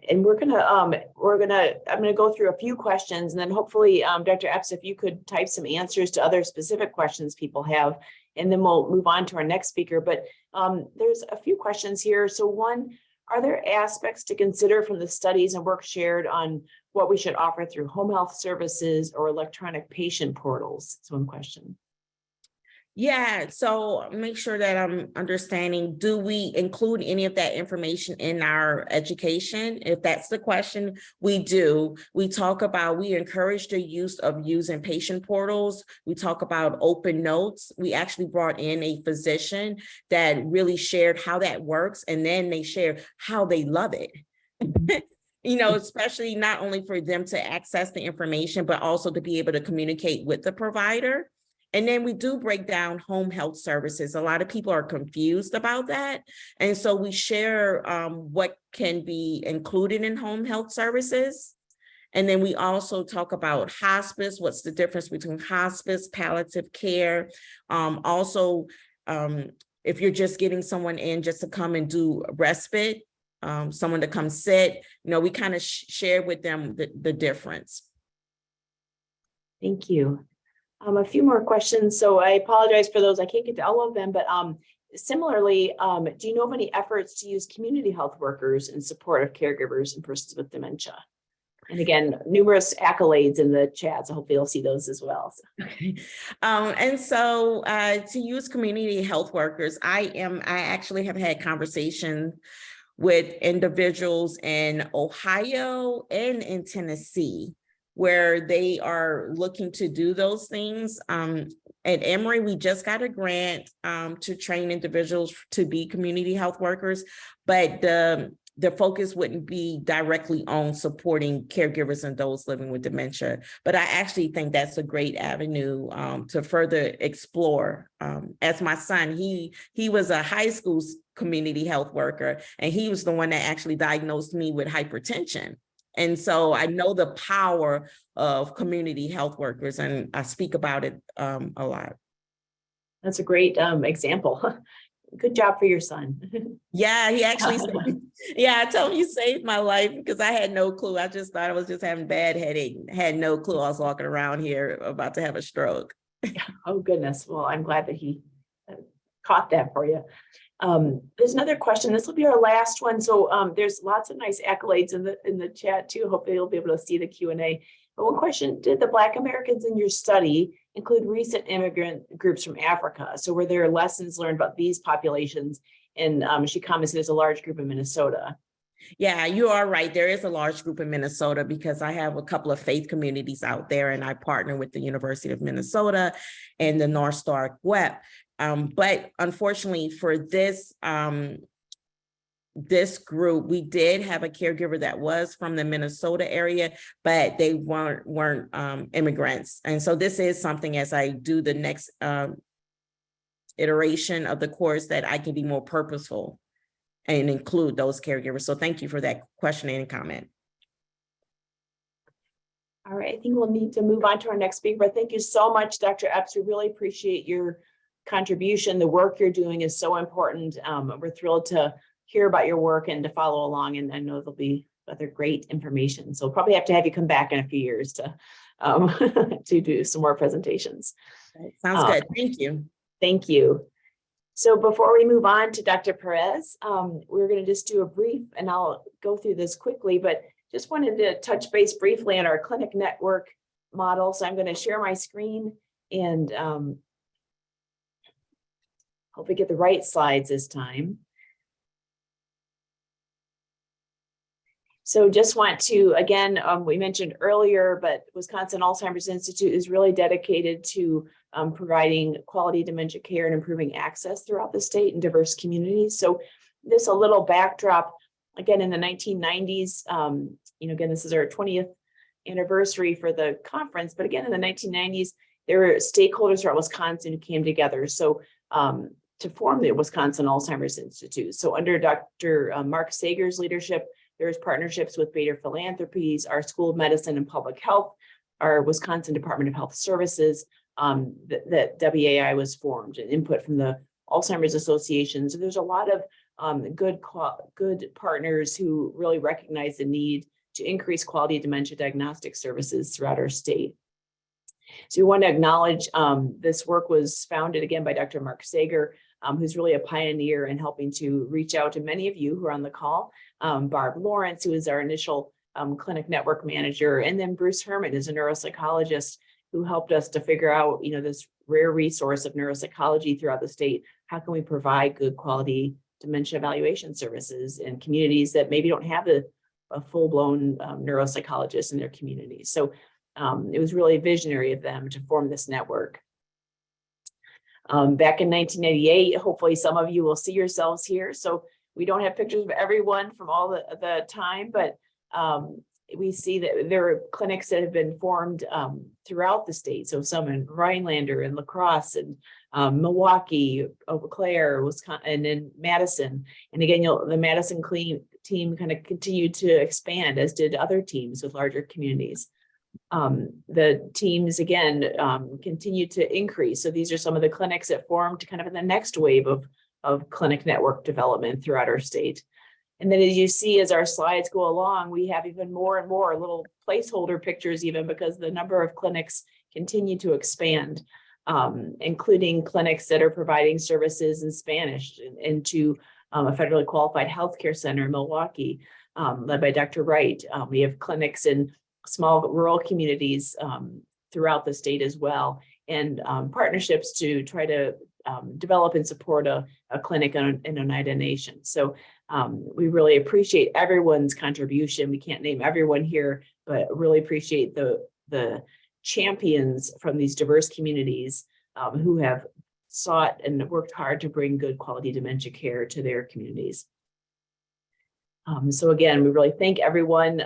I'm gonna go through a few questions, and then hopefully, Dr. Epps, if you could type some answers to other specific questions people have, and then we'll move on to our next speaker. But there's a few questions here. So one, are there aspects to consider from the studies and work shared on what we should offer through home health services or electronic patient portals? That's one question. Yeah, so make sure that I'm understanding, do we include any of that information in our education? If that's the question, we do. We encourage the use of using patient portals. We talk about open notes. We actually brought in a physician that really shared how that works, and then they shared how they love it. You know, especially not only for them to access the information, but also to be able to communicate with the provider. And then we do break down home health services. A lot of people are confused about that. And so we share what can be included in home health services. And then we also talk about hospice, what's the difference between hospice, palliative care. Also, if you're just getting someone in just to come and do respite, someone to come sit, you know, we kind of share with them the difference. Thank you. A few more questions. So I apologize for those. I can't get to all of them, but similarly, do you know of any efforts to use community health workers in support of caregivers and persons with dementia? And again, numerous accolades in the chat, so hopefully you'll see those as well. Okay. And so to use community health workers, I actually have had conversations with individuals in Ohio and in Tennessee, where they are looking to do those things. At Emory, we just got a grant to train individuals to be community health workers, but the focus wouldn't be directly on supporting caregivers and those living with dementia. But I actually think that's a great avenue to further explore. As my son, he was a high school community health worker, and he was the one that actually diagnosed me with hypertension. And so I know the power of community health workers, and I speak about it a lot. That's a great example. Good job for your son. Yeah, he actually said, yeah, I told him you saved my life because I had no clue. I just thought I was just having bad headache. Had no clue I was walking around here about to have a stroke. Oh, goodness. Well, I'm glad that he caught that for you. There's another question. This will be our last one. So there's lots of nice accolades in the chat too. Hopefully you'll be able to see the Q&A. But one question, did the Black Americans in your study include recent immigrant groups from Africa? So were there lessons learned about these populations? And she comments there's a large group in Minnesota. Yeah, you are right. There is a large group in Minnesota because I have a couple of faith communities out there, and I partner with the University of Minnesota and the North Star Web. But unfortunately for this, this group, we did have a caregiver that was from the Minnesota area, but they weren't immigrants. And so this is something, as I do the next iteration of the course, that I can be more purposeful and include those caregivers. So thank you for that question and comment. All right, I think we'll need to move on to our next speaker, but thank you so much, Dr. Epps. We really appreciate your contribution. The work you're doing is so important. We're thrilled to hear about your work and to follow along, and I know there'll be other great information. So we'll probably have to have you come back in a few years to to do some more presentations. Sounds good. Thank you. Thank you. So before we move on to Dr. Perez, we're going to just do a brief, and I'll go through this quickly, but just wanted to touch base briefly on our clinic network model. So I'm going to share my screen and hopefully get the right slides this time. So just want to, again, we mentioned earlier, but Wisconsin Alzheimer's Institute is really dedicated to providing quality dementia care and improving access throughout the state and diverse communities. So this a little backdrop, again, in the 1990s, again, this is our 20th anniversary for the conference, but again, in the 1990s, there were stakeholders throughout Wisconsin who came together. So to form the Wisconsin Alzheimer's Institute. So under Dr. Mark Sager's leadership, there's partnerships with Bader Philanthropies, our School of Medicine and Public Health, our Wisconsin Department of Health Services, that WAI was formed, and input from the Alzheimer's Association. So there's a lot of good partners who really recognize the need to increase quality dementia diagnostic services throughout our state. So we want to acknowledge this work was founded again by Dr. Mark Sager, who's really a pioneer in helping to reach out to many of you who are on the call. Barb Lawrence, who is our initial clinic network manager, and then Bruce Herman is a neuropsychologist who helped us to figure out, this rare resource of neuropsychology throughout the state. How can we provide good quality dementia evaluation services in communities that maybe don't have a full-blown neuropsychologist in their communities? So it was really visionary of them to form this network. Back in 1988, hopefully some of you will see yourselves here. So we don't have pictures of everyone from all the time, but we see that there are clinics that have been formed throughout the state. So some in Rhinelander and La Crosse and Milwaukee, Eau Claire, Wisconsin, and in Madison. And again, the Madison team kind of continued to expand, as did other teams with larger communities. The teams again continue to increase. So these are some of the clinics that formed kind of in the next wave of clinic network development throughout our state. And then as you see, as our slides go along, we have even more and more little placeholder pictures, even because the number of clinics continue to expand, including clinics that are providing services in Spanish into a federally qualified healthcare center in Milwaukee, led by Dr. Wright. We have clinics in small rural communities throughout the state as well, and partnerships to try to develop and support a clinic in Oneida Nation. So we really appreciate everyone's contribution. We can't name everyone here, but really appreciate the champions from these diverse communities who have sought and worked hard to bring good quality dementia care to their communities. So again, we really thank everyone,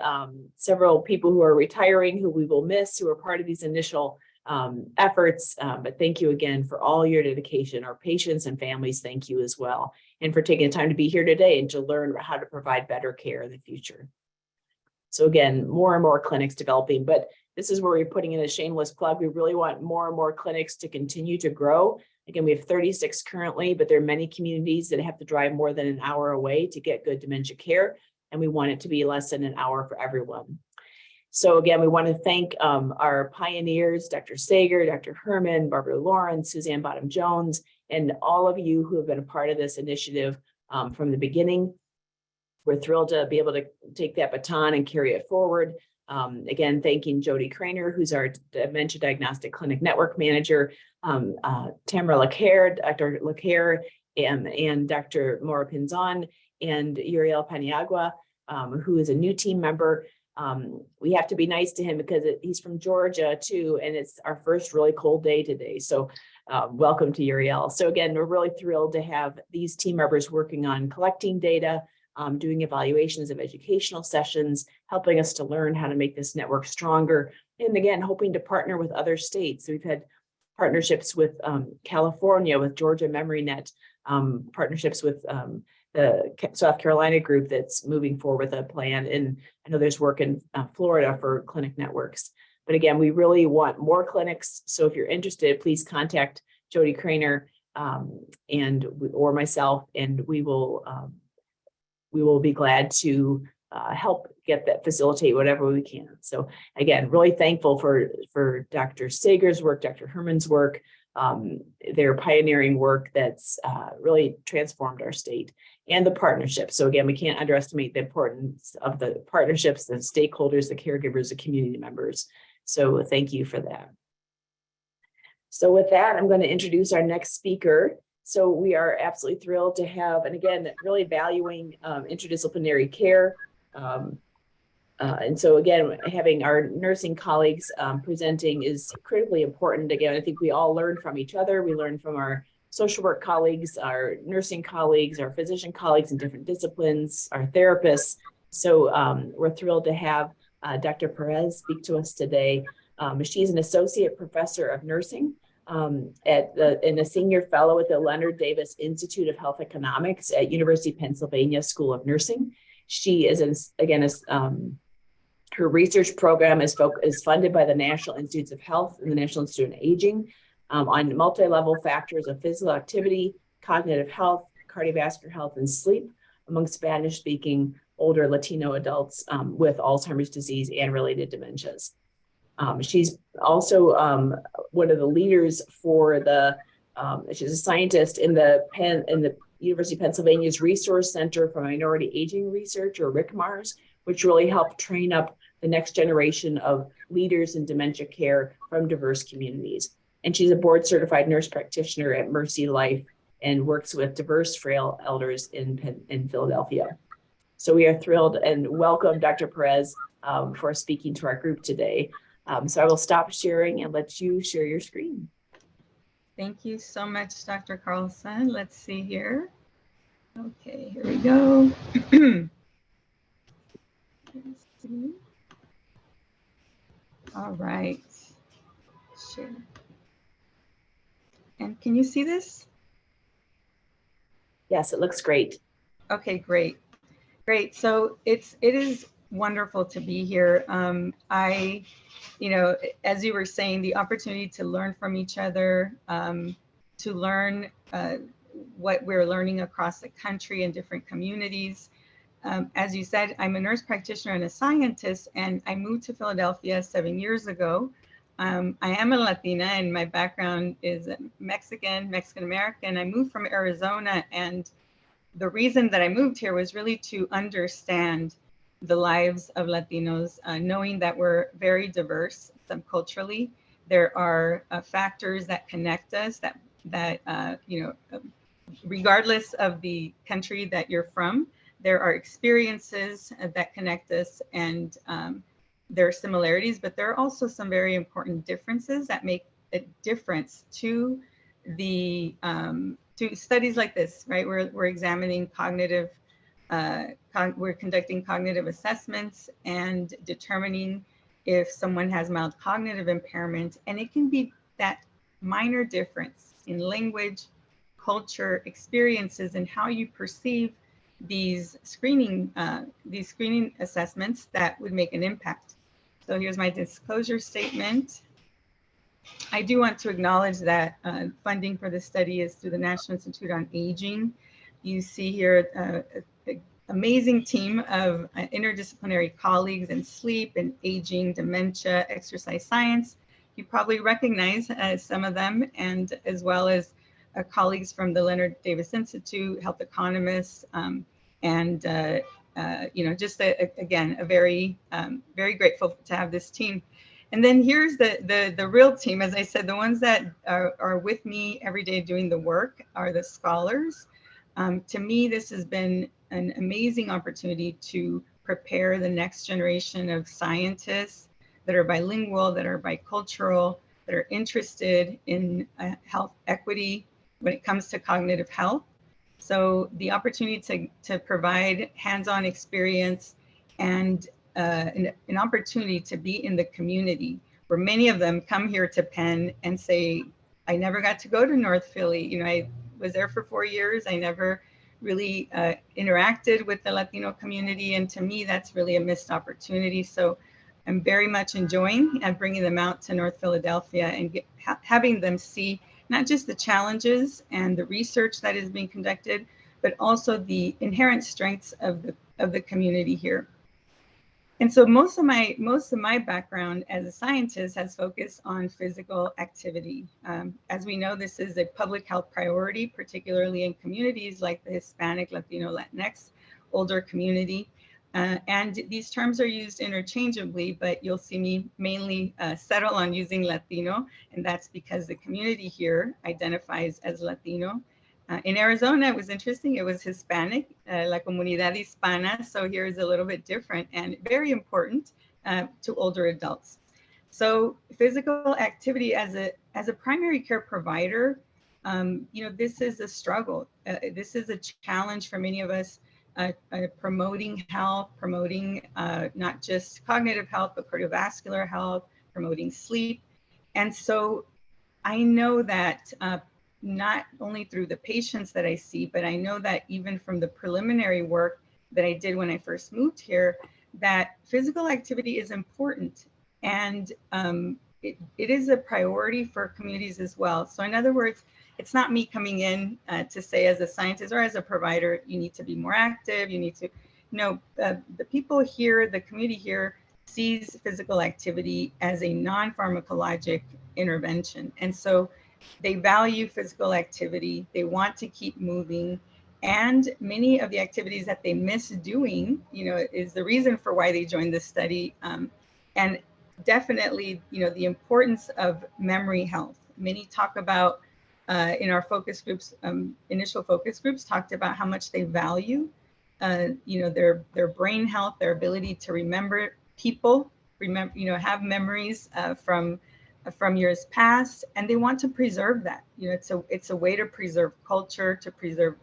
several people who are retiring, who we will miss, who are part of these initial efforts, but thank you again for all your dedication. Our patients and families, thank you as well, and for taking the time to be here today and to learn how to provide better care in the future. So again, more and more clinics developing, but this is where we're putting in a shameless plug. We really want more and more clinics to continue to grow. Again, we have 36 currently, but there are many communities that have to drive more than an hour away to get good dementia care. And we want it to be less than an hour for everyone. So again, we want to thank our pioneers, Dr. Sager, Dr. Herman, Barbara Lawrence, Suzanne Bottom-Jones, and all of you who have been a part of this initiative from the beginning. We're thrilled to be able to take that baton and carry it forward. Again, thanking Jody Craner, who's our Dementia Diagnostic Clinic Network Manager, Tamara LeCaire, Dr. LeCaire, and Dr. Maura Pinzon, and Uriel Paniagua, who is a new team member. We have to be nice to him because he's from Georgia too, and it's our first really cold day today. So welcome to Uriel. So again, we're really thrilled to have these team members working on collecting data, doing evaluations of educational sessions, helping us to learn how to make this network stronger. And again, hoping to partner with other states. So we've had partnerships with California, with Georgia MemoryNet, partnerships with the South Carolina group that's moving forward with a plan. And I know there's work in Florida for clinic networks. But again, we really want more clinics. So if you're interested, please contact Jody Craner or myself, and we will be glad to help get that, facilitate whatever we can. So again, really thankful for Dr. Sager's work, Dr. Herman's work, their pioneering work that's really transformed our state, and the partnerships. So again, we can't underestimate the importance of the partnerships, the stakeholders, the caregivers, the community members. So thank you for that. So with that, I'm going to introduce our next speaker. So we are absolutely thrilled to have, and again, really valuing interdisciplinary care. And so again, having our nursing colleagues presenting is critically important. Again, I think we all learn from each other. We learn from our social work colleagues, our nursing colleagues, our physician colleagues in different disciplines, our therapists. So we're thrilled to have Dr. Perez speak to us today. She's an associate professor of nursing and a senior fellow at the Leonard Davis Institute of Health Economics at University of Pennsylvania School of Nursing. She is, her research program is funded by the National Institutes of Health and the National Institute on Aging on multi-level factors of physical activity, cognitive health, cardiovascular health, and sleep among Spanish-speaking older Latino adults with Alzheimer's disease and related dementias. She's also one of the leaders for the, she's a scientist in the University of Pennsylvania's Resource Center for Minority Aging Research, or RICMARS, which really helped train up the next generation of leaders in dementia care from diverse communities. And she's a board certified nurse practitioner at Mercy Life and works with diverse frail elders in Philadelphia. So we are thrilled and welcome Dr. Perez for speaking to our group today. So I will stop sharing and let you share your screen. Thank you so much, Dr. Carlson. Let's see here. Okay, here we go. Let's see. All right. Share. And can you see this? Yes, it looks great. Okay, great. Great. So it is wonderful to be here. You know, as you were saying, the opportunity to learn from each other, to learn what we're learning across the country in different communities. As you said, I'm a nurse practitioner and a scientist, and I moved to Philadelphia 7 years ago. I am a Latina, and my background is Mexican-American. I moved from Arizona, and the reason that I moved here was really to understand the lives of Latinos, knowing that we're very diverse subculturally. There are factors that connect us that you know, regardless of the country that you're from, there are experiences that connect us, and there are similarities, but there are also some very important differences that make a difference to the to studies like this, right? We're examining cognitive. We're conducting cognitive assessments and determining if someone has mild cognitive impairment, and it can be that minor difference in language, culture, experiences, and how you perceive these screening assessments that would make an impact. So here's my disclosure statement. I do want to acknowledge that funding for the study is through the National Institute on Aging. You see here an amazing team of interdisciplinary colleagues in sleep and aging, dementia, exercise science. You probably recognize some of them, and as well as colleagues from the Leonard Davis Institute, health economists, and just again, a very grateful to have this team. And then here's the real team. As I said, the ones that are with me every day doing the work are the scholars. To me, this has been an amazing opportunity to prepare the next generation of scientists that are bilingual, that are bicultural, that are interested in health equity when it comes to cognitive health. So the opportunity to provide hands-on experience and an opportunity to be in the community, where many of them come here to Penn and say, I never got to go to North Philly. You know, I was there for 4 years. I never really interacted with the Latino community. And to me, that's really a missed opportunity. So I'm very much enjoying bringing them out to North Philadelphia and having them see not just the challenges and the research that is being conducted, but also the inherent strengths of the community here. And so most of my background as a scientist has focused on physical activity. As we know, this is a public health priority, particularly in communities like the Hispanic, Latino, Latinx, older community. And these terms are used interchangeably, but you'll see me mainly settle on using Latino, and that's because the community here identifies as Latino. In Arizona, it was interesting. It was Hispanic, La Comunidad Hispana. So here is a little bit different and very important to older adults. So physical activity as a primary care provider, this is a struggle. This is a challenge for many of us, promoting health, promoting not just cognitive health, but cardiovascular health, promoting sleep. And so I know that not only through the patients that I see, but I know that even from the preliminary work that I did when I first moved here, that physical activity is important. And it is a priority for communities as well. So in other words, it's not me coming in to say as a scientist or as a provider, you need to be more active, you need to, the people here, the community here sees physical activity as a non-pharmacologic intervention. And so they value physical activity, they want to keep moving, and many of the activities that they miss doing, is the reason for why they joined this study. And definitely, the importance of memory health. Many talk about, in our focus groups, initial focus groups talked about how much they value, their brain health, their ability to remember people, have memories from years past, and they want to preserve that. It's a way to preserve culture, to preserve,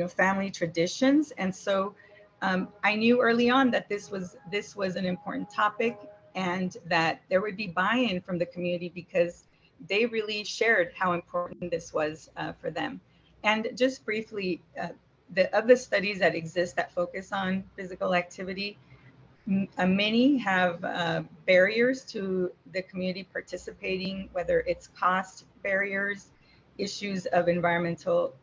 family traditions. And so I knew early on that this was an important topic, and that there would be buy-in from the community because they really shared how important this was for them. And just briefly, of the studies that exist that focus on physical activity, many have barriers to the community participating, whether it's cost barriers, issues of environmental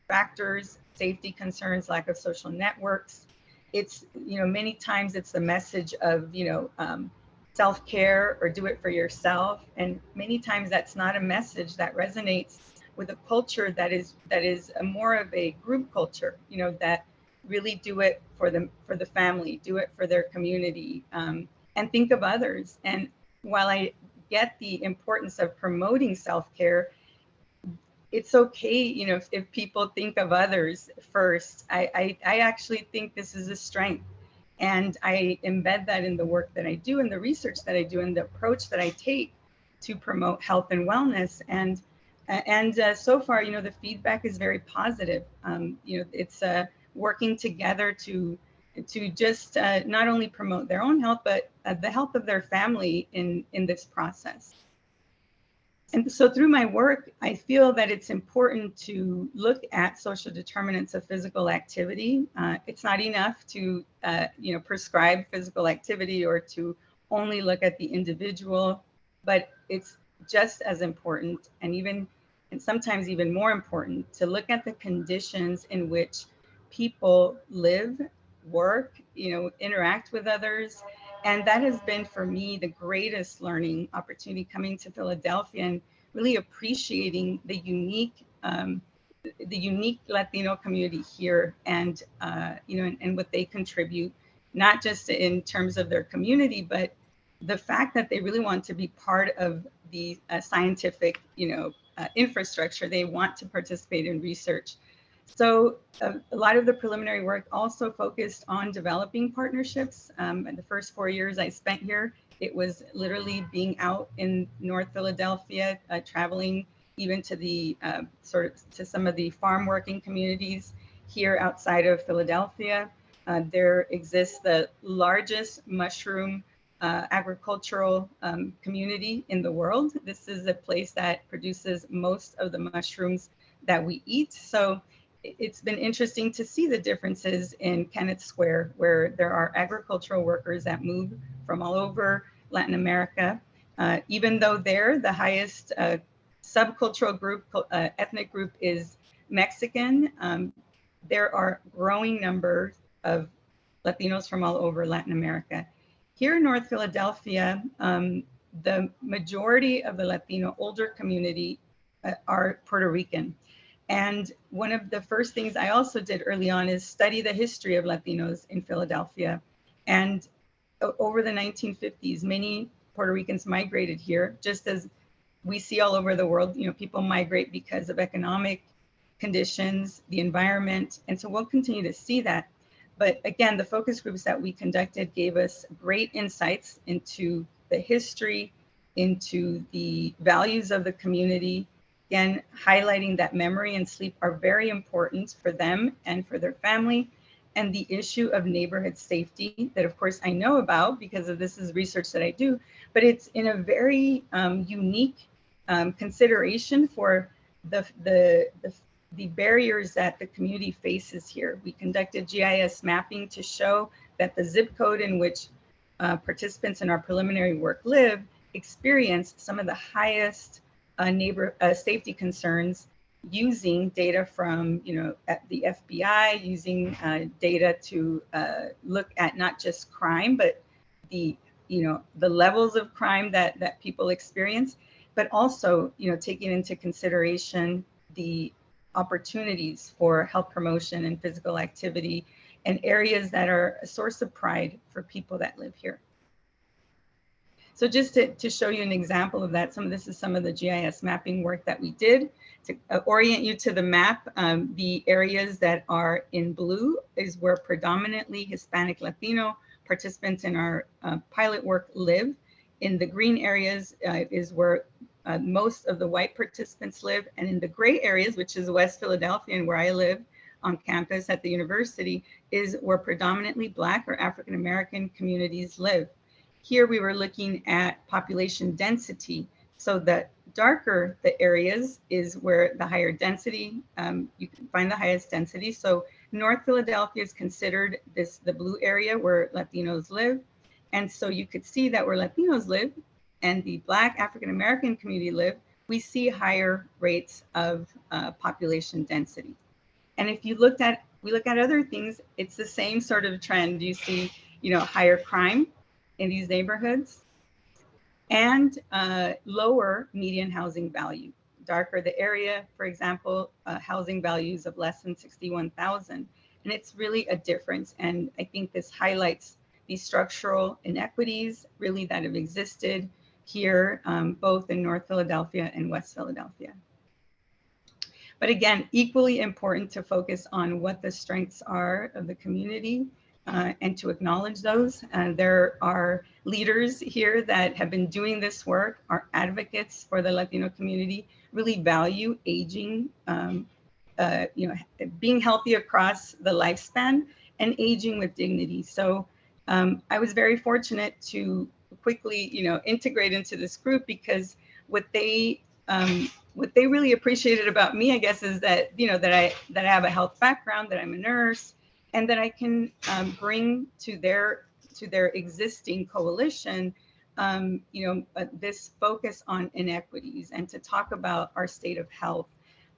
factors, safety concerns, lack of social networks. It's, many times it's the message of, self-care or do it for yourself. And many times that's not a message that resonates with a culture that is more of a group culture, that really do it for the family, do it for their community, and think of others. And while I get the importance of promoting self-care, it's okay, if people think of others first. I actually think this is a strength, and I embed that in the work that I do, and the research that I do, and the approach that I take to promote health and wellness. And so far, the feedback is very positive. It's working together to just not only promote their own health, but the health of their family in this process. And so through my work, I feel that it's important to look at social determinants of physical activity. It's not enough to prescribe physical activity or to only look at the individual, but it's just as important and sometimes even more important to look at the conditions in which people live, work, interact with others. And that has been for me the greatest learning opportunity coming to Philadelphia and really appreciating the unique Latino community here and and what they contribute, not just in terms of their community, but the fact that they really want to be part of the scientific infrastructure. They want to participate in research. So a lot of the preliminary work also focused on developing partnerships. In the first 4 years I spent here, it was literally being out in North Philadelphia, traveling even to the to some of the farm working communities here outside of Philadelphia. There exists the largest mushroom agricultural community in the world. This is a place that produces most of the mushrooms that we eat. So it's been interesting to see the differences in Kennett Square, where there are agricultural workers that move from all over Latin America. Even though there, the highest subcultural group, ethnic group is Mexican, there are growing numbers of Latinos from all over Latin America. Here in North Philadelphia, the majority of the Latino older community are Puerto Rican. And one of the first things I also did early on is study the history of Latinos in Philadelphia. And over the 1950s, many Puerto Ricans migrated here, just as we see all over the world. People migrate because of economic conditions, the environment. And so we'll continue to see that. But again, the focus groups that we conducted gave us great insights into the history, into the values of the community, again, highlighting that memory and sleep are very important for them and for their family, and the issue of neighborhood safety that, of course, I know about because of this is research that I do, but it's in a very unique consideration for the barriers that the community faces here. We conducted GIS mapping to show that the zip code in which participants in our preliminary work live experience some of the highest neighbor safety concerns using data from at the FBI, using data to look at not just crime, but the levels of crime that people experience, but also taking into consideration the opportunities for health promotion and physical activity and areas that are a source of pride for people that live here. So just to show you an example of that, this is some of the GIS mapping work that we did. To orient you to the map, the areas that are in blue is where predominantly Hispanic Latino participants in our pilot work live. In the green areas is where most of the white participants live. And in the gray areas, which is West Philadelphia and where I live on campus at the university, is where predominantly Black or African American communities live. Here we were looking at population density. So the darker the areas is where the higher density, you can find the highest density. So North Philadelphia is considered the blue area where Latinos live. And so you could see that where Latinos live and the Black African American community live, we see higher rates of population density. And if we look at other things, it's the same sort of trend. You see, higher crime in these neighborhoods and lower median housing value. Darker the area, for example, housing values of less than 61,000. And it's really a difference. And I think this highlights these structural inequities really that have existed here, both in North Philadelphia and West Philadelphia. But again, equally important to focus on what the strengths are of the community and to acknowledge those. There are leaders here that have been doing this work, are advocates for the Latino community, really value aging, being healthy across the lifespan and aging with dignity. So I was very fortunate to quickly, integrate into this group because what they what they really appreciated about me, I guess, is that, you know, that I have a health background, that I'm a nurse, and that I can bring to their existing coalition, you know, this focus on inequities and to talk about our state of health.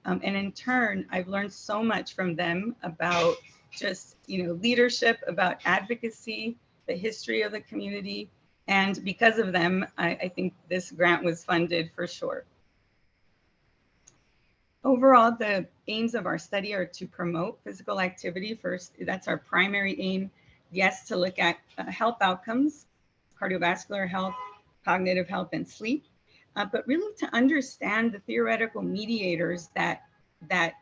And in turn, I've learned so much from them about just, you know, leadership, about advocacy, the history of the community. And because of them, I think this grant was funded for sure. Overall, the aims of our study are to promote physical activity first. That's our primary aim. Yes, to look at health outcomes, cardiovascular health, cognitive health, and sleep, but really to understand the theoretical mediators that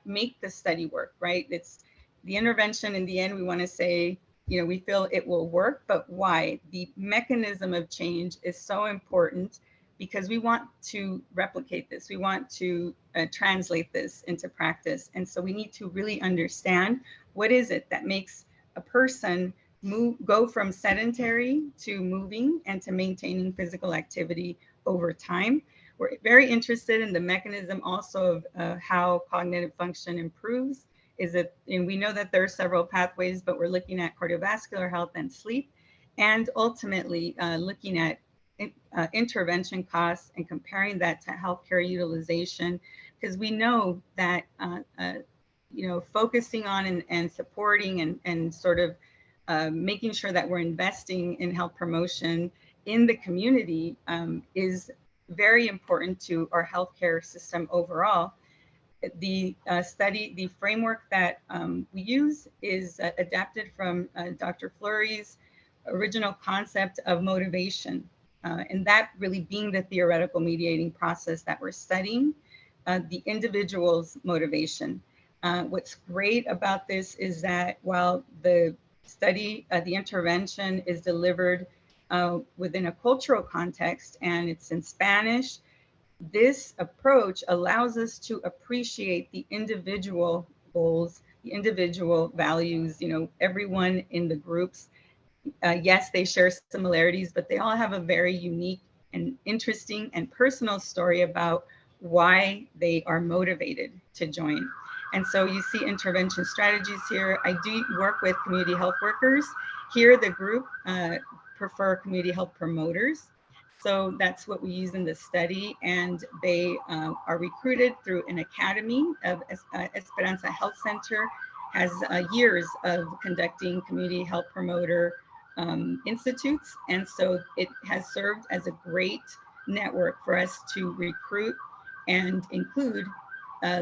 make the study work, right? It's the intervention. In the end, we want to say, you know, we feel it will work, but why? The mechanism of change is so important because we want to replicate this. We want to translate this into practice. And so we need to really understand what is it that makes a person go from sedentary to moving and to maintaining physical activity over time. We're very interested in the mechanism also of how cognitive function improves. And we know that there are several pathways, but we're looking at cardiovascular health and sleep, and ultimately looking at intervention costs and comparing that to healthcare utilization, because we know that you know, focusing on and supporting and sort of making sure that we're investing in health promotion in the community is very important to our healthcare system overall. The study, the framework that we use is adapted from Dr. Fleury's original concept of motivation, and that really being the theoretical mediating process that we're studying, the individual's motivation. What's great about this is that while the study, the intervention is delivered within a cultural context and it's in Spanish, this approach allows us to appreciate the individual goals, the individual values. You know, everyone in the groups, yes, they share similarities, but they all have a very unique and interesting and personal story about why they are motivated to join. And so you see intervention strategies here. I do work with community health workers. Here, the group prefer community health promoters. So that's what we use in the study. And they are recruited through an academy of Esperanza Health Center, has years of conducting community health promoter institutes. And so it has served as a great network for us to recruit and include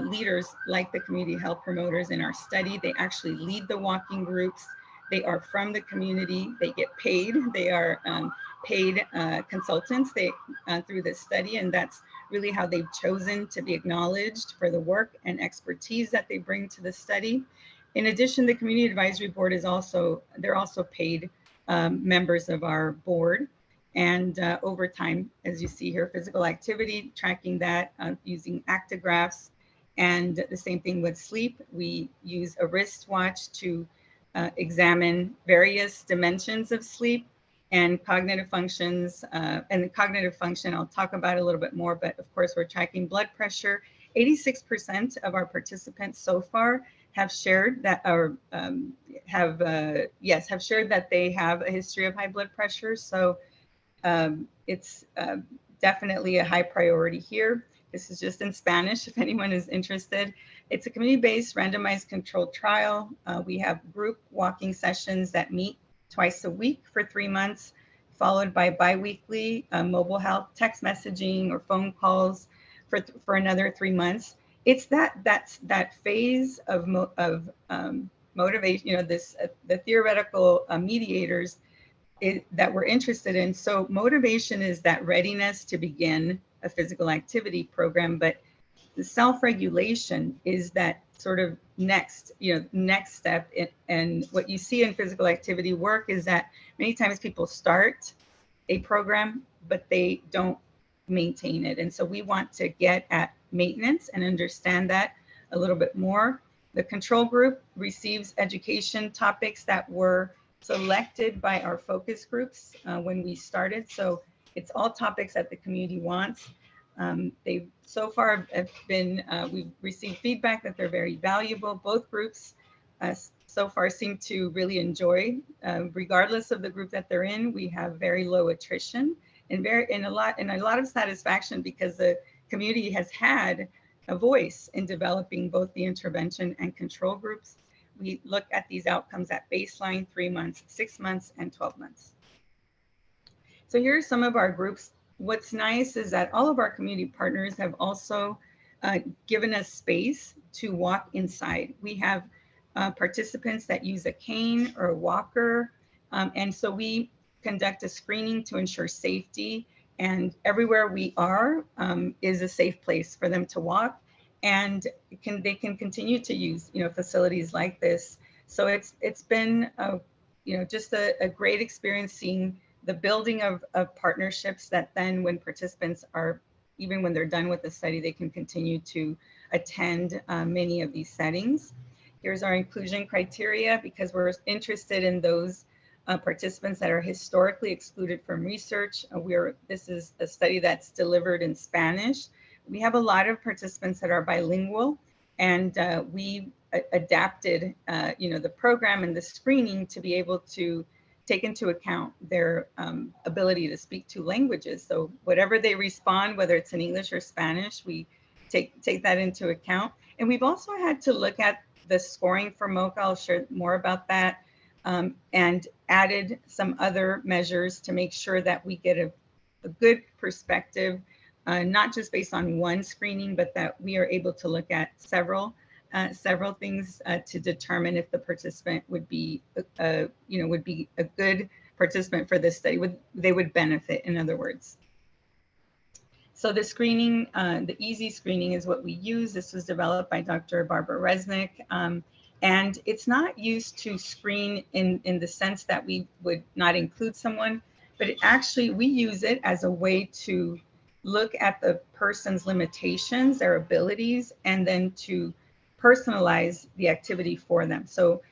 leaders like the community health promoters in our study. They actually lead the walking groups. They are from the community. They get paid. They are paid consultants through this study, and that's really how they've chosen to be acknowledged for the work and expertise that they bring to the study. In addition, the Community Advisory Board is they're also paid members of our board. And over time, as you see here, physical activity, tracking that using actigraphs. And the same thing with sleep. We use a wristwatch to examine various dimensions of sleep and cognitive functions. And the cognitive function, I'll talk about it a little bit more, but of course we're tracking blood pressure. 86% of our participants so far have shared that, or have shared that they have a history of high blood pressure. So it's definitely a high priority here. This is just in Spanish if anyone is interested. It's a community-based randomized controlled trial. We have group walking sessions that meet twice a week for 3 months, followed by biweekly mobile health text messaging or phone calls for another 3 months. It's that phase of motivation, you know, the theoretical mediators that we're interested in. So motivation is that readiness to begin a physical activity program, but the self-regulation is that sort of next step. And what you see in physical activity work is that many times people start a program, but they don't maintain it. And so we want to get at maintenance and understand that a little bit more. The control group receives education topics that were selected by our focus groups when we started. So it's all topics that the community wants. They so far have been, we've received feedback that they're very valuable. Both groups so far seem to really enjoy, regardless of the group that they're in. We have very low attrition and a lot of satisfaction because the community has had a voice in developing both the intervention and control groups. We look at these outcomes at baseline, 3 months, 6 months, and 12 months. So here are some of our groups. What's nice is that all of our community partners have also given us space to walk inside. We have participants that use a cane or a walker. And so we conduct a screening to ensure safety, and everywhere we are is a safe place for them to walk, and they can continue to use facilities like this. So it's been just a great experience seeing the building of partnerships that then when participants are, even when they're done with the study, they can continue to attend many of these settings. Here's our inclusion criteria, because we're interested in those participants that are historically excluded from research. This is a study that's delivered in Spanish. We have a lot of participants that are bilingual, and we adapted the program and the screening to be able to take into account their ability to speak 2 languages. So whatever they respond, whether it's in English or Spanish, we take that into account. And we've also had to look at the scoring for MoCA. I'll share more about that, and added some other measures to make sure that we get a good perspective, not just based on one screening, but that we are able to look at several things to determine if the participant would be a good participant for this study. They would benefit, in other words. So the screening, the EASY screening is what we use. This was developed by Dr. Barbara Resnick. And it's not used to screen in the sense that we would not include someone, but we use it as a way to look at the person's limitations, their abilities, and then to personalize the activity for them. So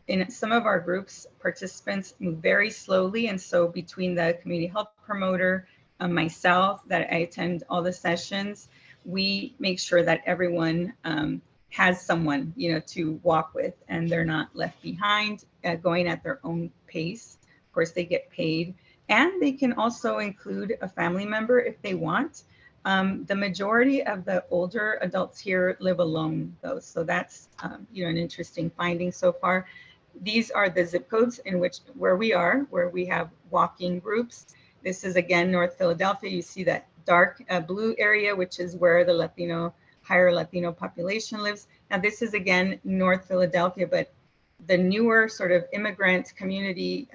in some of our groups, participants move very slowly. And so between the community health promoter, myself, that I attend all the sessions, we make sure that everyone has someone, to walk with, and they're not left behind, going at their own pace. Of course, they get paid, and they can also include a family member if they want. The majority of the older adults here live alone, though, so that's an interesting finding so far. These are the zip codes where we have walking groups. This is again North Philadelphia. You see that dark blue area, which is where the higher Latino population lives. Now this is again North Philadelphia, but the newer sort of immigrant community,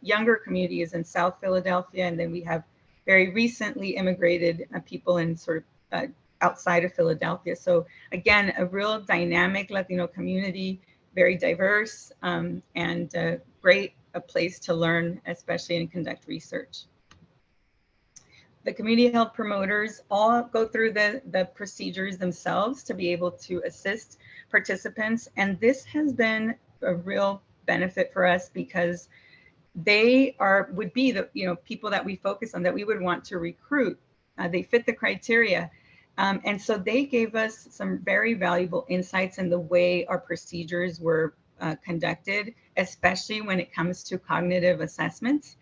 younger community is in South Philadelphia, and then we have very recently immigrated people in sort of outside of Philadelphia. So again, a real dynamic Latino community, very diverse, and a place to learn, especially and conduct research. The community health promoters all go through the procedures themselves to be able to assist participants. And this has been a real benefit for us because they would be the people that we focus on, that we would want to recruit. They fit the criteria. And so they gave us some very valuable insights in the way our procedures were conducted, especially when it comes to cognitive assessments.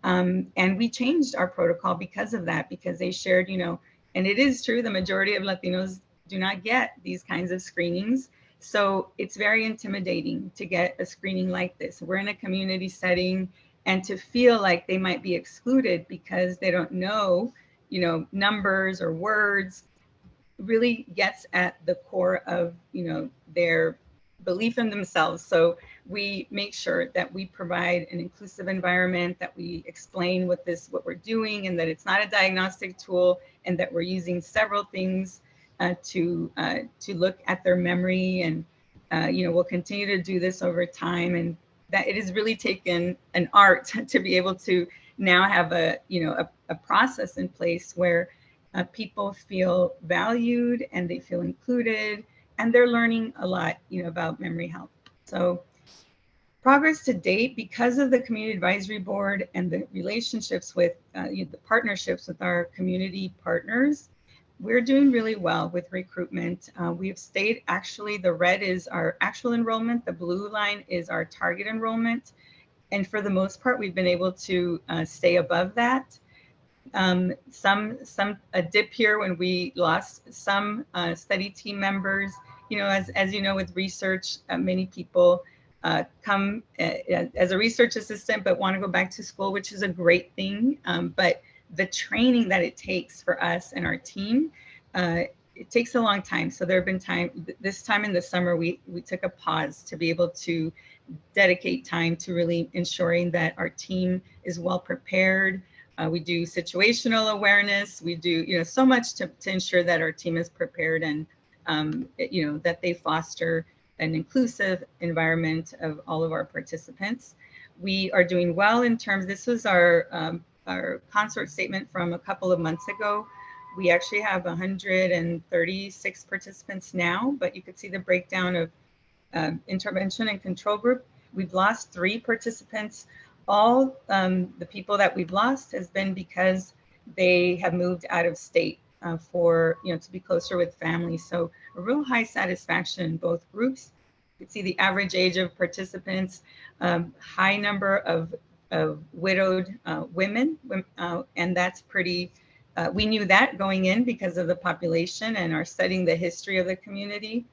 And we changed our protocol because of that, because they shared, and it is true, the majority of Latinos do not get these kinds of screenings. So it's very intimidating to get a screening like this. We're in a community setting, and to feel like they might be excluded because they don't know, numbers or words really gets at the core of, their belief in themselves. So we make sure that we provide an inclusive environment, that we explain what we're doing, and that it's not a diagnostic tool, and that we're using several things to look at their memory. And we'll continue to do this over time, and that it has really taken an art to be able to now have a process in place where people feel valued and they feel included, and they're learning a lot, about memory health. So progress to date, because of the community advisory board and the relationships with the partnerships with our community partners, we're doing really well with recruitment. We've stayed, actually, the red is our actual enrollment, the blue line is our target enrollment. And for the most part, we've been able to stay above that. A dip here when we lost some study team members. You know, as you know, with research, many people come as a research assistant, but want to go back to school, which is a great thing. But the training that it takes for us and our team, it takes a long time. So there have been this time in the summer, we took a pause to be able to dedicate time to really ensuring that our team is well prepared. We do situational awareness. We do, you know, so much to ensure that our team is prepared and, you know, that they foster an inclusive environment of all of our participants. We are doing well in terms, this was our consort statement from a couple of months ago. We actually have 136 participants now, but you could see the breakdown of intervention and control group. We've lost 3 participants. All the people that we've lost has been because they have moved out of state for, you know, to be closer with family. So a real high satisfaction in both groups. You can see the average age of participants, high number of widowed women, and that's pretty, we knew that going in because of the population and are studying the history of the community.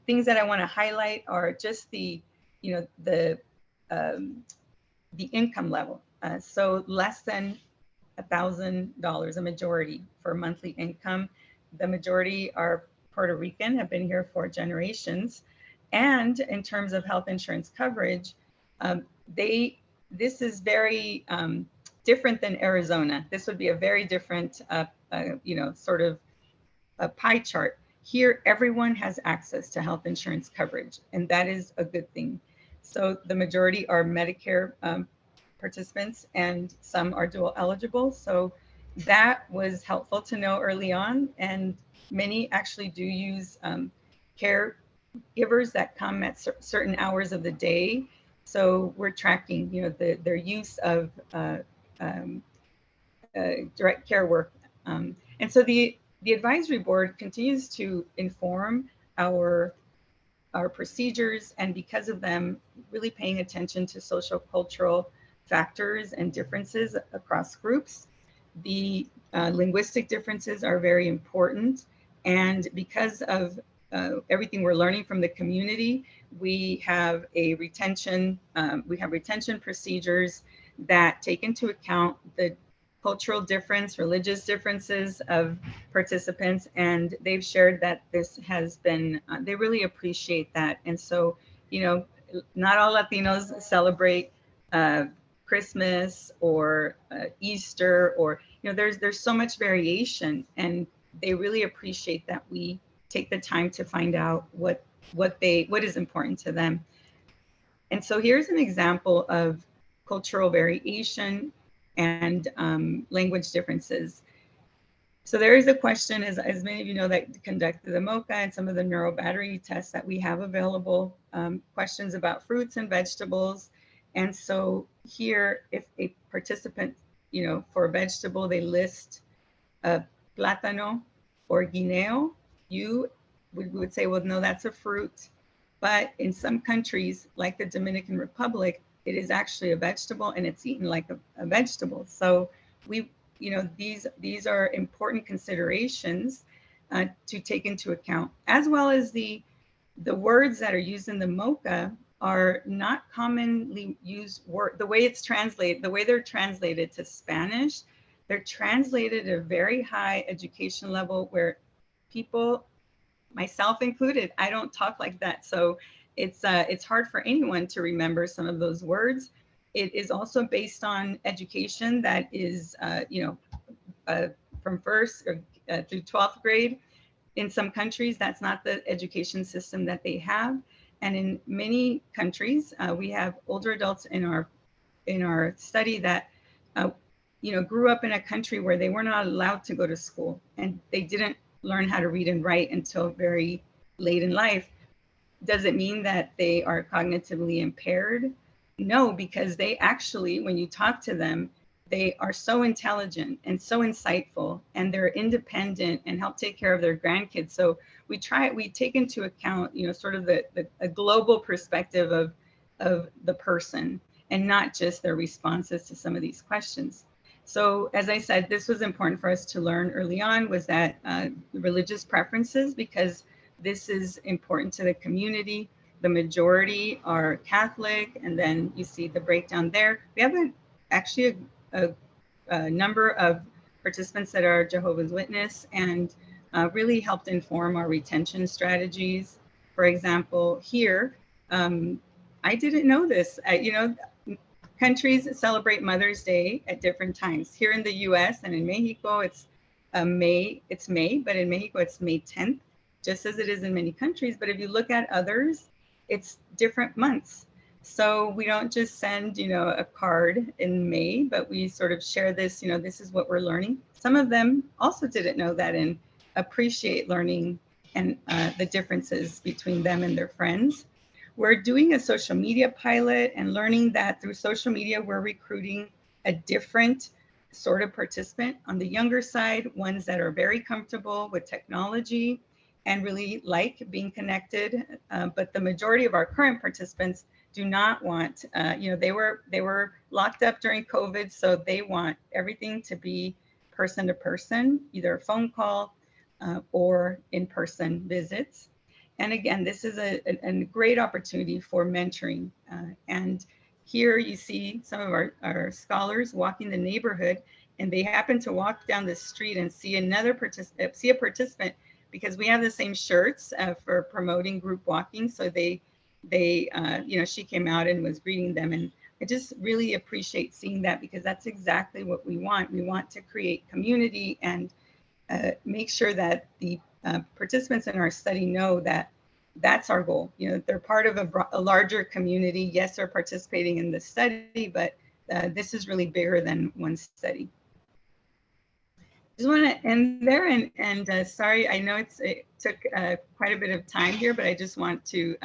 Things that I want to highlight are just the, you know, the income level. So less than $1,000, a majority for monthly income. The majority are Puerto Rican, have been here for generations. And in terms of health insurance coverage, this is very different than Arizona. This would be a very different, you know, sort of a pie chart. Here, everyone has access to health insurance coverage, and that is a good thing. So the majority are Medicare participants, and some are dual eligible. So that was helpful to know early on. And many actually do use caregivers that come at certain hours of the day. So we're tracking, you know, their use of direct care work. And so the advisory board continues to inform our procedures, and because of them, really paying attention to social cultural factors and differences across groups. The linguistic differences are very important, and because of everything we're learning from the community, we have retention procedures that take into account the cultural difference, religious differences of participants, and they've shared that this has been, they really appreciate that. And so, you know, not all Latinos celebrate Christmas or Easter, or, you know, there's so much variation, and they really appreciate that we take the time to find out what is important to them. And so here's an example of cultural variation and language differences. So there is a question, as many of you know, that conducted the MOCA and some of the neurobattery tests that we have available, questions about fruits and vegetables. And so here, if a participant, you know, for a vegetable, they list plátano or guineo, we would say, well, no, that's a fruit. But in some countries, like the Dominican Republic, it is actually a vegetable, and it's eaten like a vegetable. So we, you know, these are important considerations to take into account, as well as the words that are used in the MOCA are not commonly used word. The way it's translated, the way they're translated to Spanish, they're translated at a very high education level where people, myself included, I don't talk like that. So it's hard for anyone to remember some of those words. It is also based on education that is, you know, from first through 12th grade. In some countries, that's not the education system that they have. And in many countries, we have older adults in our study that, you know, grew up in a country where they were not allowed to go to school, and they didn't learn how to read and write until very late in life. Does it mean that they are cognitively impaired? No, because they actually, when you talk to them, they are so intelligent and so insightful, and they're independent and help take care of their grandkids. So we take into account, you know, sort of a global perspective of the person and not just their responses to some of these questions. So as I said, this was important for us to learn early on, was that religious preferences, because this is important to the community. The majority are Catholic, and then you see the breakdown there. We have actually a number of participants that are Jehovah's Witness, and really helped inform our retention strategies. For example, here, I didn't know this, you know, countries celebrate Mother's Day at different times. Here in the US and in Mexico, it's May, but in Mexico, it's May 10th, just as it is in many countries. But if you look at others, it's different months. So we don't just send, you know, a card in May, but we sort of share this, you know, this is what we're learning. Some of them also didn't know that and appreciate learning and the differences between them and their friends. We're doing a social media pilot and learning that through social media, we're recruiting a different sort of participant. On the younger side, ones that are very comfortable with technology and really like being connected. But the majority of our current participants do not want, you know, they were locked up during COVID, so they want everything to be person to person, either a phone call or in-person visits. And again, this is a great opportunity for mentoring. And here you see some of our scholars walking the neighborhood, and they happen to walk down the street and see a participant, because we have the same shirts for promoting group walking. So they you know, she came out and was greeting them. And I just really appreciate seeing that, because that's exactly what we want. We want to create community and make sure that the participants in our study know that that's our goal. You know, they're part of a larger community. Yes, they're participating in the study, but this is really bigger than one study. Just want to end there, and sorry, I know it took quite a bit of time here, but I just want to,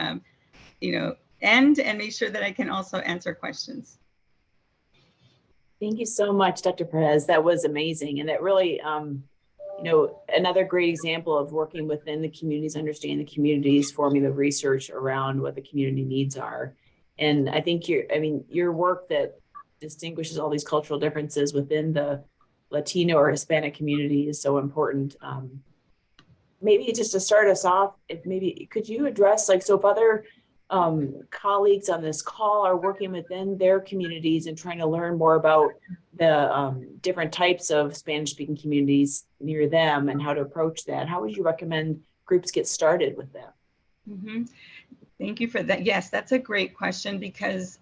you know, end and make sure that I can also answer questions. Thank you so much, Dr. Perez. That was amazing. And it really, you know, another great example of working within the communities, understanding the communities, forming the research around what the community needs are. And I think your work that distinguishes all these cultural differences within the Latino or Hispanic community is so important. Maybe just to start us off, could you address, like, so if other colleagues on this call are working within their communities and trying to learn more about the different types of Spanish-speaking communities near them and how to approach that, how would you recommend groups get started with that? Mm-hmm. Thank you for that. Yes, that's a great question, because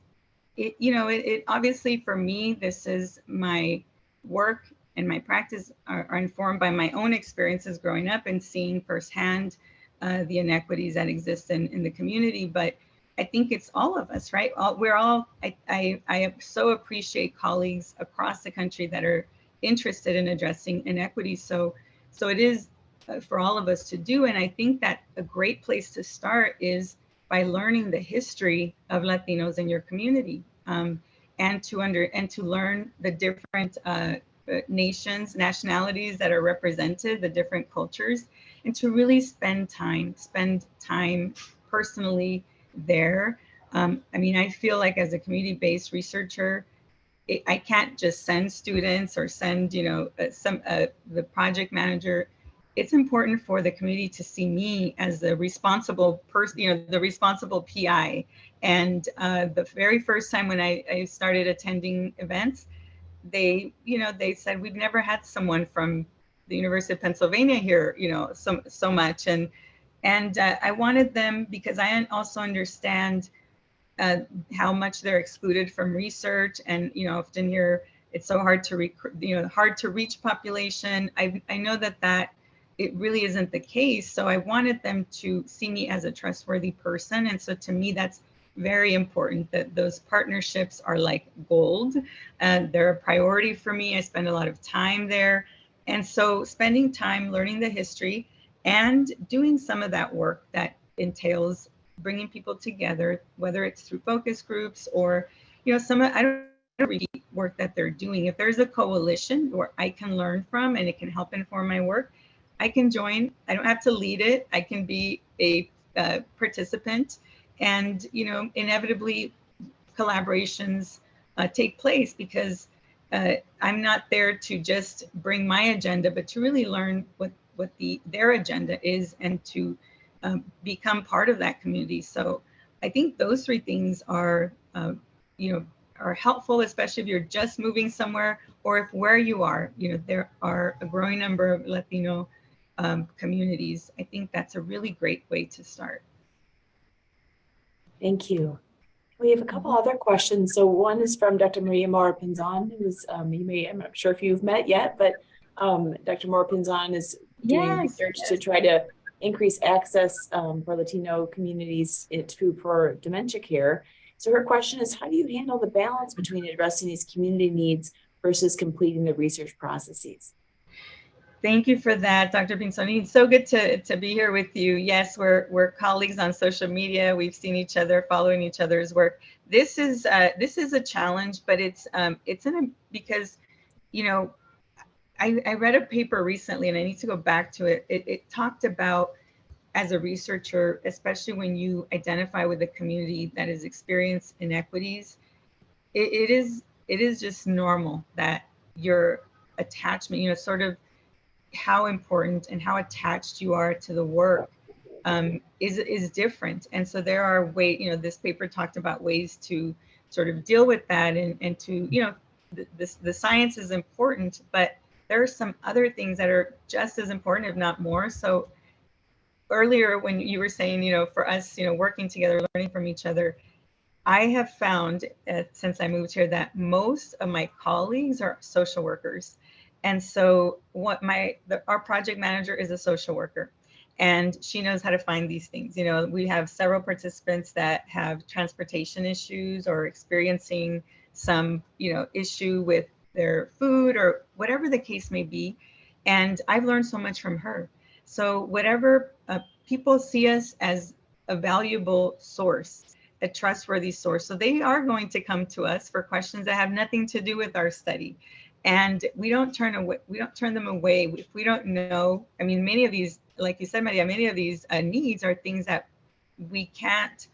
it obviously, for me, this is my work and my practice are informed by my own experiences growing up and seeing firsthand the inequities that exist in the community. But I think it's all of us, right? I so appreciate colleagues across the country that are interested in addressing inequities. So it is for all of us to do. And I think that a great place to start is by learning the history of Latinos in your community, and to learn the different nationalities that are represented, the different cultures, and to really spend time personally there. I mean, I feel like as a community-based researcher, I can't just send students or send, you know, the project manager. It's important for the community to see me as the responsible person, you know, the responsible PI. And the very first time when I started attending events, they said, we've never had someone from the University of Pennsylvania here, you know, so much. And I wanted them, because I also understand how much they're excluded from research. And, you know, often here, it's so hard to hard to reach population. I know that it really isn't the case. So I wanted them to see me as a trustworthy person. And so to me, that's very important, that those partnerships are like gold. They're a priority for me. I spend a lot of time there. And so spending time learning the history and doing some of that work that entails bringing people together, whether it's through focus groups or, you know, I don't work that they're doing. If there's a coalition where I can learn from and it can help inform my work, I can join. I don't have to lead it. I can be a participant, and inevitably collaborations take place, because I'm not there to just bring my agenda, but to really learn what their agenda is, and to become part of that community. So I think those three things are are helpful, especially if you're just moving somewhere, or if where you are, there are a growing number of Latino communities. I think that's a really great way to start. Thank you. We have a couple other questions. So one is from Dr. Maria Mora-Pinzon, who's, I'm not sure if you've met yet, but Dr. Mora-Pinzon is doing research to try to increase access for Latino communities for dementia care. So her question is, how do you handle the balance between addressing these community needs versus completing the research processes? Thank you for that, Dr. Pinzon. It's so good to be here with you. Yes, we're colleagues on social media. We've seen each other, following each other's work. This is a challenge, but because I read a paper recently, and I need to go back to it. It talked about, as a researcher, especially when you identify with a community that has experienced inequities, it is just normal that your attachment, sort of how important and how attached you are to the work is different. And so there are ways, this paper talked about ways to sort of deal with that, and to, the science is important, but there are some other things that are just as important, if not more. So earlier when you were saying, for us, working together, learning from each other, I have found since I moved here that most of my colleagues are social workers. And so our project manager is a social worker, and she knows how to find these things. We have several participants that have transportation issues, or experiencing some, issue with their food, or whatever the case may be. And I've learned so much from her. So whatever people see us as a valuable source, a trustworthy source. So they are going to come to us for questions that have nothing to do with our study. And we don't turn them away if we don't know. I mean, many of these, like you said, Maria, many of these needs are things that we can't,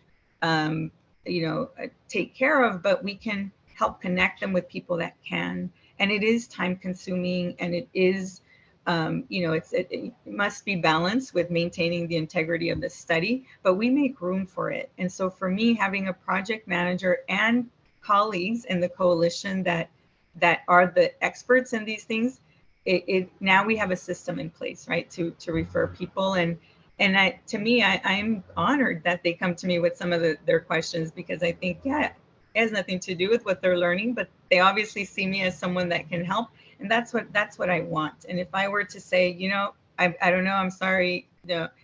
take care of, but we can help connect them with people that can. And it is time consuming, and it is, it must be balanced with maintaining the integrity of the study, but we make room for it. And so for me, having a project manager and colleagues in the coalition that are the experts in these things, now we have a system in place, right, to refer people. And I'm honored that they come to me with some of their questions, because I think, it has nothing to do with what they're learning, but they obviously see me as someone that can help. And that's what I want. And if I were to say, I don't know, I'm sorry, that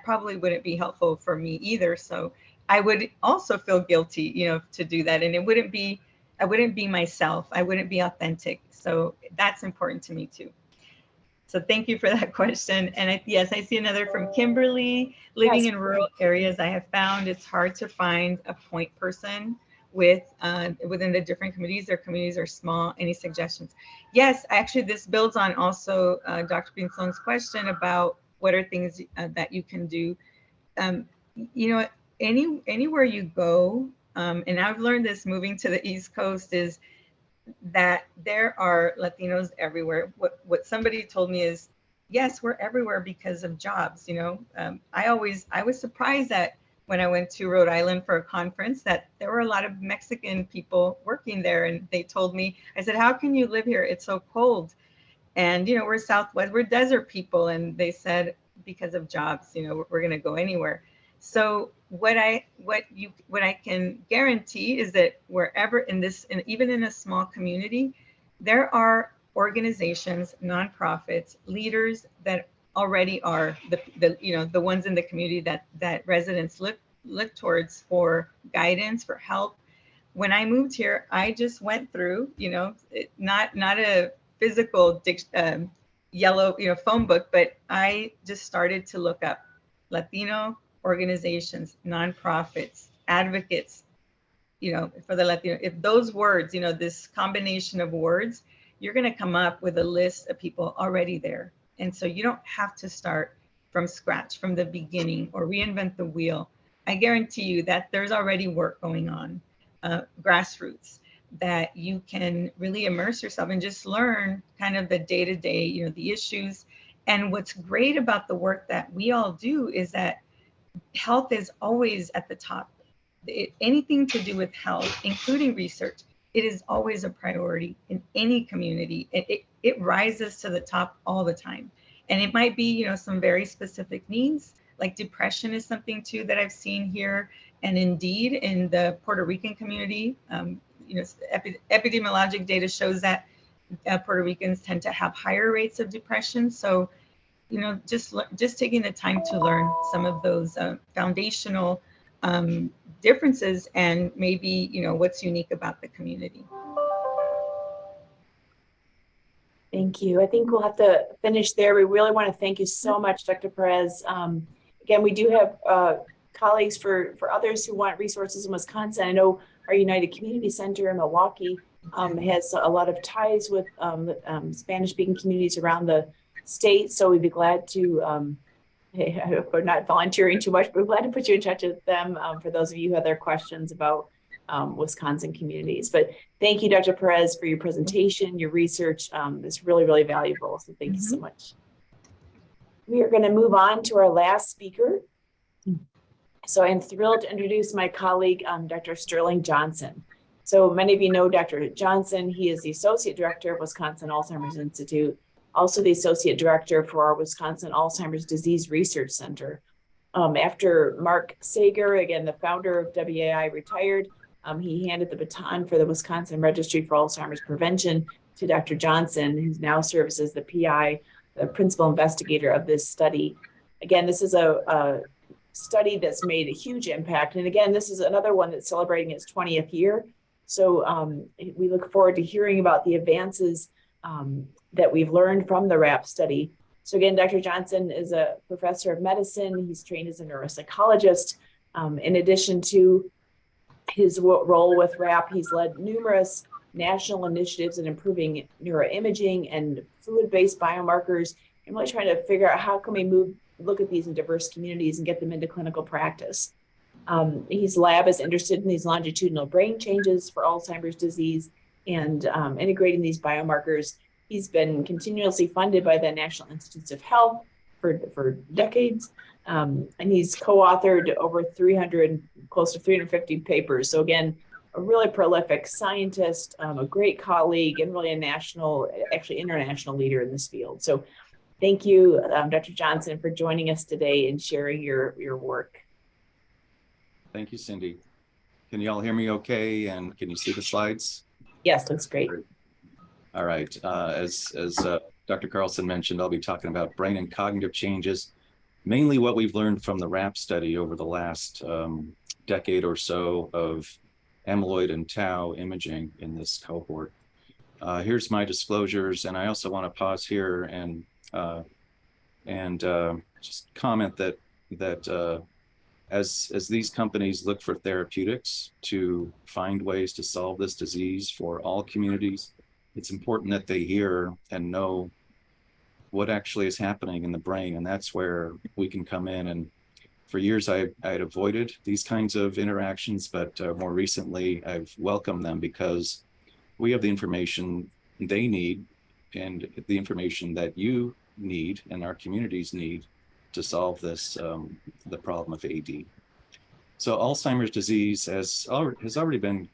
probably wouldn't be helpful for me either. So I would also feel guilty, to do that. And I wouldn't be myself. I wouldn't be authentic. So that's important to me too. So thank you for that question. And yes, I see another from Kimberly. Living in rural areas, I have found it's hard to find a point person within the different communities. Their communities are small. Any suggestions? Yes, actually, this builds on also Dr. Pinzon's question about what are things that you can do. Anywhere you go, and I've learned this moving to the East Coast, is that there are Latinos everywhere. What somebody told me is, yes, we're everywhere because of jobs. I was surprised that when I went to Rhode Island for a conference, that there were a lot of Mexican people working there. And they told me, I said, how can you live here? It's so cold. And, we're Southwest, we're desert people. And they said, because of jobs, we're going to go anywhere. So what I can guarantee is that wherever even in a small community, there are organizations, nonprofits, leaders that already are the ones in the community that residents look towards for guidance, for help. When I moved here, I just went through, not a physical yellow phone book, but I just started to look up Latino organizations, nonprofits, advocates, for the Latino, if those words, this combination of words, you're going to come up with a list of people already there. And so you don't have to start from scratch, from the beginning, or reinvent the wheel. I guarantee you that there's already work going on, grassroots, that you can really immerse yourself and just learn kind of the day-to-day, the issues. And what's great about the work that we all do is that health is always at the top. Anything to do with health, including research, it is always a priority in any community. It rises to the top all the time. And it might be, some very specific needs, like depression is something too that I've seen here. And indeed, in the Puerto Rican community, epidemiologic data shows that Puerto Ricans tend to have higher rates of depression. So, just taking the time to learn some of those foundational differences and maybe, what's unique about the community. Thank you. I think we'll have to finish there. We really want to thank you so much, Dr. Perez. Again, we do have colleagues for others who want resources in Wisconsin. I know our United Community Center in Milwaukee has a lot of ties with Spanish-speaking communities around the state. So we'd be glad to, I hope we're not volunteering too much, but we're glad to put you in touch with them for those of you who have their questions about Wisconsin communities. But thank you, Dr. Perez, for your presentation. Your research is really, really valuable. So thank you so much. We are going to move on to our last speaker. So I'm thrilled to introduce my colleague, Dr. Sterling Johnson. So many of you know Dr. Johnson. He is the Associate Director of Wisconsin Alzheimer's Institute, also the Associate Director for our Wisconsin Alzheimer's Disease Research Center. After Mark Sager, again, the founder of WAI, retired, he handed the baton for the Wisconsin Registry for Alzheimer's Prevention to Dr. Johnson, who now serves as the PI, the principal investigator of this study. Again, this is a study that's made a huge impact. And again, this is another one that's celebrating its 20th year. So we look forward to hearing about the advances that we've learned from the RAP study. So again, Dr. Johnson is a professor of medicine. He's trained as a neuropsychologist. In addition to his role with RAP, he's led numerous national initiatives in improving neuroimaging and fluid-based biomarkers, and really trying to figure out how can we look at these in diverse communities and get them into clinical practice. His lab is interested in these longitudinal brain changes for Alzheimer's disease and integrating these biomarkers. He's been continuously funded by the National Institutes of Health for decades. And he's co-authored over 300, close to 350 papers. So again, a really prolific scientist, a great colleague, and really a national, actually international leader in this field. So thank you, Dr. Johnson, for joining us today and sharing your work. Thank you, Cindy. Can you all hear me okay? And can you see the slides? Yes, looks great. All right. As Dr. Carlson mentioned, I'll be talking about brain and cognitive changes, mainly what we've learned from the RAP study over the last decade or so of amyloid and tau imaging in this cohort. Here's my disclosures, and I also want to pause here and just comment that as these companies look for therapeutics to find ways to solve this disease for all communities, it's important that they hear and know what actually is happening in the brain. And that's where we can come in. And for years, I had avoided these kinds of interactions, but more recently, I've welcomed them because we have the information they need and the information that you need and our communities need to solve this, the problem of AD. So Alzheimer's disease has already been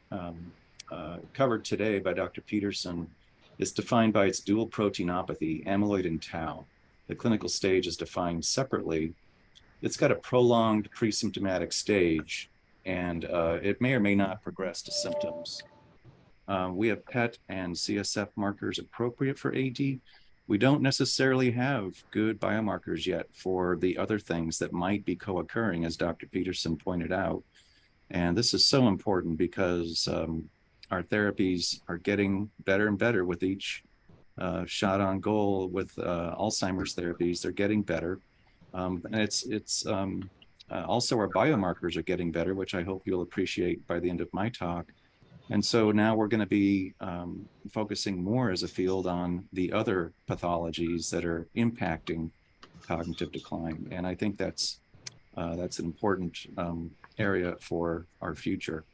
covered today by Dr. Petersen. Is defined by its dual proteinopathy, amyloid and tau. The clinical stage is defined separately. It's got a prolonged pre-symptomatic stage, and it may or may not progress to symptoms. We have PET and CSF markers appropriate for AD. We don't necessarily have good biomarkers yet for the other things that might be co-occurring, as Dr. Petersen pointed out. And this is so important because our therapies are getting better and better with each shot on goal with Alzheimer's therapies. They're getting better. And it's Also, our biomarkers are getting better, which I hope you'll appreciate by the end of my talk. And so now we're going to be focusing more as a field on the other pathologies that are impacting cognitive decline. And I think that's an important area for our future.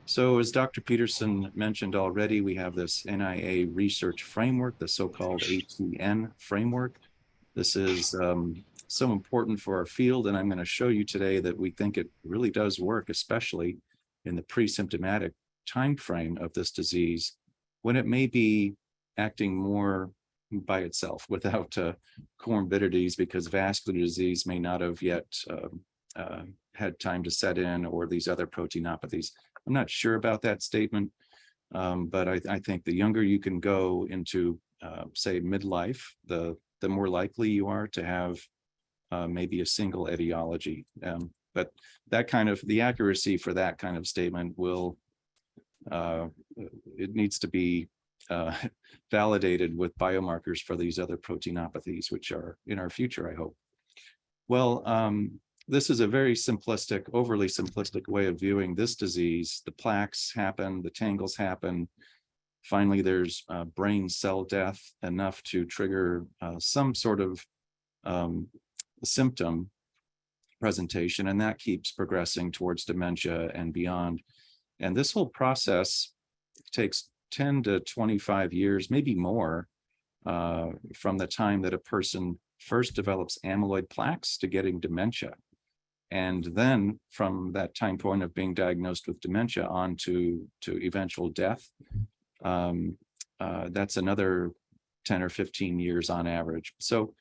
So as Dr. Petersen mentioned already, we have this NIA research framework, the so-called ATN framework. This is so important for our field, and I'm going to show you today that we think it really does work, especially in the pre-symptomatic time frame of this disease, when it may be acting more by itself without comorbidities, because vascular disease may not have yet had time to set in, or these other proteinopathies. I'm not sure about that statement, but I think the younger you can go into, say, midlife, the more likely you are to have maybe a single etiology. But that kind of, the accuracy for that kind of statement will, it needs to be validated with biomarkers for these other proteinopathies, which are in our future, I hope. Well, this is a very simplistic, overly simplistic way of viewing this disease. The plaques happen, the tangles happen. Finally, there's brain cell death, enough to trigger some sort of symptom presentation, and that keeps progressing towards dementia and beyond. And this whole process takes 10 to 25 years, maybe more, from the time that a person first develops amyloid plaques to getting dementia. And then from that time point of being diagnosed with dementia on to eventual death, that's another 10 or 15 years on average. So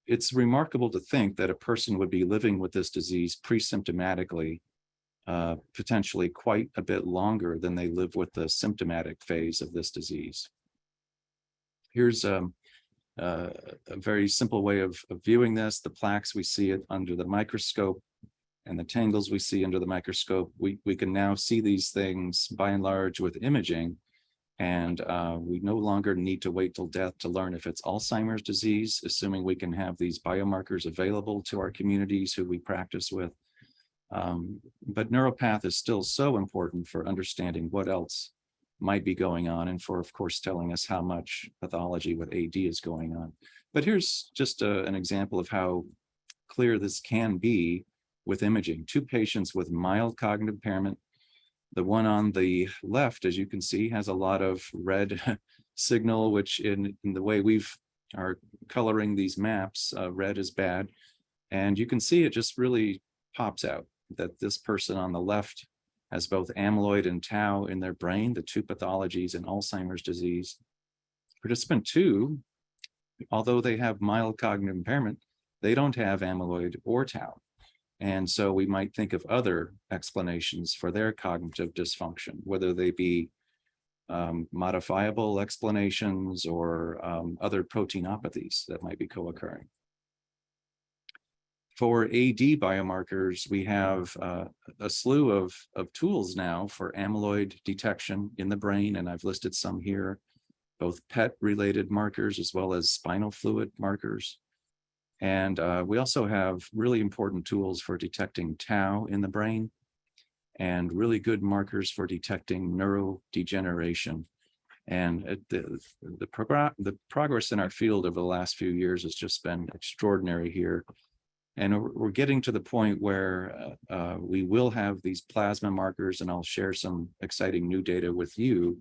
it's remarkable to think that a person would be living with this disease pre-symptomatically, potentially quite a bit longer than they live with the symptomatic phase of this disease. Here's a very simple way of viewing this. The plaques, we see it under the microscope, and the tangles we see under the microscope. We can now see these things by and large with imaging, and we no longer need to wait till death to learn if it's Alzheimer's disease, assuming we can have these biomarkers available to our communities who we practice with. But neuropath is still so important for understanding what else might be going on, and for, of course, telling us how much pathology with AD is going on. But here's just an example of how clear this can be with imaging. Two patients with mild cognitive impairment. The one on the left, as you can see, has a lot of red signal, which in the way are coloring these maps, red is bad. And you can see it just really pops out that this person on the left has both amyloid and tau in their brain, the two pathologies in Alzheimer's disease. Participant 2, although they have mild cognitive impairment, they don't have amyloid or tau. And so we might think of other explanations for their cognitive dysfunction, whether they be modifiable explanations or other proteinopathies that might be co-occurring. For AD biomarkers, we have a slew of tools now for amyloid detection in the brain, and I've listed some here, both PET-related markers as well as spinal fluid markers. And we also have really important tools for detecting tau in the brain, and really good markers for detecting neurodegeneration. And the progress in our field over the last few years has just been extraordinary here. And we're getting to the point where we will have these plasma markers, and I'll share some exciting new data with you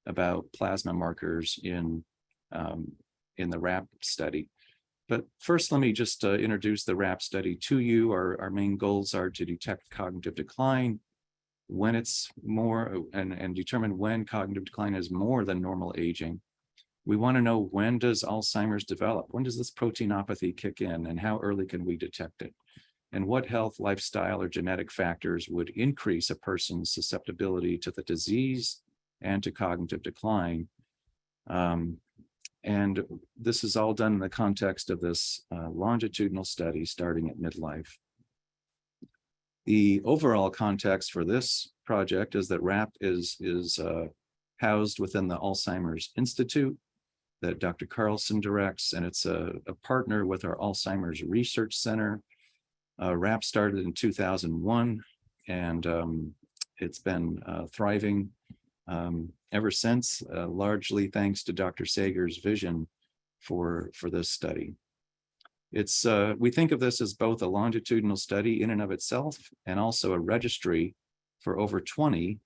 about plasma markers in the RAP study. But first, let me just introduce the RAP study to you. Our main goals are to detect cognitive decline when it's more, and determine when cognitive decline is more than normal aging. We want to know, when does Alzheimer's develop? When does this proteinopathy kick in, and how early can we detect it? And what health, lifestyle, or genetic factors would increase a person's susceptibility to the disease and to cognitive decline? And this is all done in the context of this longitudinal study starting at midlife. The overall context for this project is that RAP is housed within the Alzheimer's Institute that Dr. Carlson directs, and it's a partner with our Alzheimer's Research Center. RAP started in 2001, and it's been thriving ever since, largely thanks to Dr. Sager's vision for this study. It's we think of this as both a longitudinal study in and of itself, and also a registry for over 20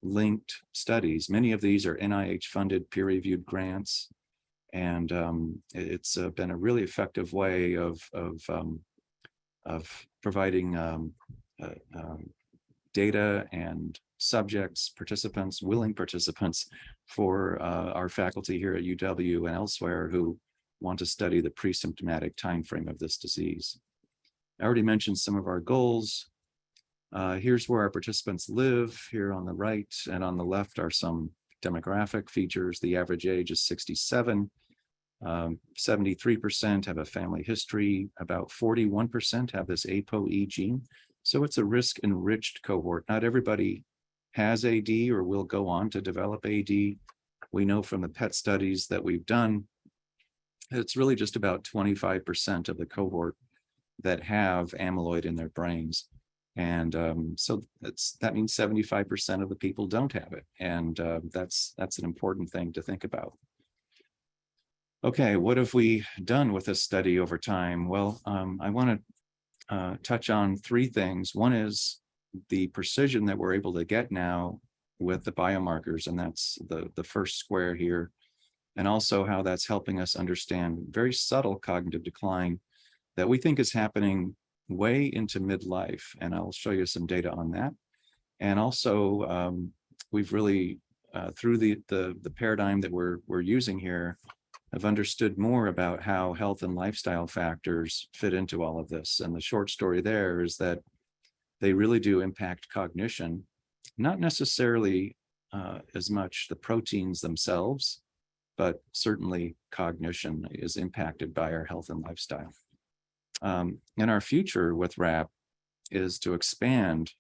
linked studies. Many of these are NIH-funded, peer-reviewed grants, and it's been a really effective way of providing data and subjects, participants, willing participants for our faculty here at UW and elsewhere who want to study the pre-symptomatic timeframe of this disease. I already mentioned some of our goals. Here's where our participants live, here on the right, and on the left are some demographic features. The average age is 67. 73% have a family history. About 41% have this APOE gene. So it's a risk-enriched cohort. Not everybody has AD or will go on to develop AD. We know from the PET studies that we've done, it's really just about 25% of the cohort that have amyloid in their brains. And so that means 75% of the people don't have it. And that's an important thing to think about. Okay, what have we done with this study over time? Well, I want to touch on three things. One is the precision that we're able to get now with the biomarkers, and that's the first square here, and also how that's helping us understand very subtle cognitive decline that we think is happening way into midlife, and I'll show you some data on that. And also, we've really, through the paradigm that we're using here, have understood more about how health and lifestyle factors fit into all of this. And the short story there is that they really do impact cognition, not necessarily as much the proteins themselves, but certainly cognition is impacted by our health and lifestyle. And our future with RAP is to expand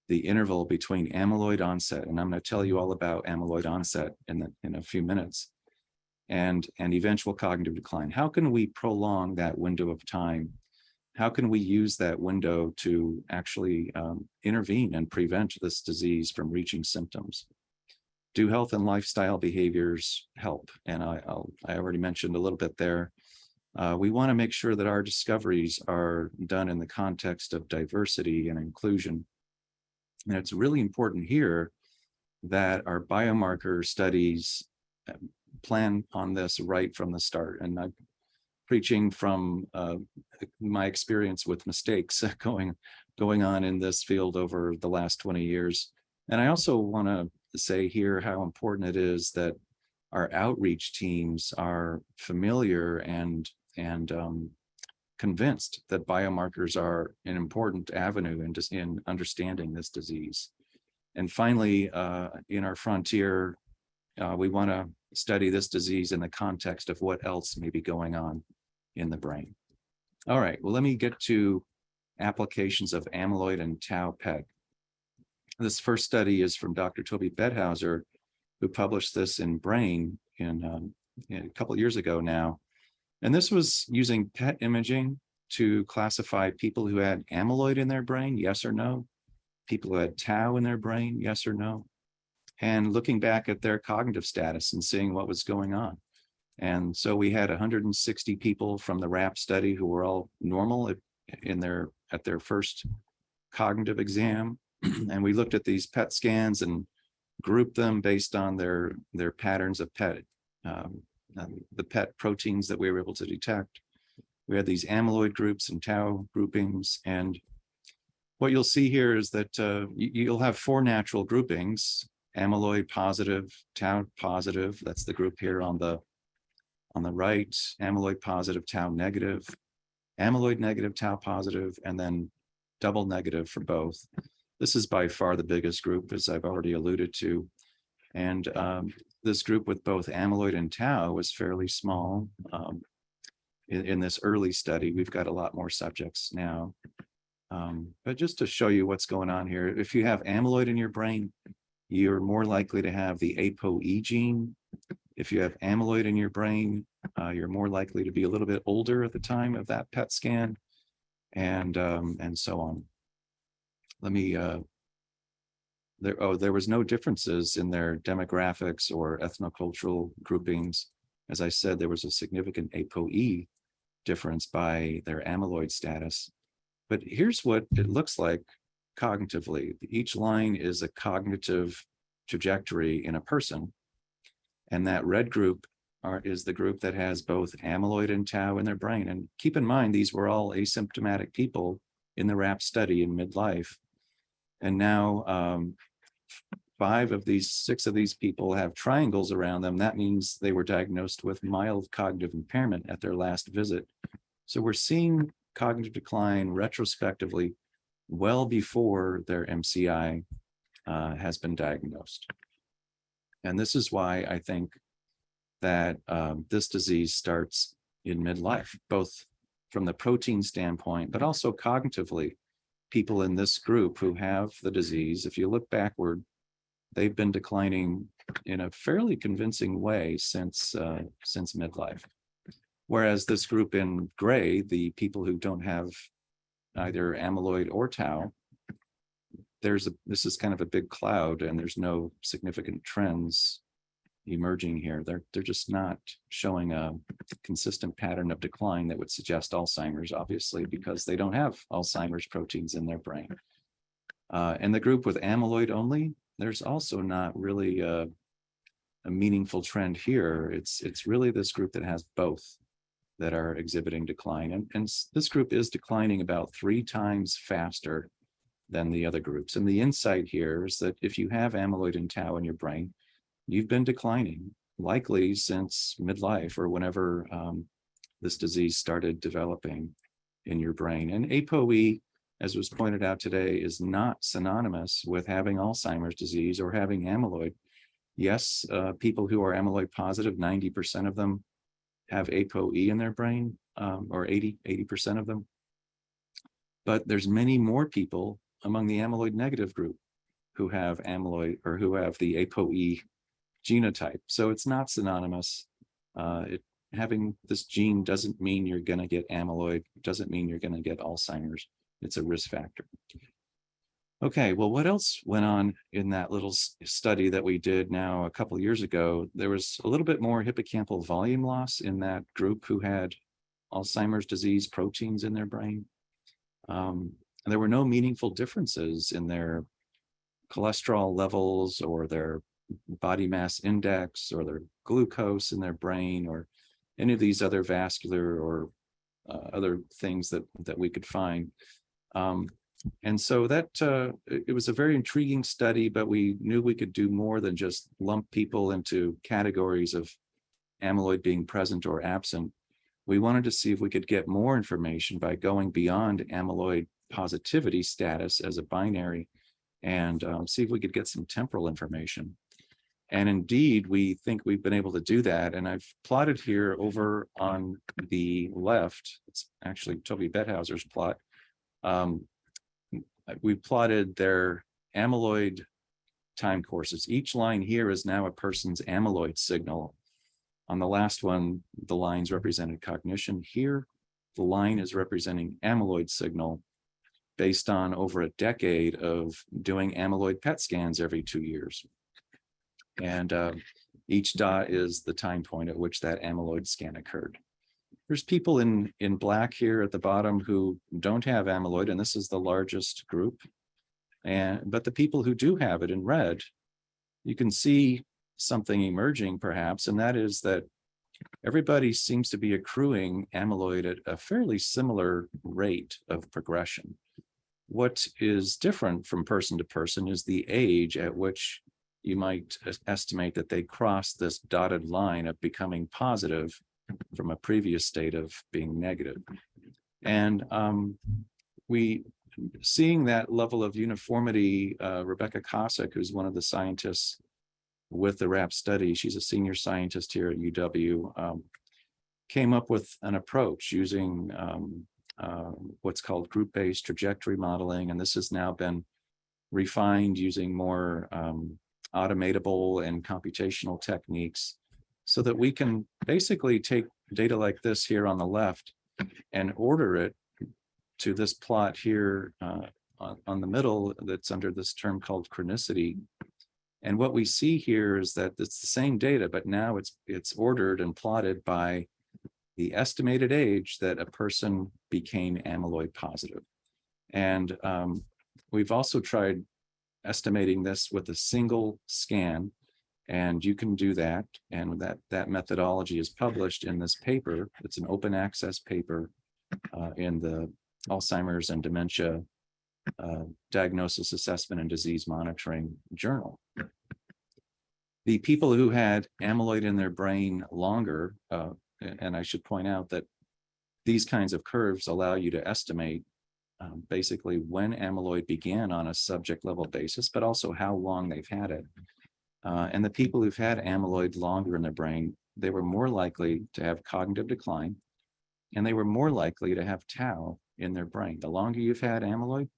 the interval between amyloid onset, and I'm going to tell you all about amyloid onset in a few minutes, and eventual cognitive decline. How can we prolong that window of time? How can we use that window to actually intervene and prevent this disease from reaching symptoms? Do health and lifestyle behaviors help? And I already mentioned a little bit there. We want to make sure that our discoveries are done in the context of diversity and inclusion. And it's really important here that our biomarker studies plan on this right from the start. And I'm preaching from my experience with mistakes going on in this field over the last 20 years. And I also want to say here how important it is that our outreach teams are familiar and convinced that biomarkers are an important avenue in understanding this disease. And finally, in our frontier, we want to study this disease in the context of what else may be going on in the brain. All right, well, let me get to applications of amyloid and tau PET. This first study is from Dr. Toby Bedhauser, who published this in Brain a couple of years ago now. And this was using PET imaging to classify people who had amyloid in their brain, yes or no, people who had tau in their brain, yes or no, and looking back at their cognitive status and seeing what was going on. And so we had 160 people from the RAP study who were all normal at their first cognitive exam. And we looked at these PET scans and grouped them based on their patterns of PET, the PET proteins that we were able to detect. We had these amyloid groups and tau groupings. And what you'll see here is that you'll have four natural groupings: amyloid positive, tau positive, that's the group here on the right, amyloid positive, tau negative, amyloid negative, tau positive, and then double negative for both. This is by far the biggest group, as I've already alluded to. And this group with both amyloid and tau was fairly small in this early study. We've got a lot more subjects now. But just to show you what's going on here, if you have amyloid in your brain, you're more likely to have the APOE gene. If you have amyloid in your brain, you're more likely to be a little bit older at the time of that PET scan. and so on. Let me, there was no differences in their demographics or ethnocultural groupings. As I said, there was a significant ApoE difference by their amyloid status. But here's what it looks like cognitively. Each line is a cognitive trajectory in a person. And that red group is the group that has both amyloid and tau in their brain. And keep in mind, these were all asymptomatic people in the RAP study in midlife. And now 6 of these people have triangles around them. That means they were diagnosed with mild cognitive impairment at their last visit. So we're seeing cognitive decline retrospectively well before their MCI has been diagnosed. And this is why I think that this disease starts in midlife, both from the protein standpoint, but also cognitively. People in this group who have the disease, if you look backward, they've been declining in a fairly convincing way since midlife. Whereas this group in gray, the people who don't have either amyloid or tau, this is kind of a big cloud, and there's no significant trends emerging here. They're just not showing a consistent pattern of decline that would suggest Alzheimer's, obviously, because they don't have Alzheimer's proteins in their brain. And the group with amyloid only, there's also not really a meaningful trend here. It's really this group that has both that are exhibiting decline. And this group is declining about 3 times faster than the other groups. And the insight here is that if you have amyloid and tau in your brain, you've been declining, likely since midlife or whenever this disease started developing in your brain. And ApoE, as was pointed out today, is not synonymous with having Alzheimer's disease or having amyloid. Yes, people who are amyloid positive, 90% of them have ApoE in their brain, or 80% of them. But there's many more people among the amyloid negative group who have amyloid or who have the ApoE genotype. So it's not synonymous. Having this gene doesn't mean you're going to get amyloid, doesn't mean you're going to get Alzheimer's. It's a risk factor. Okay, well, what else went on in that little study that we did now a couple of years ago? There was a little bit more hippocampal volume loss in that group who had Alzheimer's disease proteins in their brain. There were no meaningful differences in their cholesterol levels or their body mass index or their glucose in their brain or any of these other vascular or other things that we could find. And so that it was a very intriguing study, but we knew we could do more than just lump people into categories of amyloid being present or absent. We wanted to see if we could get more information by going beyond amyloid positivity status as a binary and see if we could get some temporal information. And indeed, we think we've been able to do that. And I've plotted here over on the left, it's actually Toby Bethauser's plot. We plotted their amyloid time courses. Each line here is now a person's amyloid signal. On the last one, the lines represented cognition. Here, the line is representing amyloid signal based on over a decade of doing amyloid PET scans every 2 years. And each dot is the time point at which that amyloid scan occurred. There's people in black here at the bottom who don't have amyloid, and this is the largest group. But the people who do have it in red, you can see something emerging perhaps, and that is that everybody seems to be accruing amyloid at a fairly similar rate of progression. What is different from person to person is the age at which you might estimate that they cross this dotted line of becoming positive from a previous state of being negative. And seeing that level of uniformity, Rebecca Kosick, who's one of the scientists with the RAP study, she's a senior scientist here at UW, came up with an approach using what's called group-based trajectory modeling. And this has now been refined using more automatable and computational techniques so that we can basically take data like this here on the left and order it to this plot here on the middle that's under this term called chronicity. And what we see here is that it's the same data, but now it's ordered and plotted by the estimated age that a person became amyloid positive. And we've also tried estimating this with a single scan, and you can do that. And that methodology is published in this paper. It's an open access paper in the Alzheimer's and Dementia Diagnosis, Assessment, and Disease Monitoring Journal. The people who had amyloid in their brain longer, and I should point out that these kinds of curves allow you to estimate basically when amyloid began on a subject level basis, but also how long they've had it. And the people who've had amyloid longer in their brain, they were more likely to have cognitive decline, and they were more likely to have tau in their brain. The longer you've had amyloid,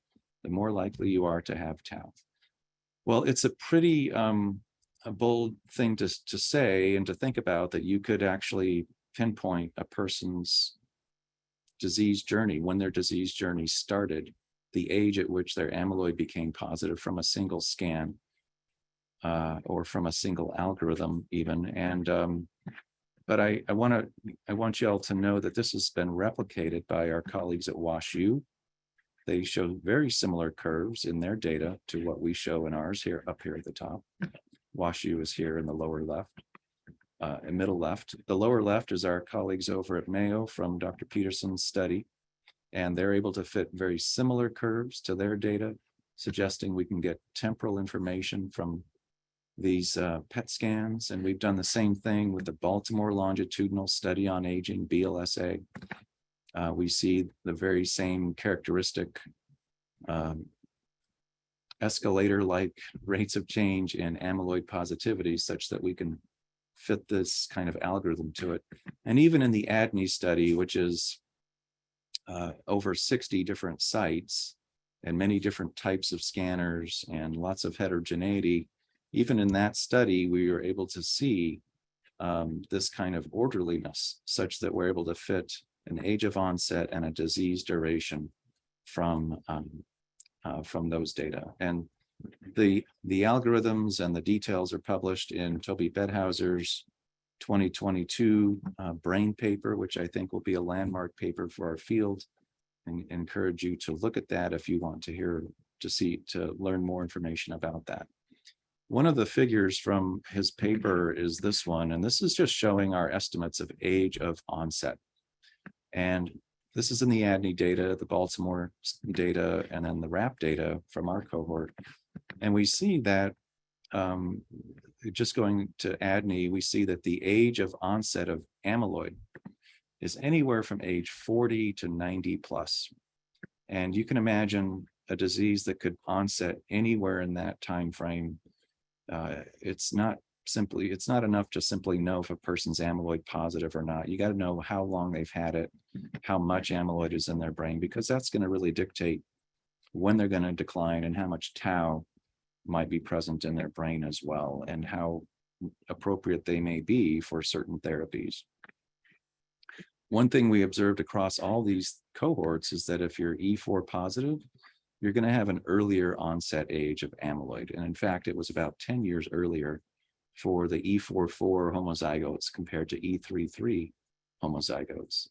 the more likely you are to have tau. Well, it's a pretty a bold thing to say and to think about, that you could actually pinpoint a person's disease journey, when their disease journey started, the age at which their amyloid became positive from a single scan or from a single algorithm even. And but I want you all to know that this has been replicated by our colleagues at WashU. They show very similar curves in their data to what we show in ours here, up here at the top. WashU is here in the lower left, and middle left. The lower left is our colleagues over at Mayo from Dr. Petersen's study, and they're able to fit very similar curves to their data, suggesting we can get temporal information from these PET scans. And we've done the same thing with the Baltimore Longitudinal Study on Aging, BLSA. We see the very same characteristic escalator-like rates of change in amyloid positivity, such that we can fit this kind of algorithm to it. And even in the ADNI study, which is over 60 different sites and many different types of scanners and lots of heterogeneity, even in that study, we were able to see this kind of orderliness, such that we're able to fit an age of onset and a disease duration from those data. And the algorithms and the details are published in Toby Bedhauser's 2022 brain paper, which I think will be a landmark paper for our field. And encourage you to look at that if you want to learn more information about that. One of the figures from his paper is this one, and this is just showing our estimates of age of onset. And this is in the ADNI data, the Baltimore data, and then the RAP data from our cohort. And we see that just going to ADNI, we see that the age of onset of amyloid is anywhere from age 40 to 90 plus. And you can imagine a disease that could onset anywhere in that time frame. It's not enough to simply know if a person's amyloid positive or not. You got to know how long they've had it, how much amyloid is in their brain, because that's going to really dictate when they're going to decline and how much tau might be present in their brain as well, and how appropriate they may be for certain therapies. One thing we observed across all these cohorts is that if you're E4 positive, you're going to have an earlier onset age of amyloid. And in fact, it was about 10 years earlier for the E44 homozygotes compared to E33 homozygotes.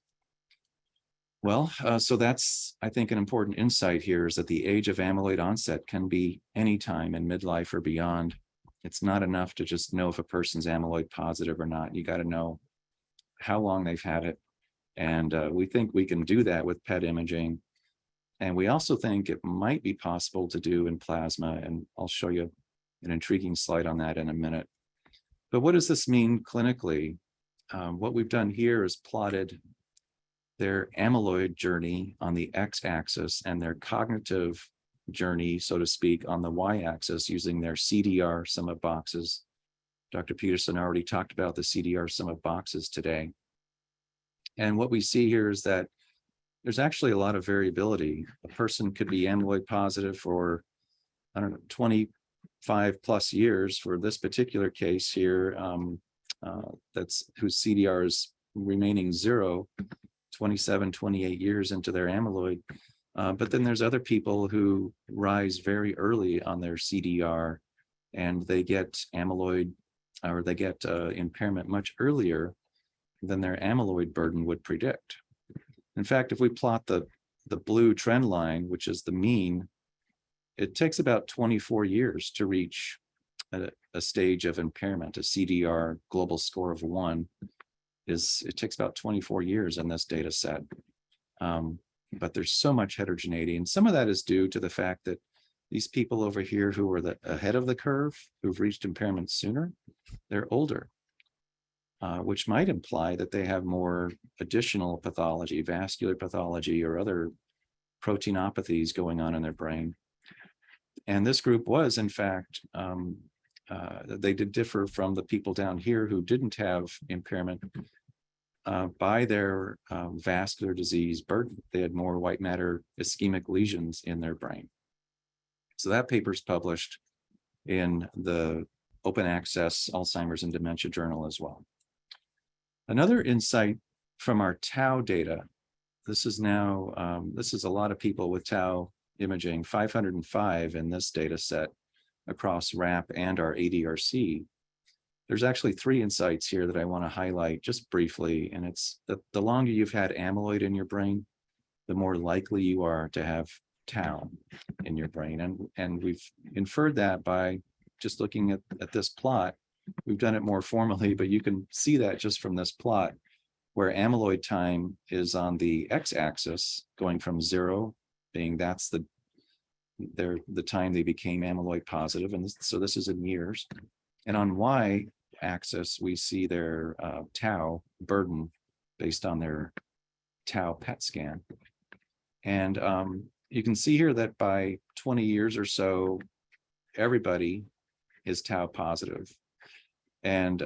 Well, so that's, I think, an important insight here, is that the age of amyloid onset can be any time in midlife or beyond. It's not enough to just know if a person's amyloid positive or not. You got to know how long they've had it. And we think we can do that with PET imaging. And we also think it might be possible to do in plasma. And I'll show you an intriguing slide on that in a minute. But what does this mean clinically? What we've done here is plotted their amyloid journey on the x-axis and their cognitive journey, so to speak, on the y-axis using their CDR sum of boxes. Dr. Petersen already talked about the CDR sum of boxes today. And what we see here is that there's actually a lot of variability. A person could be amyloid positive for, 25 plus years for this particular case here, whose CDR is remaining 0, 27, 28 years into their amyloid. But then there's other people who rise very early on their CDR and they get amyloid or they get impairment much earlier than their amyloid burden would predict. In fact, if we plot the blue trend line, which is the mean, it takes about 24 years to reach a stage of impairment. A CDR global score of 1 it takes about 24 years in this data set. But there's so much heterogeneity, and some of that is due to the fact that these people over here who are ahead of the curve, who've reached impairment sooner, they're older, which might imply that they have more additional pathology, vascular pathology, or other proteinopathies going on in their brain. And this group was, in fact, they did differ from the people down here who didn't have impairment by their vascular disease burden. They had more white matter ischemic lesions in their brain. So that paper's published in the open access Alzheimer's and Dementia Journal as well. Another insight from our tau data, this is now, this is a lot of people with tau imaging, 505 in this data set across RAP and our ADRC. There's actually 3 insights here that I want to highlight just briefly, and it's that the longer you've had amyloid in your brain, the more likely you are to have tau in your brain. And we've inferred that by just looking at this plot. We've done it more formally, but you can see that just from this plot, where amyloid time is on the x-axis, going from 0, being that's the time they became amyloid positive, and so this is in years. And on y-axis, we see their tau burden based on their tau PET scan. And you can see here that by 20 years or so, everybody is tau positive. And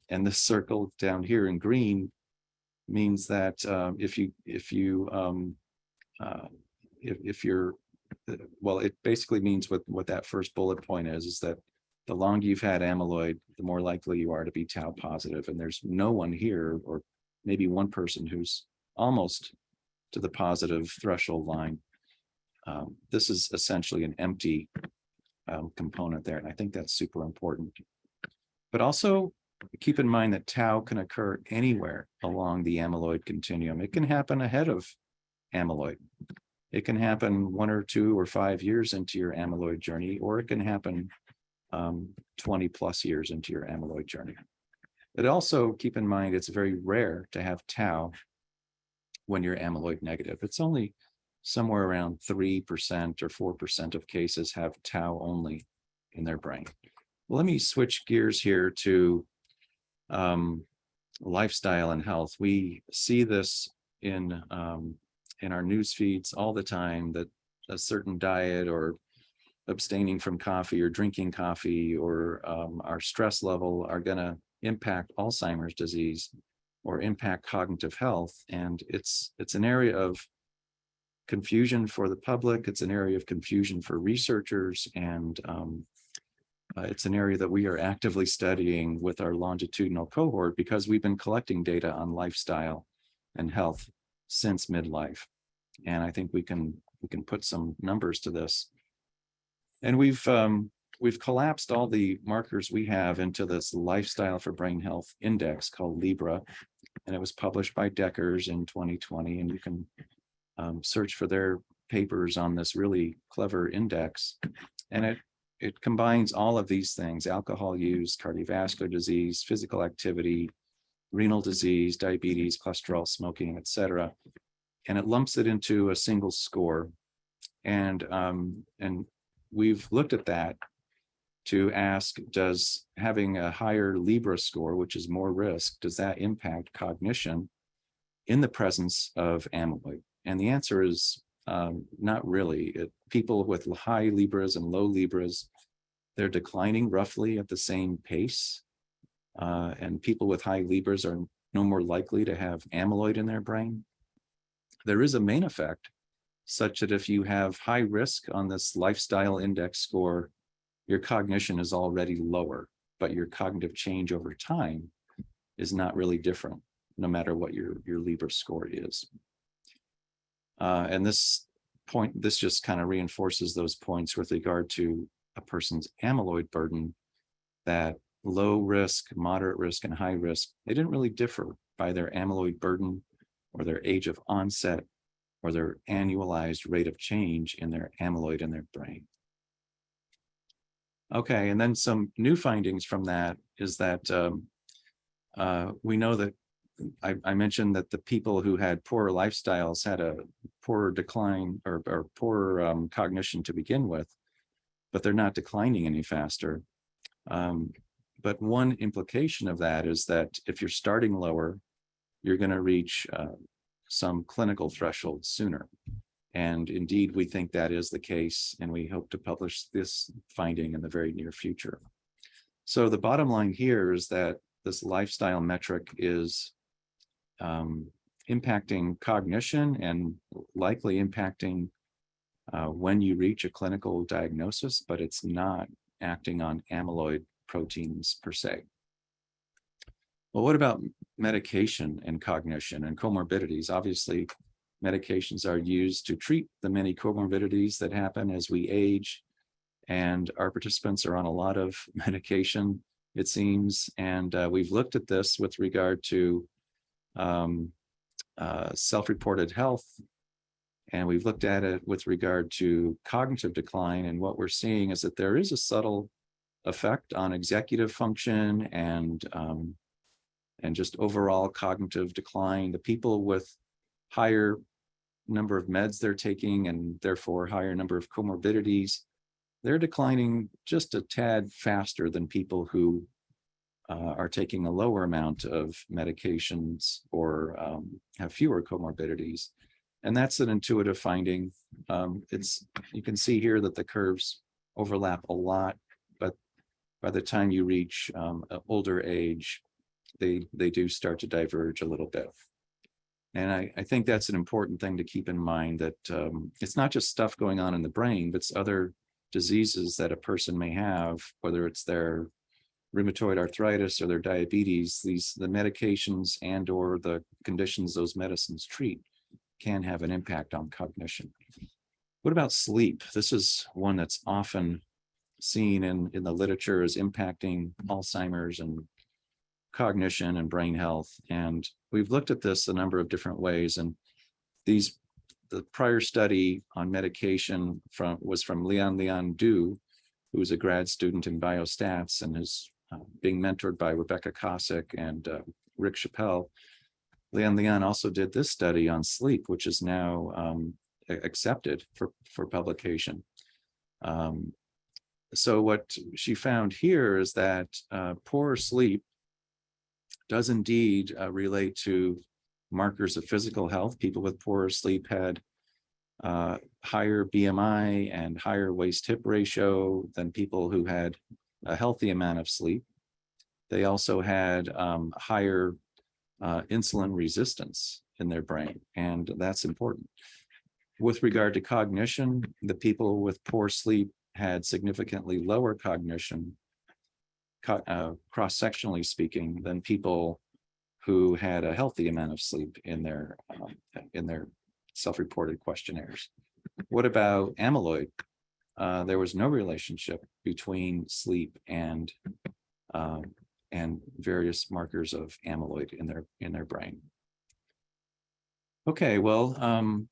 this circle down here in green means that if you're, well, it basically means what that first bullet point is that the longer you've had amyloid, the more likely you are to be tau positive. And there's no one here, or maybe one person who's almost to the positive threshold line. This is essentially an empty component there, and I think that's super important. But also keep in mind that tau can occur anywhere along the amyloid continuum. It can happen ahead of amyloid. It can happen 1 or 2 or 5 years into your amyloid journey, or it can happen 20 plus years into your amyloid journey. But also keep in mind, it's very rare to have tau when you're amyloid negative. It's only somewhere around 3% or 4% of cases have tau only in their brain. Well, let me switch gears here to lifestyle and health. We see this in our news feeds all the time, that a certain diet or abstaining from coffee or drinking coffee or our stress level are going to impact Alzheimer's disease or impact cognitive health. And it's an area of confusion for the public. It's an area of confusion for researchers, and it's an area that we are actively studying with our longitudinal cohort, because we've been collecting data on lifestyle and health since midlife. And I think we can put some numbers to this. And we've collapsed all the markers we have into this Lifestyle for Brain Health Index called Libra, and it was published by Deckers in 2020. And you can search for their papers on this really clever index. And it combines all of these things: alcohol use, cardiovascular disease, physical activity, renal disease, diabetes, cholesterol, smoking, etc. And it lumps it into a single score. And we've looked at that to ask, does having a higher Libra score, which is more risk, does that impact cognition in the presence of amyloid? And the answer is not really. People with high Libras and low Libras, they're declining roughly at the same pace. And people with high Libras are no more likely to have amyloid in their brain. There is a main effect, such that if you have high risk on this lifestyle index score, your cognition is already lower, but your cognitive change over time is not really different, no matter what your Libra score is. And this point, this just kind of reinforces those points with regard to a person's amyloid burden, that low risk, moderate risk, and high risk, they didn't really differ by their amyloid burden or their age of onset or their annualized rate of change in their amyloid in their brain. Okay, and then some new findings from that is that we know that I mentioned that the people who had poorer lifestyles had a poorer decline or poorer cognition to begin with, but they're not declining any faster. But one implication of that is that if you're starting lower, you're going to reach some clinical threshold sooner. And indeed, we think that is the case, and we hope to publish this finding in the very near future. So the bottom line here is that this lifestyle metric is impacting cognition and likely impacting when you reach a clinical diagnosis, but it's not acting on amyloid proteins per se. Well, what about medication and cognition and comorbidities? Obviously, medications are used to treat the many comorbidities that happen as we age, and our participants are on a lot of medication, it seems, and we've looked at this with regard to self-reported health, and we've looked at it with regard to cognitive decline, and what we're seeing is that there is a subtle effect on executive function and just overall cognitive decline. The people with higher number of meds they're taking and therefore higher number of comorbidities, they're declining just a tad faster than people who are taking a lower amount of medications or have fewer comorbidities. And that's an intuitive finding. You can see here that the curves overlap a lot, but by the time you reach older age, they do start to diverge a little bit. And I think that's an important thing to keep in mind, that it's not just stuff going on in the brain, but it's other diseases that a person may have, whether it's their rheumatoid arthritis or their diabetes. The medications and or the conditions those medicines treat can have an impact on cognition. What about sleep? This is one that's often seen in the literature as impacting Alzheimer's and cognition and brain health. And we've looked at this a number of different ways. And the prior study on medication was from Leon Du, who is a grad student in biostats and is being mentored by Rebecca Kosick and Rick Chappell. Leon also did this study on sleep, which is now accepted for publication. So what she found here is that poor sleep does indeed relate to markers of physical health. People with poorer sleep had higher BMI and higher waist-hip ratio than people who had a healthy amount of sleep. They also had higher insulin resistance in their brain, and that's important. With regard to cognition, the people with poor sleep had significantly lower cognition, cross-sectionally speaking, than people who had a healthy amount of sleep in their self-reported questionnaires. What about amyloid? There was no relationship between sleep and various markers of amyloid in their brain. Okay, well,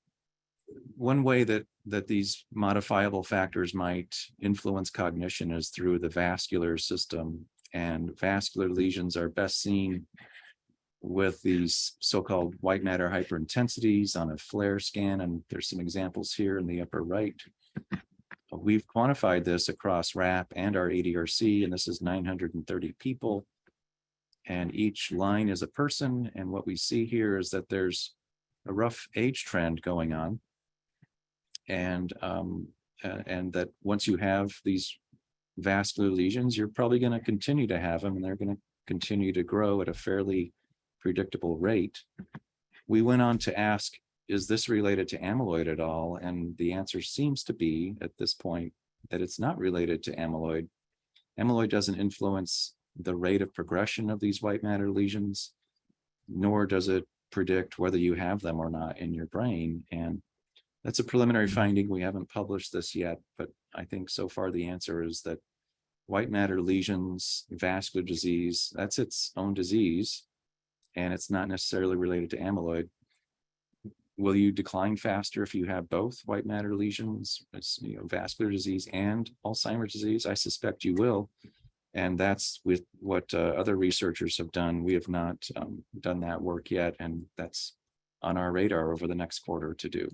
one way that these modifiable factors might influence cognition is through the vascular system, and vascular lesions are best seen with these so-called white matter hyperintensities on a FLAIR scan, and there's some examples here in the upper right. We've quantified this across RAP and our ADRC, and this is 930 people, and each line is a person, and what we see here is that there's a rough age trend going on, and that once you have these vascular lesions, you're probably going to continue to have them, and they're going to continue to grow at a fairly predictable rate. We went on to ask, is this related to amyloid at all? And the answer seems to be, at this point, that it's not related to amyloid. Amyloid doesn't influence the rate of progression of these white matter lesions, nor does it predict whether you have them or not in your brain. And That's a preliminary finding. We haven't published this yet, but I think so far the answer is that white matter lesions, vascular disease, that's its own disease, and it's not necessarily related to amyloid. Will you decline faster if you have both white matter lesions, vascular disease and Alzheimer's disease? I suspect you will. And that's with what other researchers have done. We have not done that work yet, and that's on our radar over the next quarter to do.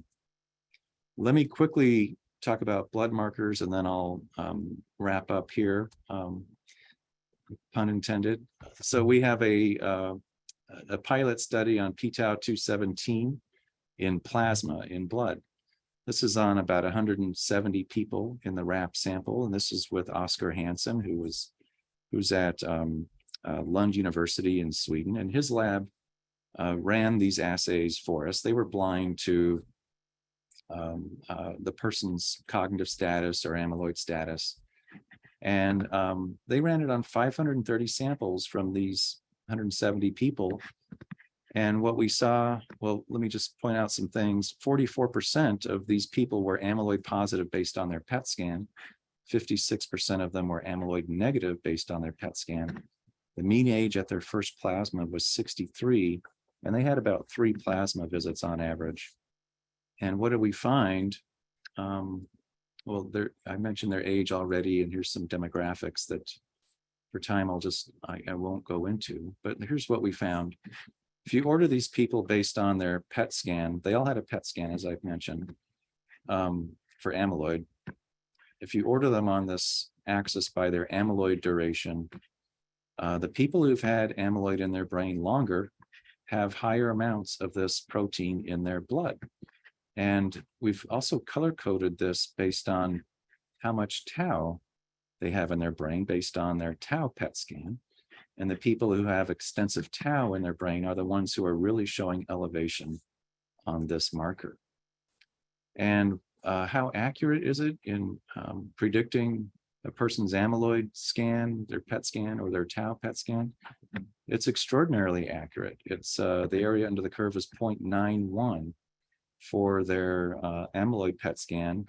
Let me quickly talk about blood markers, and then I'll wrap up here, pun intended. So we have a pilot study on p-tau217 in plasma, in blood. This is on about 170 people in the RAP sample, and this is with Oscar Hansen, who's at Lund University in Sweden, and his lab ran these assays for us. They were blind to the person's cognitive status or amyloid status, and they ran it on 530 samples from these 170 people. And what we saw, well, let me just point out some things. 44% of these people were amyloid positive based on their PET scan. 56% of them were amyloid negative based on their PET scan. The mean age at their first plasma was 63, and they had about 3 plasma visits on average. And what did we find? Well, I mentioned their age already, and here's some demographics that for time I won't go into, but here's what we found. If you order these people based on their PET scan, they all had a PET scan, as I've mentioned, for amyloid. If you order them on this axis by their amyloid duration, the people who've had amyloid in their brain longer have higher amounts of this protein in their blood. And we've also color-coded this based on how much tau they have in their brain based on their tau PET scan. And the people who have extensive tau in their brain are the ones who are really showing elevation on this marker. And how accurate is it in predicting a person's amyloid scan, their PET scan, or their tau PET scan? It's extraordinarily accurate. It's the area under the curve is 0.91 for their amyloid PET scan,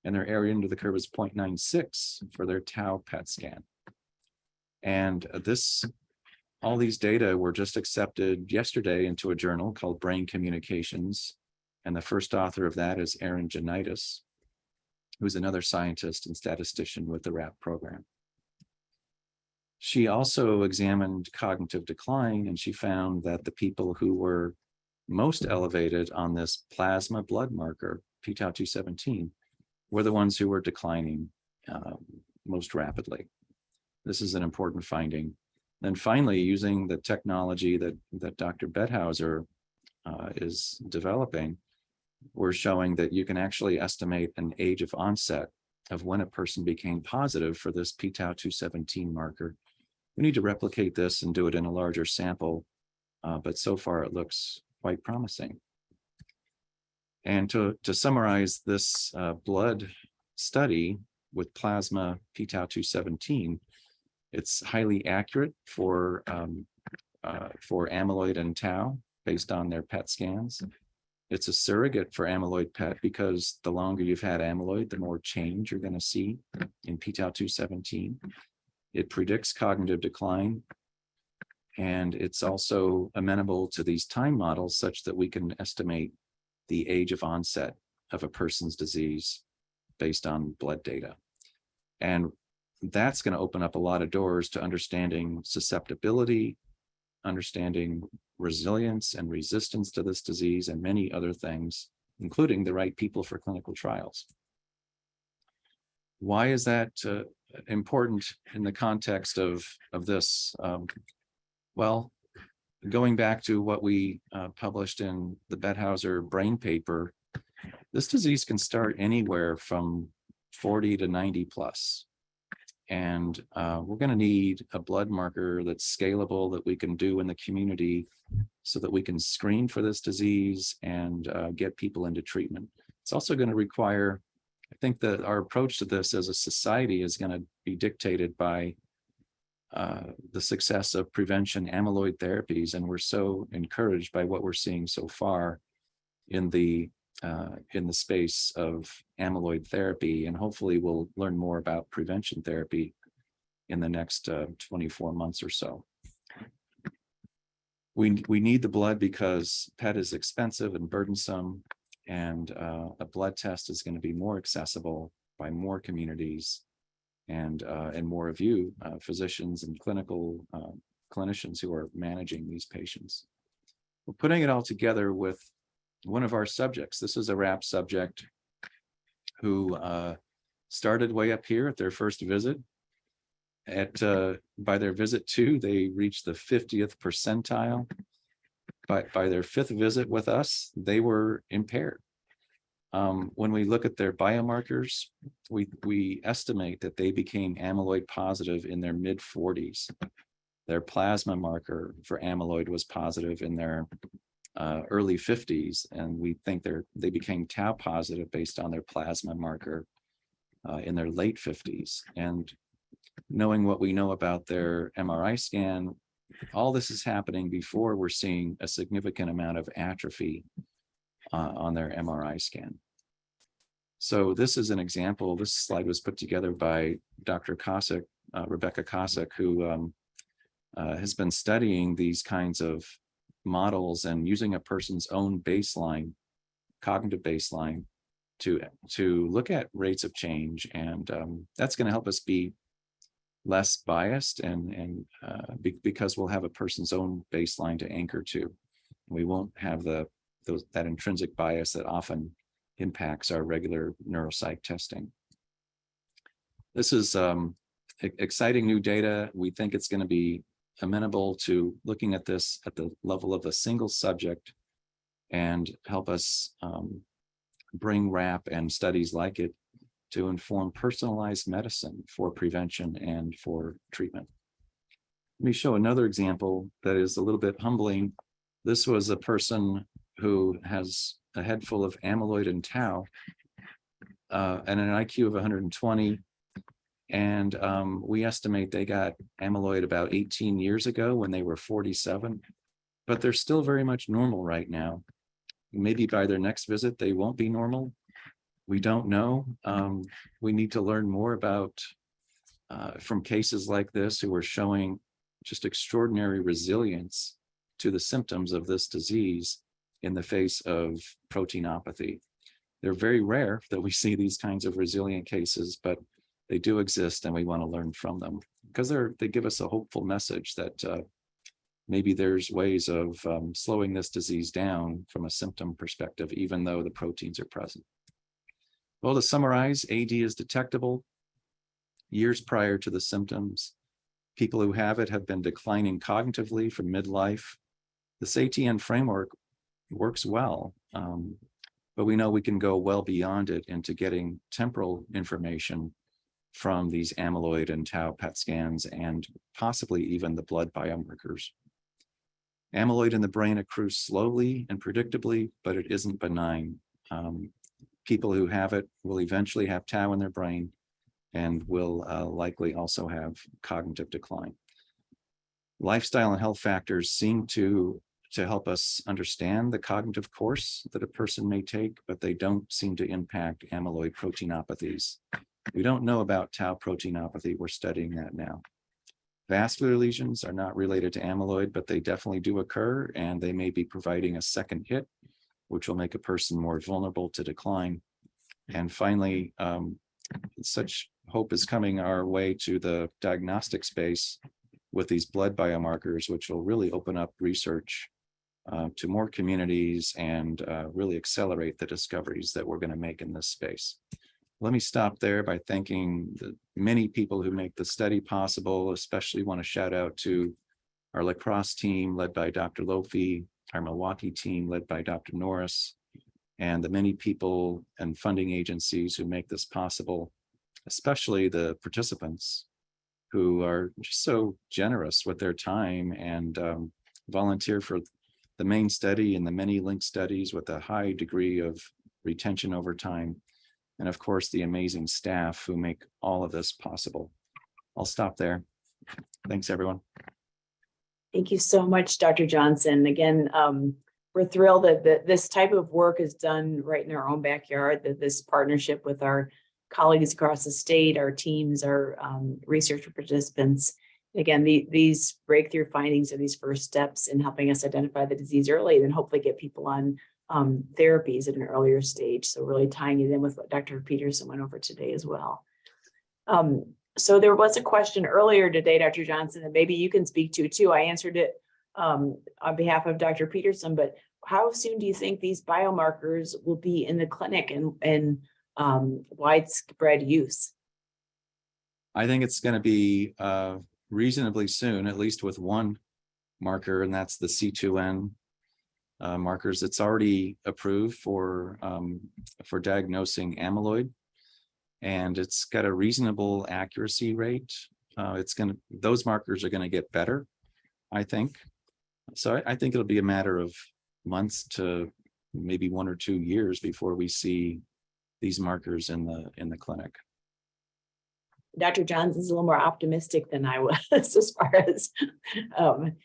and their area under the curve is 0.96 for their tau PET scan. And all these data were just accepted yesterday into a journal called Brain Communications. And the first author of that is Erin Janitis, who's another scientist and statistician with the RAP program. She also examined cognitive decline, and she found that the people who were most elevated on this plasma blood marker, p-tau217, were the ones who were declining most rapidly. This is an important finding. Then finally, using the technology that Dr. Bedhauser is developing, we're showing that you can actually estimate an age of onset of when a person became positive for this p-tau217 marker. We need to replicate this and do it in a larger sample, but so far it looks quite promising. And to summarize this blood study with plasma p-tau217, it's highly accurate for amyloid and tau based on their PET scans. It's a surrogate for amyloid PET because the longer you've had amyloid, the more change you're going to see in p-tau217. It predicts cognitive decline, and it's also amenable to these time models such that we can estimate the age of onset of a person's disease based on blood data. And that's going to open up a lot of doors to understanding susceptibility, understanding resilience and resistance to this disease, and many other things, including the right people for clinical trials. Why is that important in the context of this? Well, going back to what we published in the Bedhauser brain paper, this disease can start anywhere from 40 to 90 plus. And we're going to need a blood marker that's scalable, that we can do in the community so that we can screen for this disease and get people into treatment. It's also going to require, I think that our approach to this as a society is going to be dictated by the success of prevention amyloid therapies. And we're so encouraged by what we're seeing so far in the in the space of amyloid therapy, and hopefully we'll learn more about prevention therapy in the next 24 months or so. We need the blood because PET is expensive and burdensome, and a blood test is going to be more accessible by more communities and more of you, physicians and clinicians who are managing these patients. We're putting it all together with one of our subjects. This is a RAP subject who started way up here at their first visit. By their visit 2, they reached the 50th percentile. But by their 5th visit with us, they were impaired. When we look at their biomarkers, we estimate that they became amyloid positive in their mid-40s. Their plasma marker for amyloid was positive in their early 50s, and we think they became tau positive based on their plasma marker in their late 50s. And knowing what we know about their MRI scan, all this is happening before we're seeing a significant amount of atrophy on their MRI scan. So this is an example. This slide was put together by Dr. Kosick, Rebecca Kosick, who has been studying these kinds of models and using a person's own baseline, cognitive baseline, to look at rates of change. And that's going to help us be less biased and because we'll have a person's own baseline to anchor to. We won't have that intrinsic bias that often impacts our regular neuropsych testing. This is exciting new data. We think it's going to be amenable to looking at this at the level of a single subject and help us bring RAP and studies like it to inform personalized medicine for prevention and for treatment. Let me show another example that is a little bit humbling. This was a person who has a head full of amyloid and tau and an IQ of 120. And we estimate they got amyloid about 18 years ago when they were 47, but they're still very much normal right now. Maybe by their next visit, they won't be normal. We don't know. We need to learn more about from cases like this who are showing just extraordinary resilience to the symptoms of this disease in the face of proteinopathy. They're very rare that we see these kinds of resilient cases, but they do exist and we want to learn from them because they give us a hopeful message that maybe there's ways of slowing this disease down from a symptom perspective, even though the proteins are present. Well, to summarize, AD is detectable years prior to the symptoms. People who have it have been declining cognitively from midlife. This ATN framework works well, but we know we can go well beyond it into getting temporal information from these amyloid and tau PET scans and possibly even the blood biomarkers. Amyloid in the brain accrues slowly and predictably, but it isn't benign. People who have it will eventually have tau in their brain and will likely also have cognitive decline. Lifestyle and health factors seem to help us understand the cognitive course that a person may take, but they don't seem to impact amyloid proteinopathies. We don't know about tau proteinopathy. We're studying that now. Vascular lesions are not related to amyloid, but they definitely do occur, and they may be providing a second hit, which will make a person more vulnerable to decline. And finally, such hope is coming our way to the diagnostic space with these blood biomarkers, which will really open up research to more communities and really accelerate the discoveries that we're going to make in this space. Let me stop there by thanking the many people who make the study possible. Especially want to shout out to our La Crosse team led by Dr. Lofi, our Milwaukee team led by Dr. Norris, and the many people and funding agencies who make this possible, especially the participants who are just so generous with their time and volunteer for the main study and the many linked studies with a high degree of retention over time. And of course, the amazing staff who make all of this possible. I'll stop there. Thanks, everyone. Thank you so much, Dr. Johnson. Again, we're thrilled that this type of work is done right in our own backyard, that this partnership with our colleagues across the state, our teams, our research participants. Again, these breakthrough findings are these first steps in helping us identify the disease early and hopefully get people on therapies at an earlier stage. So really tying it in with what Dr. Petersen went over today as well. So there was a question earlier today, Dr. Johnson, that maybe you can speak to too. I answered it on behalf of Dr. Petersen, but how soon do you think these biomarkers will be in the clinic and widespread use? I think it's going to be reasonably soon, at least with one marker, and that's the C2N markers. It's already approved for diagnosing amyloid, and it's got a reasonable accuracy rate. Those markers are going to get better, I think. So I think it'll be a matter of months to maybe 1 or 2 years before we see these markers in the clinic. Dr. Johnson's a little more optimistic than I was as far as,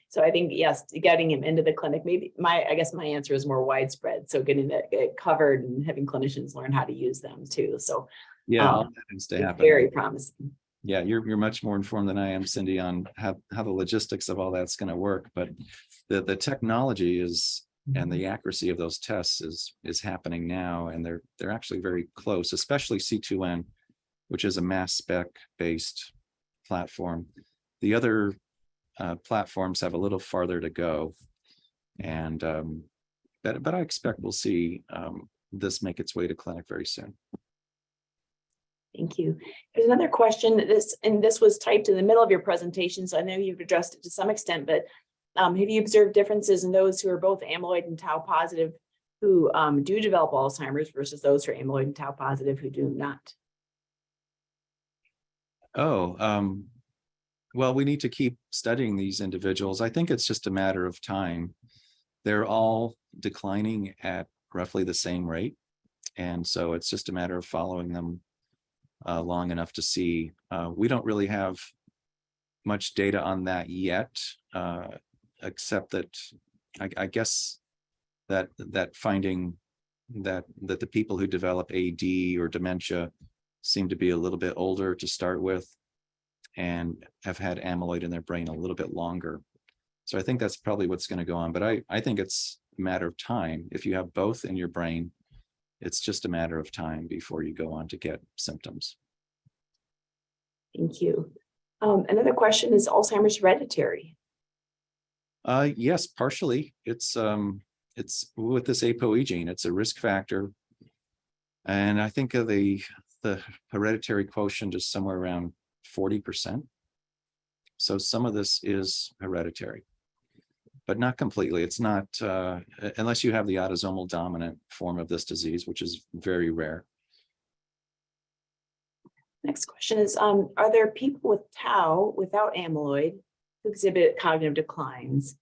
so I think, yes, getting him into the clinic, maybe I guess my answer is more widespread. So getting it covered and having clinicians learn how to use them too. So yeah, all that needs to happen. Very promising. Yeah, you're much more informed than I am, Cindy, on how the logistics of all that's going to work. But the technology is, and the accuracy of those tests is happening now, and they're actually very close, especially C2N, which is a mass spec based platform. The other platforms have a little farther to go, and but I expect we'll see this make its way to clinic very soon. Thank you. There's another question. This was typed in the middle of your presentation, so I know you've addressed it to some extent, but have you observed differences in those who are both amyloid and tau positive who do develop Alzheimer's versus those who are amyloid and tau positive who do not? Well, we need to keep studying these individuals. I think it's just a matter of time. They're all declining at roughly the same rate. And so it's just a matter of following them long enough to see. We don't really have much data on that yet, except that I guess that finding that the people who develop AD or dementia seem to be a little bit older to start with and have had amyloid in their brain a little bit longer. So I think that's probably what's going to go on. But I think it's a matter of time. If you have both in your brain, it's just a matter of time before you go on to get symptoms. Thank you. Another question, is Alzheimer's hereditary? Yes, partially. It's with this ApoE gene. It's a risk factor. And I think the hereditary quotient is somewhere around 40%. So some of this is hereditary, but not completely. It's not, unless you have the autosomal dominant form of this disease, which is very rare. Next question is, are there people with tau without amyloid who exhibit cognitive declines?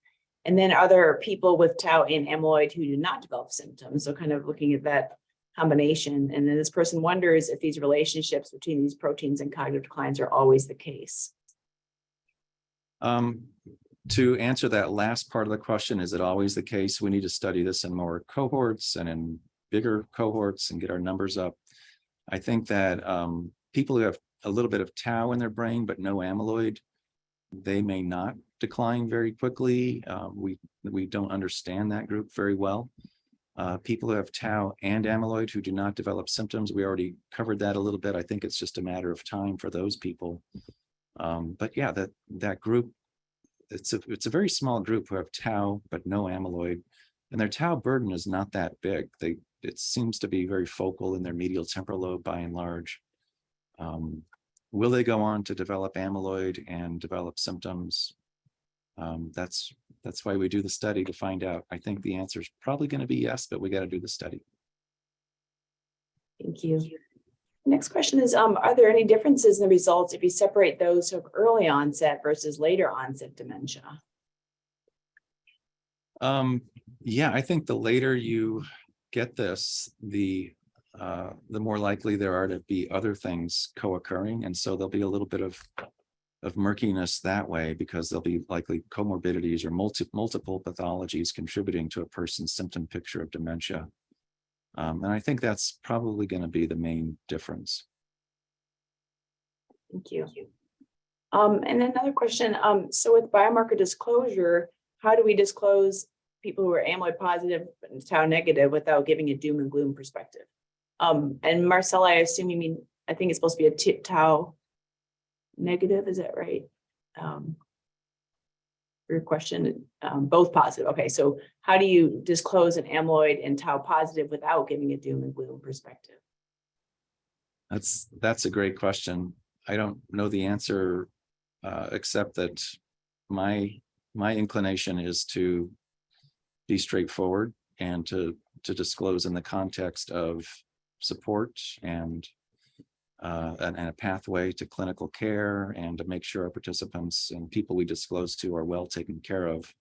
And then are there people with tau and amyloid who do not develop symptoms? So kind of looking at that combination. And then this person wonders if these relationships between these proteins and cognitive declines are always the case. To answer that last part of the question, is it always the case? We need to study this in more cohorts and in bigger cohorts and get our numbers up. I think that people who have a little bit of tau in their brain but no amyloid, they may not decline very quickly. We don't understand that group very well. People who have tau and amyloid who do not develop symptoms, we already covered that a little bit. I think it's just a matter of time for those people. But yeah, that group, it's a very small group who have tau but no amyloid, and their tau burden is not that big. It seems to be very focal in their medial temporal lobe by and large. Will they go on to develop amyloid and develop symptoms? That's why we do the study, to find out. I think the answer is probably going to be yes, but we got to do the study. Thank you. Next question is, are there any differences in the results if you separate those who have early onset versus later onset dementia? Yeah, I think the later you get this, the more likely there are to be other things co-occurring. And so there'll be a little bit of murkiness that way, because there'll be likely comorbidities or multiple pathologies contributing to a person's symptom picture of dementia. And I think that's probably going to be the main difference. Thank you. And another question, so with biomarker disclosure, how do we disclose people who are amyloid positive and tau negative without giving a doom and gloom perspective? And Marcella, I assume you mean, I think it's supposed to be a tau negative, is that right? Your question, both positive. Okay, so how do you disclose an amyloid and tau positive without giving a doom and gloom perspective? That's a great question. I don't know the answer, except that my inclination is to be straightforward and to disclose in the context of support and a pathway to clinical care, and to make sure our participants and people we disclose to are well taken care of,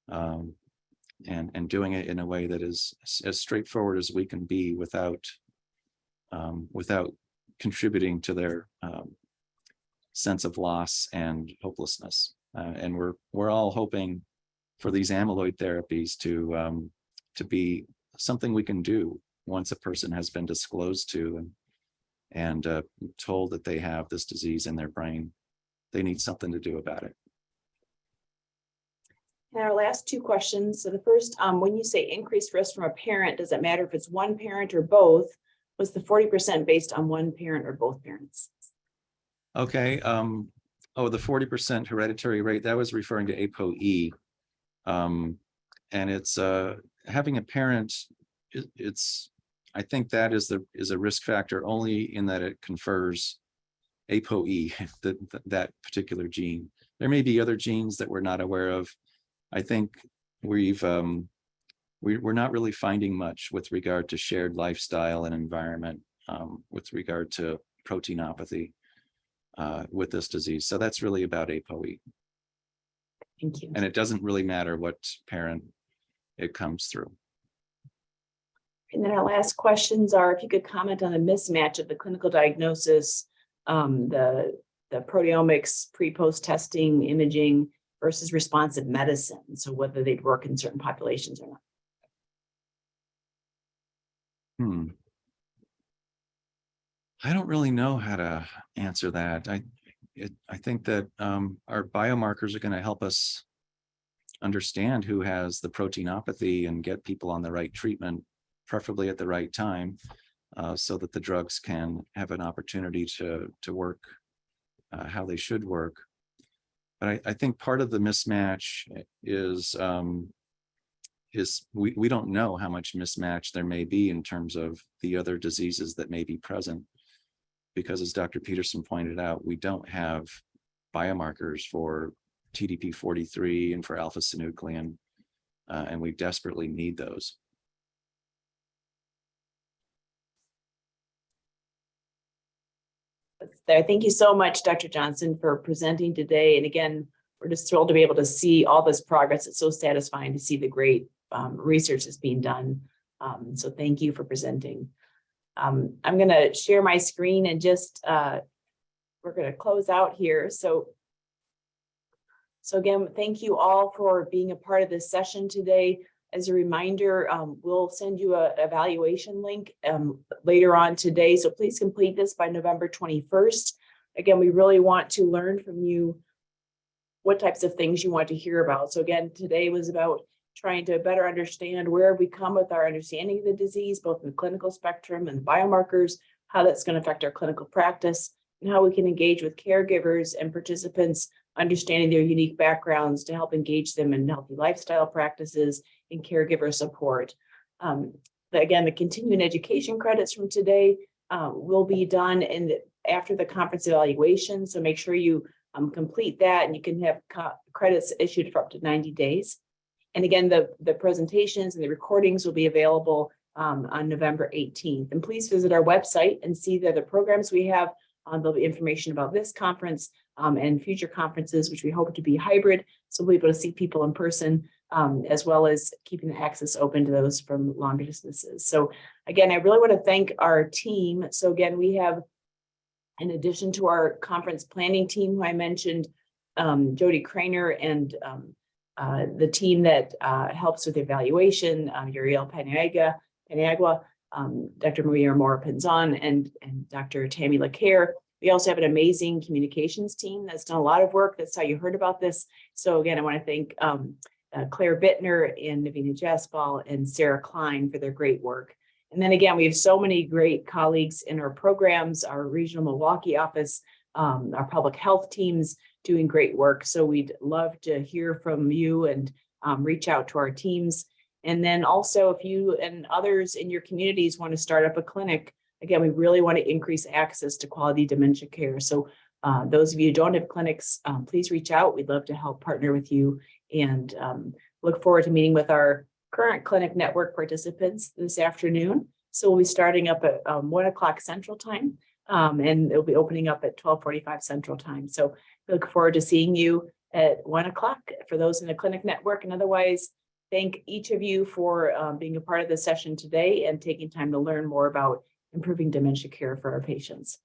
and doing it in a way that is as straightforward as we can be without contributing to their sense of loss and hopelessness. And we're all hoping for these amyloid therapies to be something we can do once a person has been disclosed to and told that they have this disease in their brain. They need something to do about it. And our last two questions. So the first, when you say increased risk from a parent, does it matter if it's one parent or both? Was the 40% based on one parent or both parents? Okay. Oh, the 40% hereditary rate, that was referring to ApoE. And it's having a parent, I think that is a risk factor only in that it confers ApoE, that particular gene. There may be other genes that we're not aware of. I think we're not really finding much with regard to shared lifestyle and environment, with regard to proteinopathy with this disease. So that's really about ApoE. Thank you. And it doesn't really matter what parent it comes through. And then our last questions are, if you could comment on the mismatch of the clinical diagnosis, the proteomics, pre-post testing, imaging versus responsive medicine. So whether they'd work in certain populations or not. I don't really know how to answer that. I think that our biomarkers are going to help us understand who has the proteinopathy and get people on the right treatment, preferably at the right time, so that the drugs can have an opportunity to work how they should work. But I think part of the mismatch is we don't know how much mismatch there may be in terms of the other diseases that may be present, because as Dr. Petersen pointed out, we don't have biomarkers for TDP-43 and for alpha-synuclein, and we desperately need those. Thank you so much, Dr. Johnson, for presenting today. And again, we're just thrilled to be able to see all this progress. It's so satisfying to see the great research that's being done. So thank you for presenting. I'm going to share my screen and just, we're going to close out here. So again, thank you all for being a part of this session today. As a reminder, we'll send you an evaluation link later on today. So please complete this by November 21st. Again, we really want to learn from you what types of things you want to hear about. So again, today was about trying to better understand where we come with our understanding of the disease, both in the clinical spectrum and biomarkers, how that's going to affect our clinical practice, and how we can engage with caregivers and participants, understanding their unique backgrounds to help engage them in healthy lifestyle practices and caregiver support. Again, the continuing education credits from today will be done after the conference evaluation. So make sure you complete that, and you can have credits issued for up to 90 days. And again, the presentations and the recordings will be available on November 18th. And please visit our website and see the other programs we have. There'll be information about this conference and future conferences, which we hope to be hybrid. So we'll be able to see people in person, as well as keeping the access open to those from longer distances. So again, I really want to thank our team. So again, we have In addition to our conference planning team, who I mentioned, Jody Craner, and the team that helps with evaluation, Uriel Paniagua, Dr. Maria Mora Pinzon, and Dr. Tammy LeCaire. We also have an amazing communications team that's done a lot of work. That's how you heard about this. So again, I want to thank Claire Bittner and Navina Jaspal and Sarah Klein for their great work. And then again, we have so many great colleagues in our programs, our regional Milwaukee office, our public health teams doing great work. So we'd love to hear from you and reach out to our teams. And then also, if you and others in your communities want to start up a clinic, again, we really want to increase access to quality dementia care. So those of you who don't have clinics, please reach out. We'd love to help partner with you, and look forward to meeting with our current clinic network participants this afternoon. So we'll be starting up at 1 o'clock Central Time, and it'll be opening up at 12:45 Central Time. So we look forward to seeing you at 1 o'clock for those in the clinic network. And otherwise, thank each of you for being a part of the session today and taking time to learn more about improving dementia care for our patients.